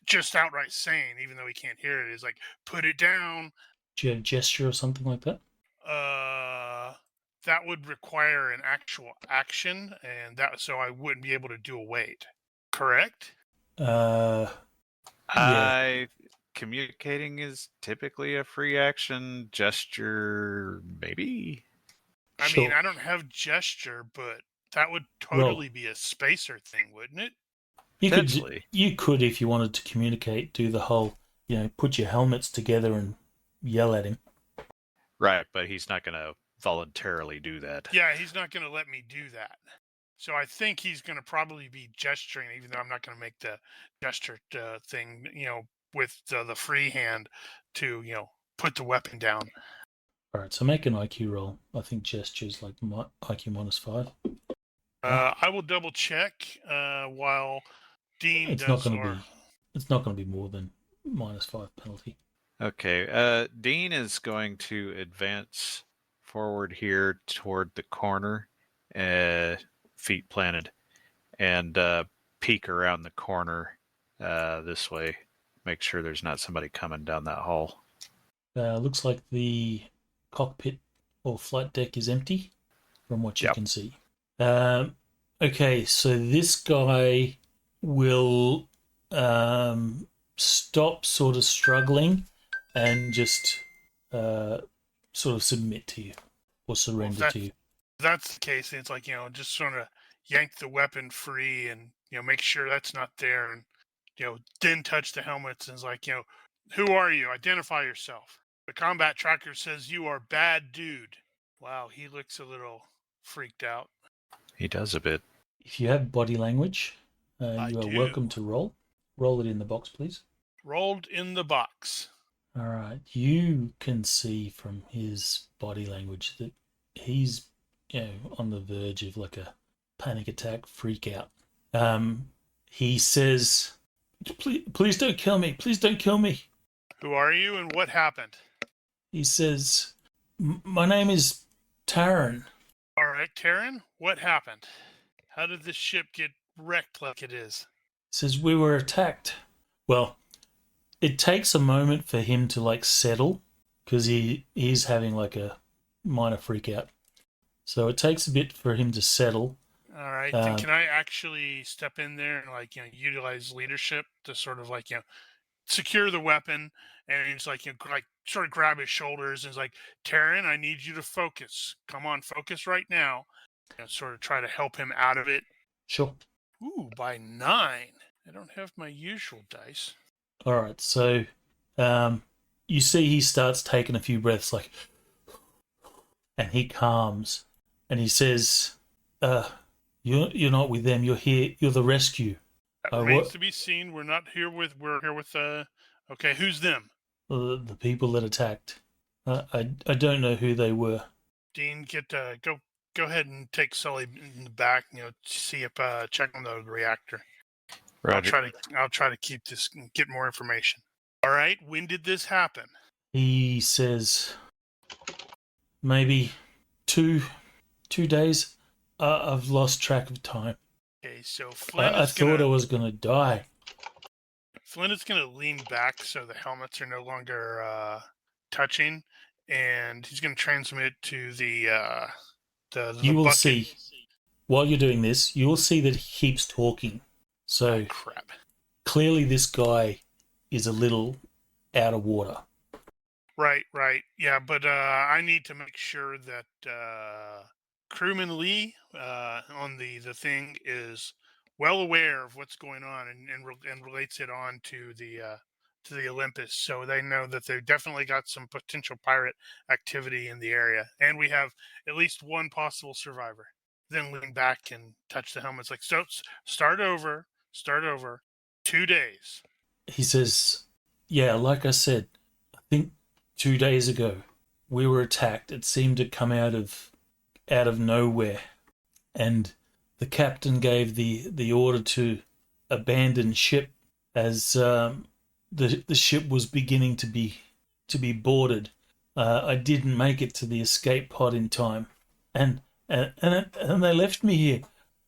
S2: just outright saying, even though he can't hear it, is like, put it down.
S1: Do you have a gesture or something like that?
S2: That would require an actual action, and that so I wouldn't be able to do a weight. Correct?
S1: Yeah.
S3: Communicating is typically a free action. Gesture, maybe.
S2: I mean, I don't have gesture, but that would totally be a spacer thing, wouldn't it?
S1: You could, if you wanted to communicate, do the whole, put your helmets together and yell at him.
S3: Right, but he's not going to voluntarily do that.
S2: Yeah, he's not going to let me do that. So I think he's going to probably be gesturing, even though I'm not going to make the gesture thing, with the free hand to, put the weapon down.
S1: All right, so make an IQ roll. I think gesture's like IQ -5.
S2: I will double check while Dean
S1: It's
S2: does.
S1: It's not going to be more than -5 penalty.
S3: Okay, Dean is going to advance forward here toward the corner, feet planted, and peek around the corner this way. Make sure there's not somebody coming down that hall.
S1: Looks like the cockpit or flight deck is empty from what you can see. Okay, so this guy will stop sort of struggling and just sort of submit to you or surrender to you.
S2: If that's the case, it's like, just sort of yank the weapon free and, make sure that's not there and, then touch the helmets and it's like, who are you? Identify yourself. The combat tracker says you are bad dude. Wow, he looks a little freaked out.
S3: He does a bit.
S1: If you have body language, you are welcome to roll. Roll it in the box, please.
S2: Rolled in the box.
S1: All right. You can see from his body language that he's, on the verge of like a panic attack, freak out. He says, please don't kill me. Please don't kill me.
S2: Who are you and what happened?
S1: He says, my name is Taran.
S2: All right, Taran, what happened? How did this ship get wrecked like it is?
S1: He says, we were attacked. Well, it takes a moment for him to like settle because he's having like a minor freak out. So it takes a bit for him to settle.
S2: All right. Then can I actually step in there and utilize leadership to sort of secure the weapon and it's sort of grab his shoulders and it's like, Taran, I need you to focus. Come on, focus right now. Sort of try to help him out of it.
S1: Sure.
S2: Ooh, by 9. I don't have my usual dice.
S1: All right. So you see he starts taking a few breaths and he calms and he says, you're not with them. You're here. You're the rescue.
S2: That remains to be seen. We're here with. Okay, who's them?
S1: The people that attacked. I don't know who they were.
S2: Dean, go ahead and take Sully in the back. See if check on the reactor.
S3: Roger.
S2: I'll try to keep this, get more information. All right. When did this happen?
S1: He says maybe two days. I've lost track of time.
S2: Okay, so Flynn
S1: I thought I was going to die.
S2: Flynn is going to lean back so the helmets are no longer touching, and he's going to transmit to the
S1: you will
S2: bucket.
S1: see, while you're doing this, you will see that he keeps talking. So
S2: crap. Clearly
S1: this guy is a little out of water.
S2: Right. Yeah, but I need to make sure that Crewman Lee on the thing is well aware of what's going on and relates it on to the Olympus, so they know that they've definitely got some potential pirate activity in the area, and we have at least one possible survivor. Then lean back and touch the helmets, like, so start over. 2 days.
S1: He says, yeah, like I said, I think 2 days ago we were attacked. It seemed to come out of nowhere, and the captain gave the order to abandon ship as the ship was beginning to be boarded. I didn't make it to the escape pod in time, and they left me here.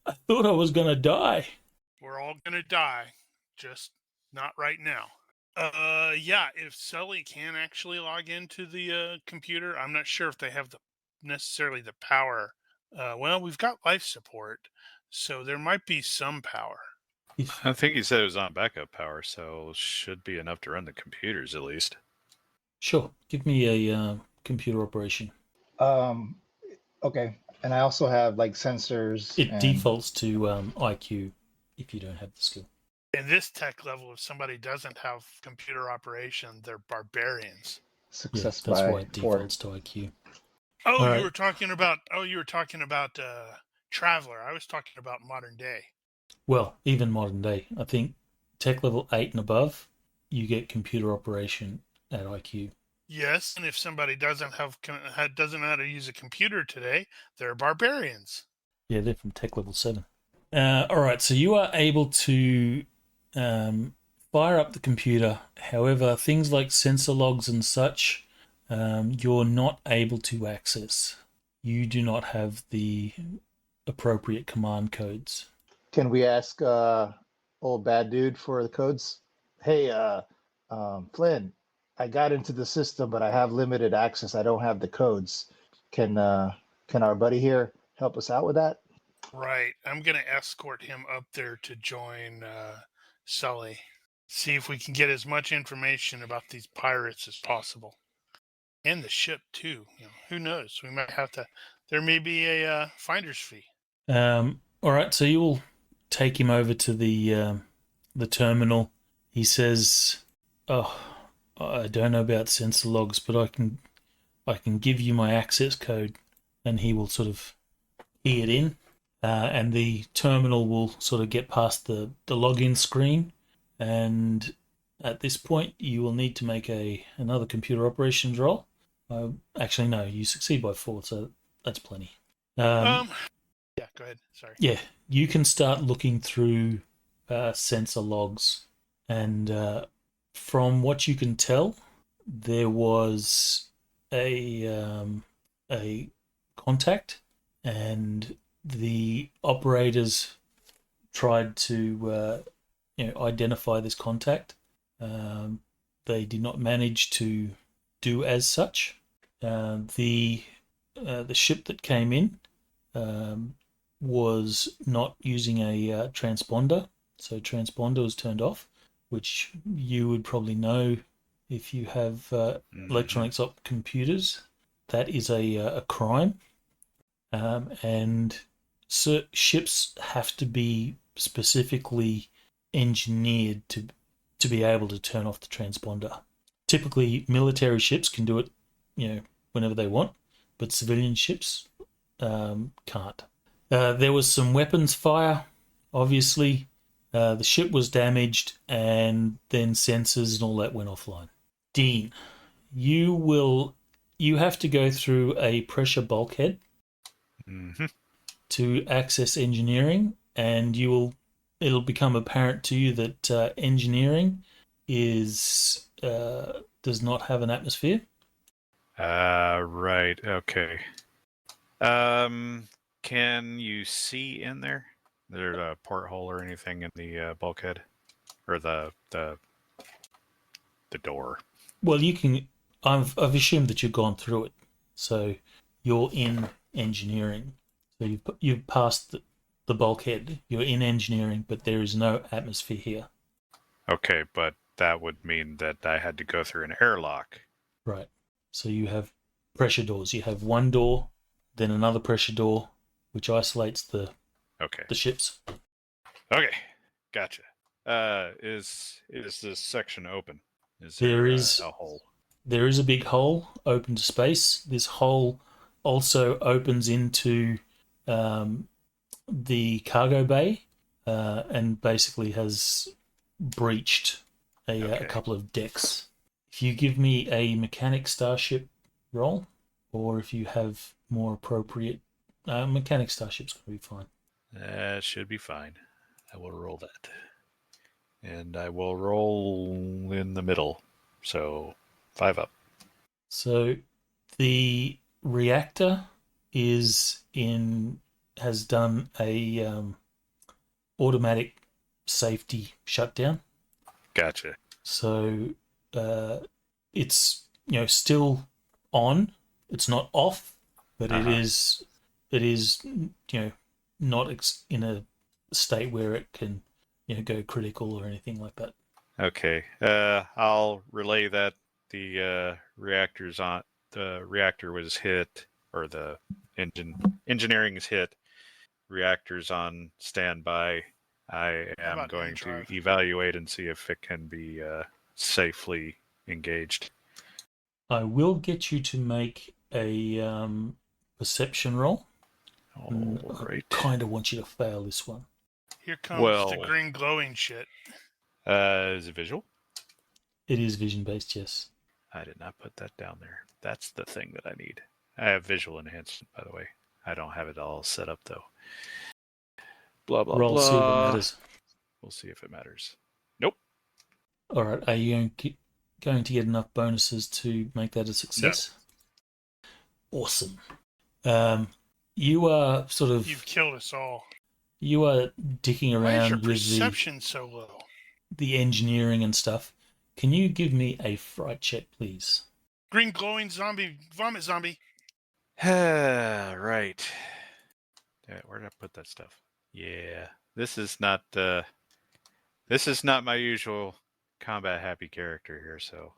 S1: I thought I was gonna die.
S2: We're all gonna die, just not right now. Yeah, if Sully can actually log into the computer, I'm not sure if they have necessarily the power. Well, we've got life support, so there might be some power.
S3: I think he said it was on backup power, so should be enough to run the computers at least.
S1: Sure, give me a computer operation.
S4: Okay, and I also have like sensors.
S1: It
S4: and
S1: defaults to IQ if you don't have the skill.
S2: In this tech level, if somebody doesn't have computer operation, they're barbarians.
S4: success
S1: That's
S4: by
S1: why it
S4: 4.
S1: defaults to IQ.
S2: Oh,
S1: All
S2: you
S1: right.
S2: were talking about Traveler. I was talking about modern day.
S1: Well, even modern day, I think tech level 8 and above, you get computer operation at IQ.
S2: Yes, and if somebody doesn't know how to use a computer today, they're barbarians.
S1: Yeah, they're from tech level 7. All right, so you are able to fire up the computer. However, things like sensor logs and such, you're not able to access. You do not have the appropriate command codes.
S4: Can we ask old bad dude for the codes? Hey, Flynn, I got into the system, but I have limited access. I don't have the codes. Can our buddy here help us out with that?
S2: Right. I'm going to escort him up there to join Sully. See if we can get as much information about these pirates as possible. And the ship, too. Who knows? We might have to... There may be a finder's fee.
S1: All right, so you'll take him over to the terminal. He says, "Oh, I don't know about sensor logs, but I can give you my access code," and he will sort of key it in, and the terminal will sort of get past the login screen. And at this point, you will need to make another computer operations roll. Actually, no, you succeed by 4, so that's plenty.
S2: Yeah, go ahead. Sorry.
S1: Yeah, you can start looking through sensor logs, and from what you can tell, there was a contact, and the operators tried to identify this contact. They did not manage to do as such. The ship that came in was not using a transponder, so transponder was turned off, which you would probably know if you have electronics op computers. That is a crime, and so ships have to be specifically engineered to be able to turn off the transponder. Typically, military ships can do it, whenever they want, but civilian ships can't. There was some weapons fire, obviously. The ship was damaged, and then sensors and all that went offline. Dean, you have to go through a pressure bulkhead to access engineering, and it'll become apparent to you that engineering does not have an atmosphere.
S3: Right. Okay. Can you see in there? There's a porthole or anything in the bulkhead, or the door?
S1: Well, you can. I've assumed that you've gone through it, so you're in engineering. So you've passed the bulkhead. You're in engineering, but there is no atmosphere here.
S3: Okay, but that would mean that I had to go through an airlock.
S1: Right. So you have pressure doors. You have one door, then another pressure door, which isolates the ships.
S3: Okay, gotcha. Is this section open? Is
S1: There
S3: there
S1: is
S3: a hole?
S1: there is a big hole open to space. This hole also opens into the cargo bay and basically has breached a
S3: Okay.
S1: couple of decks. If you give me a mechanic starship roll, or if you have more appropriate mechanic starship's going to be fine.
S3: That should be fine. I will roll that. And I will roll in the middle. So 5 up.
S1: So the reactor has done a automatic safety shutdown.
S3: Gotcha.
S1: So it's still on. It's not off, but it is not in a state where it can go critical or anything like that.
S3: Okay. I'll relay that the reactor was hit, or the engineering is hit. Reactor's on standby. I
S2: How
S3: am
S2: about
S3: going to
S2: drive?
S3: evaluate and see if it can be safely engaged.
S1: I will get you to make a perception roll.
S3: All right.
S1: I kind of want you to fail this one.
S2: Here comes the
S3: Well-
S2: green glowing shit.
S3: Is it visual?
S1: It is vision based, yes.
S3: I did not put that down there. That's the thing that I need. I have visual enhancement, by the way. I don't have it all set up, though. Blah, blah,
S1: Roll,
S3: blah.
S1: see if it matters.
S3: We'll see if it matters. Nope.
S1: All right, are you going to get enough bonuses to make that a success? No. Awesome. You are sort of...
S2: You've killed us all.
S1: You are dicking
S2: Why is your
S1: around with
S2: perception so low?
S1: the engineering and stuff. Can you give me a fright check, please?
S2: Green glowing zombie, vomit zombie.
S3: Right. Yeah, where did I put that stuff? Yeah. This is not my usual combat happy character here, so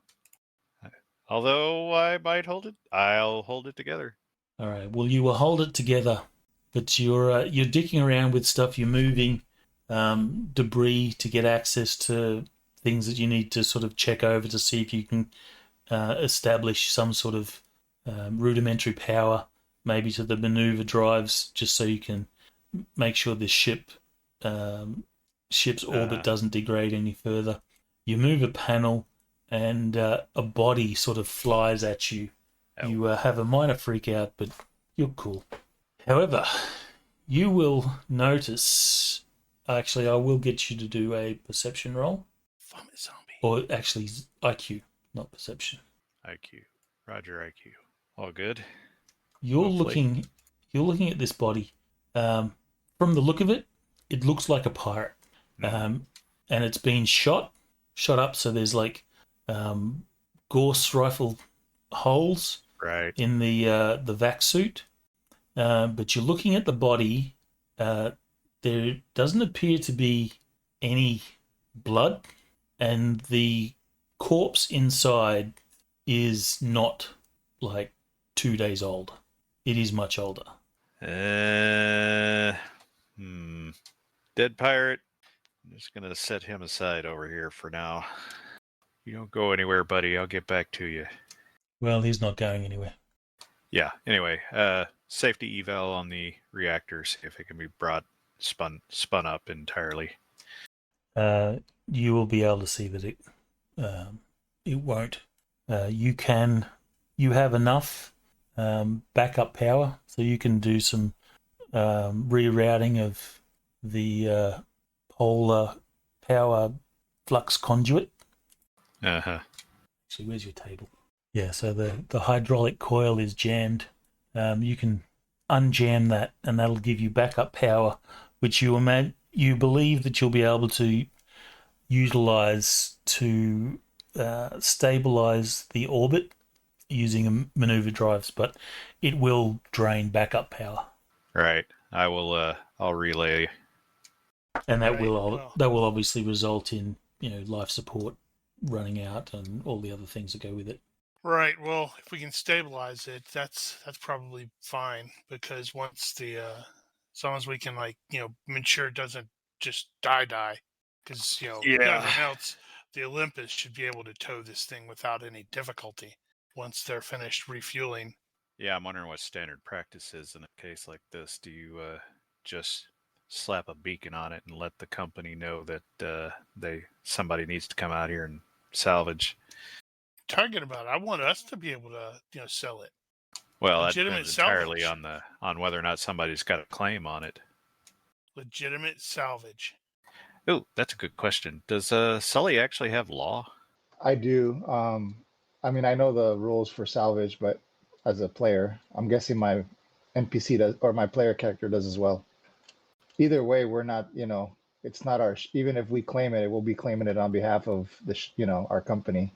S3: although I might I'll hold it together.
S1: All right. Well, you will hold it together, but you're dicking around with stuff. You're moving debris to get access to things that you need to sort of check over to see if you can establish some sort of rudimentary power, maybe to the maneuver drives, just so you can make sure this ship's orbit doesn't degrade any further. You move a panel, and a body sort of flies at you.
S3: Oh.
S1: You have a minor freak out, but you're cool. However, you will notice... Actually, I will get you to do a perception roll.
S2: Vomit zombie.
S1: Or actually, IQ, not perception.
S3: IQ. Roger IQ. All good.
S1: You're
S3: Hopefully.
S1: looking at this body. From the look of it, it looks like a pirate. And it's been shot up, so there's like Gauss rifle holes
S3: Right.
S1: in the vac suit. But you're looking at the body. There doesn't appear to be any blood, and the corpse inside is not like 2 days old. It is much older.
S3: Dead pirate. I'm just gonna set him aside over here for now. You don't go anywhere, buddy. I'll get back to you.
S1: Well, he's not going anywhere.
S3: Yeah. Anyway, safety eval on the reactor. See if it can be spun up entirely.
S1: You will be able to see that it won't. You have enough backup power, so you can do some rerouting of the polar power flux conduit. Actually, where's your table? Yeah, so the hydraulic coil is jammed. You can unjam that, and that'll give you backup power, which you believe that you'll be able to utilize to stabilize the orbit using maneuver drives, but it will drain backup power.
S3: Right. I will. I'll relay.
S1: And that
S2: Right,
S1: will obviously result in life support running out and all the other things that go with it.
S2: Right. Well, if we can stabilize it, that's probably fine, because once as long as we can make sure it doesn't just die. Because, if nothing else, the Olympus should be able to tow this thing without any difficulty once they're finished refueling.
S3: Yeah, I'm wondering what standard practice is in a case like this. Do you just slap a beacon on it and let the company know that somebody needs to come out here and salvage?
S2: Talking about it, I want us to be able to, sell it.
S3: Well, that
S2: Legitimate
S3: depends entirely
S2: salvage.
S3: on whether or not somebody's got a claim on it.
S2: Legitimate salvage.
S3: Oh, that's a good question. Does Sully actually have law?
S4: I do. I mean, I know the rules for salvage, but as a player, I'm guessing my NPC does, or my player character does as well. Either way, we're not, it's not our, even if we claim it, we'll be claiming it on behalf of our company,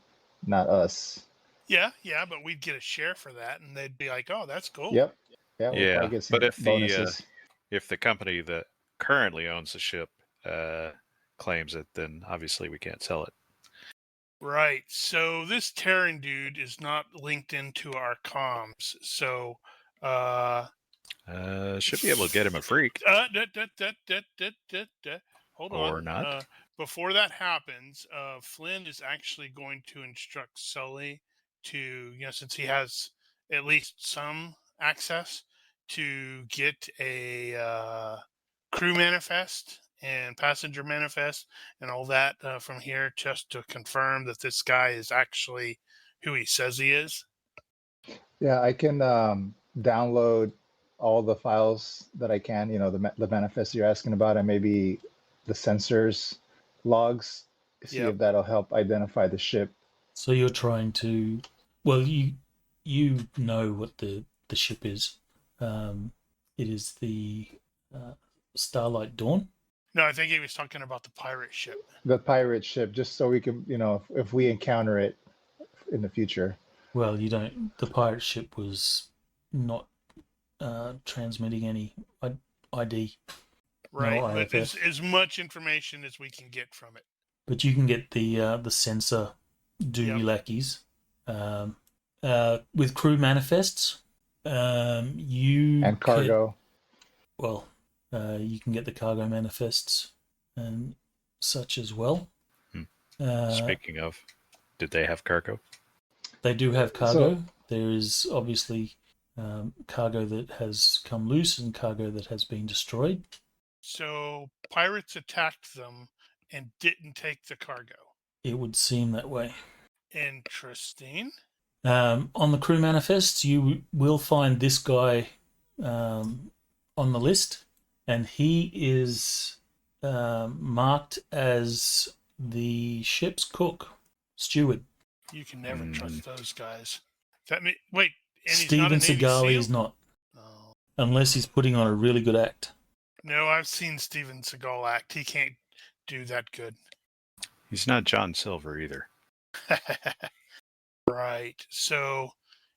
S4: not us.
S2: Yeah, but we'd get a share for that, and they'd be like, "Oh, that's cool."
S4: Yep. Yeah, we'll
S3: Yeah,
S4: probably get some
S3: but
S4: bonuses.
S3: if the company that currently owns the ship claims it, then obviously we can't sell it.
S2: Right. So this Terran dude is not linked into our comms. So
S3: should be able to get him a freak.
S2: Hold
S3: Or
S2: on.
S3: not.
S2: Before that happens, Flynn is actually going to instruct Sully to, since he has at least some access, to get a crew manifest and passenger manifest and all that from here, just to confirm that this guy is actually who he says he is.
S4: Yeah, I can download all the files that I can, the manifest you're asking about, and maybe the sensors logs, see
S2: Yep.
S4: if that'll help identify the ship.
S1: So you're trying to, well, you know what the ship is. It is the Starlight Dawn.
S2: No, I think he was talking about the pirate ship.
S4: The pirate ship, just so we can, if we encounter it in the future.
S1: Well, you don't. The pirate ship was not transmitting any ID.
S2: Right,
S1: No
S2: but
S1: IFF.
S2: as much information as we can get from it.
S1: But you can get the sensor doobie
S2: Yep.
S1: lackeys with crew manifests. You
S4: And cargo.
S1: you can get the cargo manifests and such as well.
S3: Speaking of, did they have cargo?
S1: They do have cargo.
S4: So-
S1: There is obviously cargo that has come loose and cargo that has been destroyed.
S2: So pirates attacked them and didn't take the cargo.
S1: It would seem that way.
S2: Interesting.
S1: On the crew manifests, you will find this guy on the list, and he is marked as the ship's cook, steward.
S2: You can never trust those guys. Wait, and he's
S1: Steven
S2: not a Navy
S1: Seagal
S2: SEAL?
S1: is not,
S2: Oh.
S1: unless he's putting on a really good act.
S2: No, I've seen Steven Seagal act. He can't do that good.
S3: He's not John Silver either.
S2: Right. So,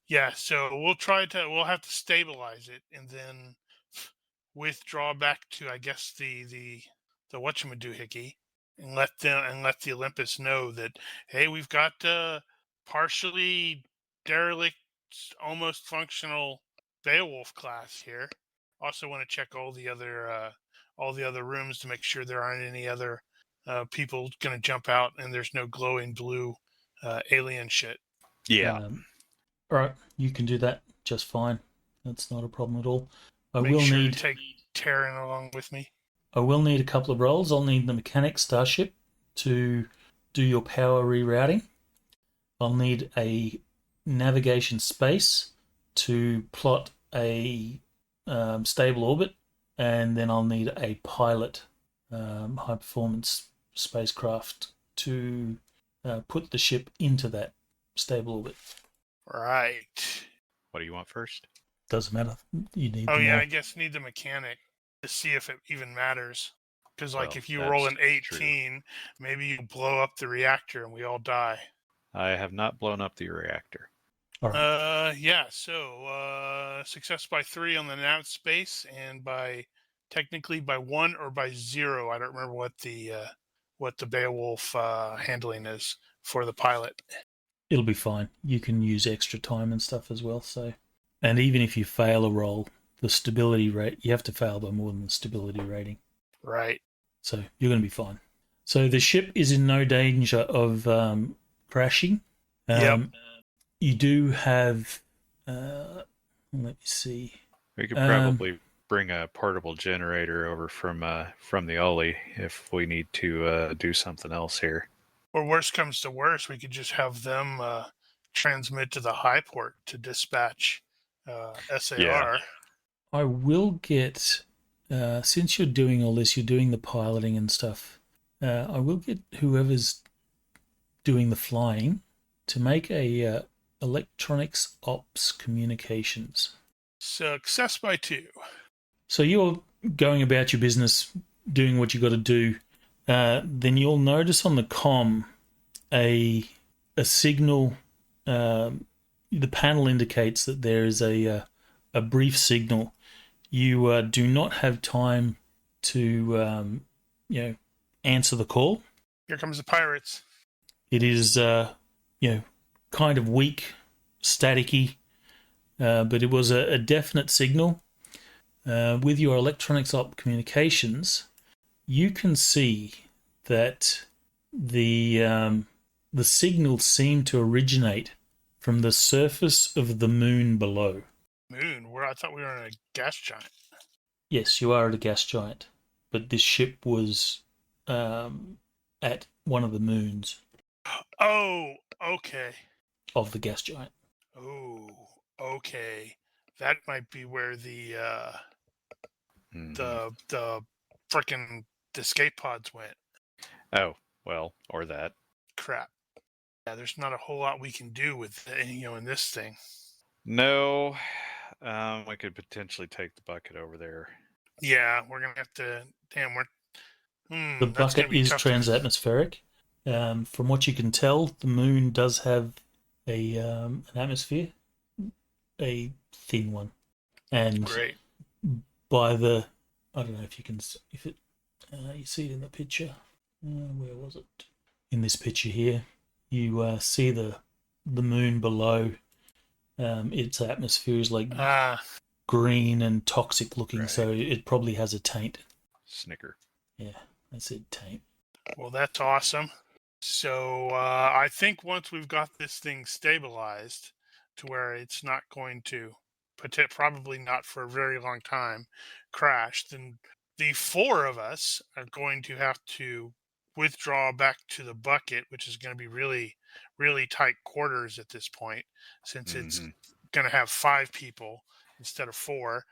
S2: yeah. So we'll have to stabilize it and then withdraw back to, I guess, the whatchamadoohickey, and let the Olympus know that, hey, we've got partially derelict, almost functional Beowulf class here. Also want to check all the other rooms to make sure there aren't any other people going to jump out and there's no glowing blue alien shit.
S3: Yeah.
S1: All right, you can do that just fine. That's not a problem at all. I
S2: Make
S1: will
S2: sure
S1: need
S2: to take Terran along with me.
S1: I will need a couple of rolls. I'll need the mechanic starship to do your power rerouting. I'll need a navigation space to plot a stable orbit, and then I'll need a pilot high performance spacecraft to put the ship into that stable orbit.
S2: Right.
S3: What do you want first?
S1: Doesn't matter. You need
S2: Oh
S1: them
S2: yeah,
S1: all.
S2: I guess need the mechanic to see if it even matters. Because
S3: Well,
S2: if you roll an
S3: that's true.
S2: 18, maybe you blow up the reactor and we all die.
S3: I have not blown up the reactor.
S1: All right.
S2: Yeah. So success by 3 on the nav space, and technically by 1 or by 0. I don't remember what the Beowulf handling is for the pilot.
S1: It'll be fine. You can use extra time and stuff as well. So, and even if you fail a roll, the stability rate, you have to fail by more than the stability rating.
S2: Right.
S1: So you're going to be fine. So the ship is in no danger of crashing.
S2: Yep.
S1: You do have. Let me see.
S3: We could probably bring a portable generator over from the Ollie if we need to do something else here.
S2: Or worst comes to worst, we could just have them transmit to the high port to dispatch SAR.
S3: Yeah.
S1: I will get, since you're doing all this, you're doing the piloting and stuff. I will get whoever's doing the flying to make a electronics ops communications.
S2: Success by 2.
S1: So you're going about your business, doing what you got to do. Then you'll notice on the comm a signal. The panel indicates that there is a brief signal. You do not have time to answer the call.
S2: Here comes the pirates.
S1: It is kind of weak, staticky, but it was a definite signal. With your electronics op communications, you can see that the signal seemed to originate from the surface of the moon below.
S2: Moon? Where I thought we were in a gas giant.
S1: Yes, you are at a gas giant, but this ship was at one of the moons
S2: Oh, okay.
S1: of the gas giant.
S2: Oh, okay. That might be where the frickin' escape pods went.
S3: Oh, well, or that.
S2: Crap. Yeah, there's not a whole lot we can do with in this thing.
S3: No, I could potentially take the bucket over there.
S2: Yeah, we're gonna have to. Damn, we're.
S1: The
S2: That's gonna
S1: bucket
S2: be
S1: is
S2: tough.
S1: transatmospheric. From what you can tell, the moon does have an atmosphere, a thin one, and
S2: Great.
S1: by the I don't know if you can you see it in the picture. Where was it? In this picture here, you see the moon below. Its atmosphere is like green and toxic looking,
S2: Right.
S1: so it probably has a taint.
S3: Snicker.
S1: Yeah, I said taint.
S2: Well, that's awesome. So I think once we've got this thing stabilized to where it's not going to, probably not for a very long time, crash, then the 4 of us are going to have to withdraw back to the bucket, which is going to be really, really tight quarters at this point, since it's going to have 5 people instead of 4.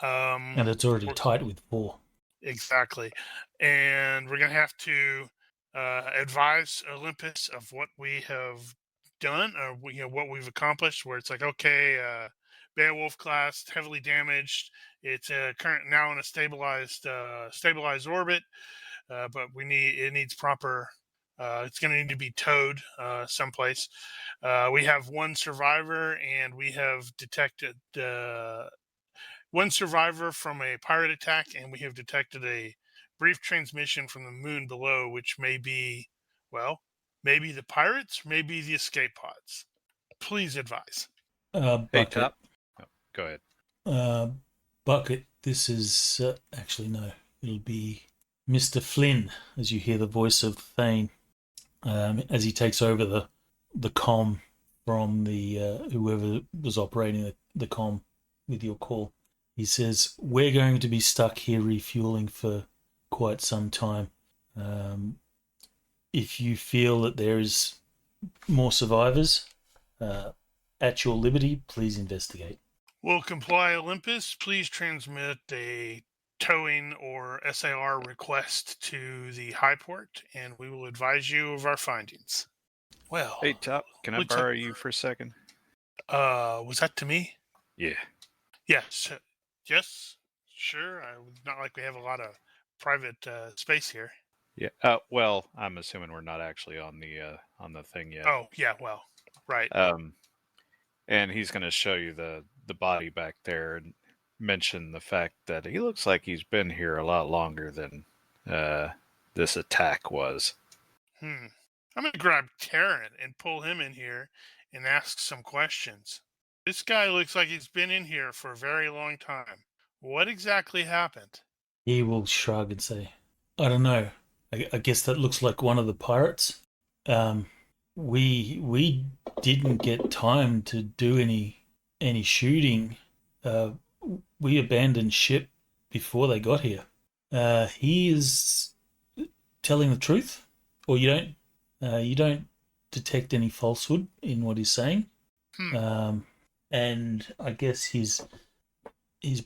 S1: And it's already tight with 4.
S2: Exactly. And we're going to have to advise Olympus of what we have done, or what we've accomplished, where it's like, okay, Beowulf class, heavily damaged. It's current now in a stabilized orbit, but it needs proper. It's going to need to be towed someplace. We have 1 survivor, and we have detected 1 survivor from a pirate attack, and we have detected a brief transmission from the moon below, which may be, maybe the pirates, maybe the escape pods. Please advise.
S1: Bucket.
S3: Hey, Top. Oh, go ahead.
S1: Bucket, this is actually no. It'll be Mr. Flynn, as you hear the voice of Thane, as he takes over the comm from the whoever was operating the comm with your call. He says, we're going to be stuck here refueling for quite some time. If you feel that there is more survivors at your liberty, please investigate.
S2: Will comply, Olympus. Please transmit a towing or SAR request to the high port, and we will advise you of our findings. Well,
S3: Hey, Top, can I borrow you for a second?
S2: Was that to me?
S3: Yeah.
S2: Yes. Yes, sure. Not like we have a lot of private space here.
S3: Yeah. Well, I'm assuming we're not actually on the thing yet.
S2: Oh, yeah. Well, right.
S3: And he's going to show you the body back there and mention the fact that he looks like he's been here a lot longer than this attack was.
S2: I'm going to grab Tarrant and pull him in here and ask some questions. This guy looks like he's been in here for a very long time. What exactly happened?
S1: He will shrug and say, I don't know. I guess that looks like one of the pirates. We didn't get time to do any shooting. We abandoned ship before they got here. He is telling the truth, or you don't detect any falsehood in what he's saying. And I guess his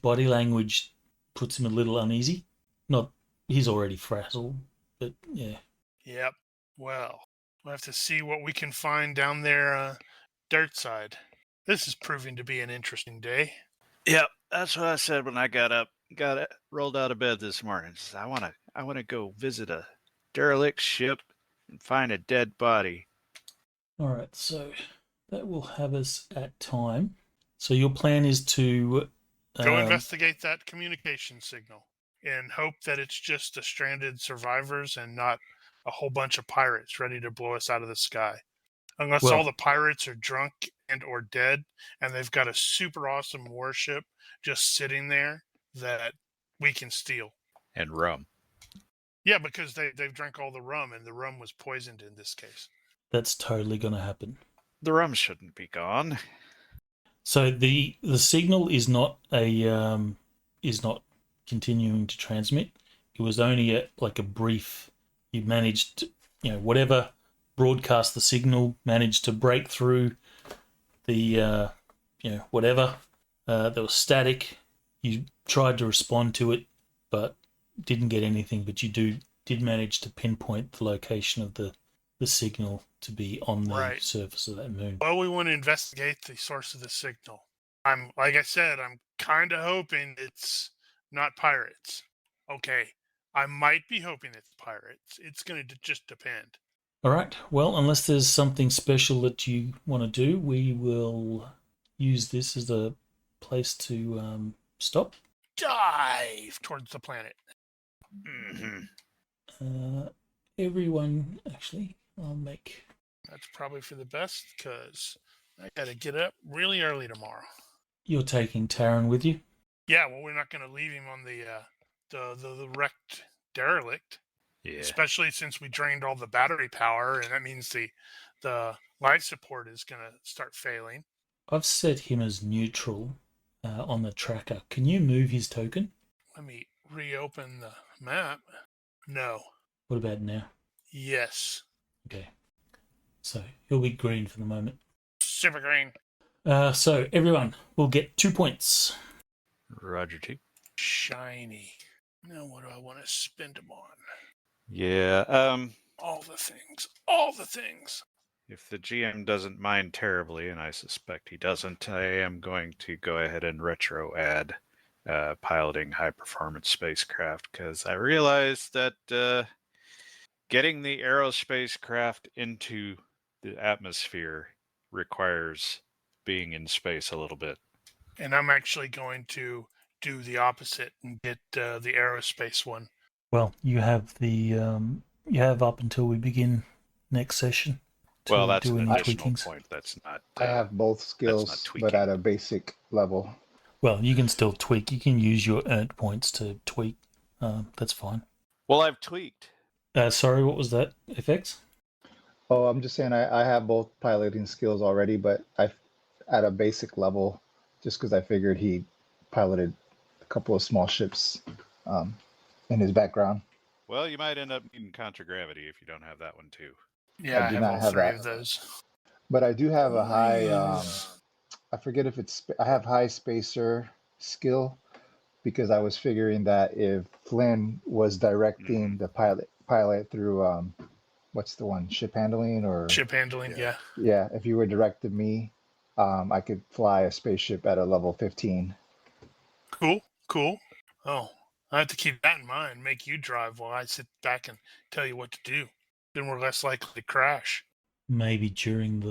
S1: body language puts him a little uneasy. Not he's already frazzled, but yeah.
S2: Yep. Well, we'll have to see what we can find down there, dirt side. This is proving to be an interesting day.
S3: Yep, that's what I said when I rolled out of bed this morning. I want to go visit a derelict ship and find a dead body.
S1: All right, so that will have us at time. So your plan is to
S2: Go investigate that communication signal and hope that it's just the stranded survivors and not a whole bunch of pirates ready to blow us out of the sky. Unless all the pirates are drunk and or dead and they've got a super awesome warship just sitting there that we can steal.
S3: And rum.
S2: Yeah, because they've drank all the rum and the rum was poisoned in this case.
S1: That's totally going to happen.
S3: The rum shouldn't be gone.
S1: So the signal is not continuing to transmit. It was only a brief. You managed, whatever broadcast the signal managed to break through the whatever. There was static. You tried to respond to it, but didn't get anything. But you did manage to pinpoint the location of the signal to be on the surface of that moon.
S2: Well, we want to investigate the source of the signal. Like I said, I'm kind of hoping it's not pirates. Okay, I might be hoping it's pirates. It's going to just depend.
S1: All right. Well, unless there's something special that you want to do, we will use this as a place to stop.
S2: Dive towards the planet.
S3: Mm-hmm.
S1: Everyone, actually, I'll make...
S2: That's probably for the best, because I got to get up really early tomorrow.
S1: You're taking Taran with you?
S2: Yeah, well, we're not going to leave him on the wrecked derelict.
S3: Yeah.
S2: Especially since we drained all the battery power, and that means the life support is going to start failing.
S1: I've set him as neutral on the tracker. Can you move his token?
S2: Let me reopen the map. No.
S1: What about now?
S2: Yes.
S1: Okay. So he'll be green for the moment.
S2: Super green.
S1: So everyone will get 2 points.
S3: Roger, T.
S2: Shiny. Now what do I want to spend them on?
S3: Yeah.
S2: All the things. All the things.
S3: If the GM doesn't mind terribly, and I suspect he doesn't, I am going to go ahead and retro add piloting high-performance spacecraft, because I realized that getting the aerospacecraft into the atmosphere requires being in space a little bit.
S2: And I'm actually going to do the opposite and get the aerospace one.
S1: Well, you have you have up until we begin next session.
S3: Well, that's an additional
S1: tweakings.
S3: point. That's not.
S4: I have both skills, but at a basic level.
S1: Well, you can still tweak. You can use your earned points to tweak. That's fine.
S3: Well, I've tweaked.
S1: Sorry, what was that, FX?
S4: Oh, I'm just saying I have both piloting skills already, but at a basic level, just because I figured he piloted a couple of small ships in his background.
S3: Well, you might end up needing contragravity if you don't have that one too.
S2: Yeah,
S4: I do
S2: have
S4: not
S2: all
S4: have
S2: three
S4: that.
S2: of those.
S4: But I do have a high, I forget if I have high spacer skill, because I was figuring that if Flynn was directing the pilot through, what's the one, ship handling or?
S2: Ship handling, yeah.
S4: Yeah, if you were directing me, I could fly a spaceship at a level 15.
S2: Cool. Oh, I have to keep that in mind. Make you drive while I sit back and tell you what to do. Then we're less likely to crash.
S1: Maybe during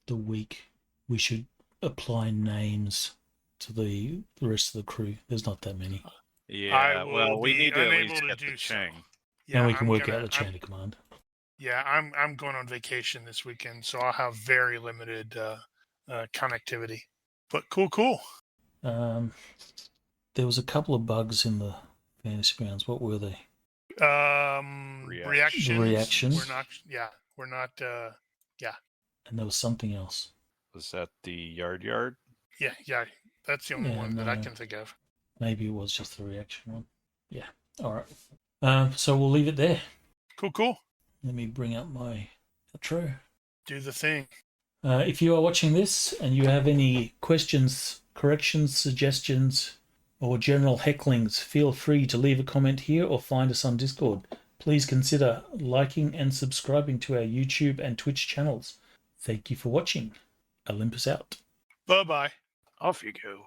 S1: the week we should apply names to the rest of the crew. There's not that many.
S3: Yeah, well, we need to at least get the Chang.
S1: Yeah, and we can work out the chain of command.
S2: Yeah, I'm going on vacation this weekend, so I'll have very limited connectivity. But cool.
S1: There was a couple of bugs in the fantasy grounds. What were they?
S2: Reactions.
S1: Reactions.
S2: We're not. Yeah, we're not.
S1: And there was something else.
S3: Was that the yard?
S2: Yeah. That's the only
S1: Yeah,
S2: one that I
S1: no.
S2: can think of.
S1: Maybe it was just the reaction one. Yeah. All right. So we'll leave it there.
S2: Cool.
S1: Let me bring up my outro.
S2: Do the thing.
S1: If you are watching this and you have any questions, corrections, suggestions, or general hecklings, feel free to leave a comment here or find us on Discord. Please consider liking and subscribing to our YouTube and Twitch channels. Thank you for watching. Olympus out.
S2: Bye-bye.
S3: Off you go.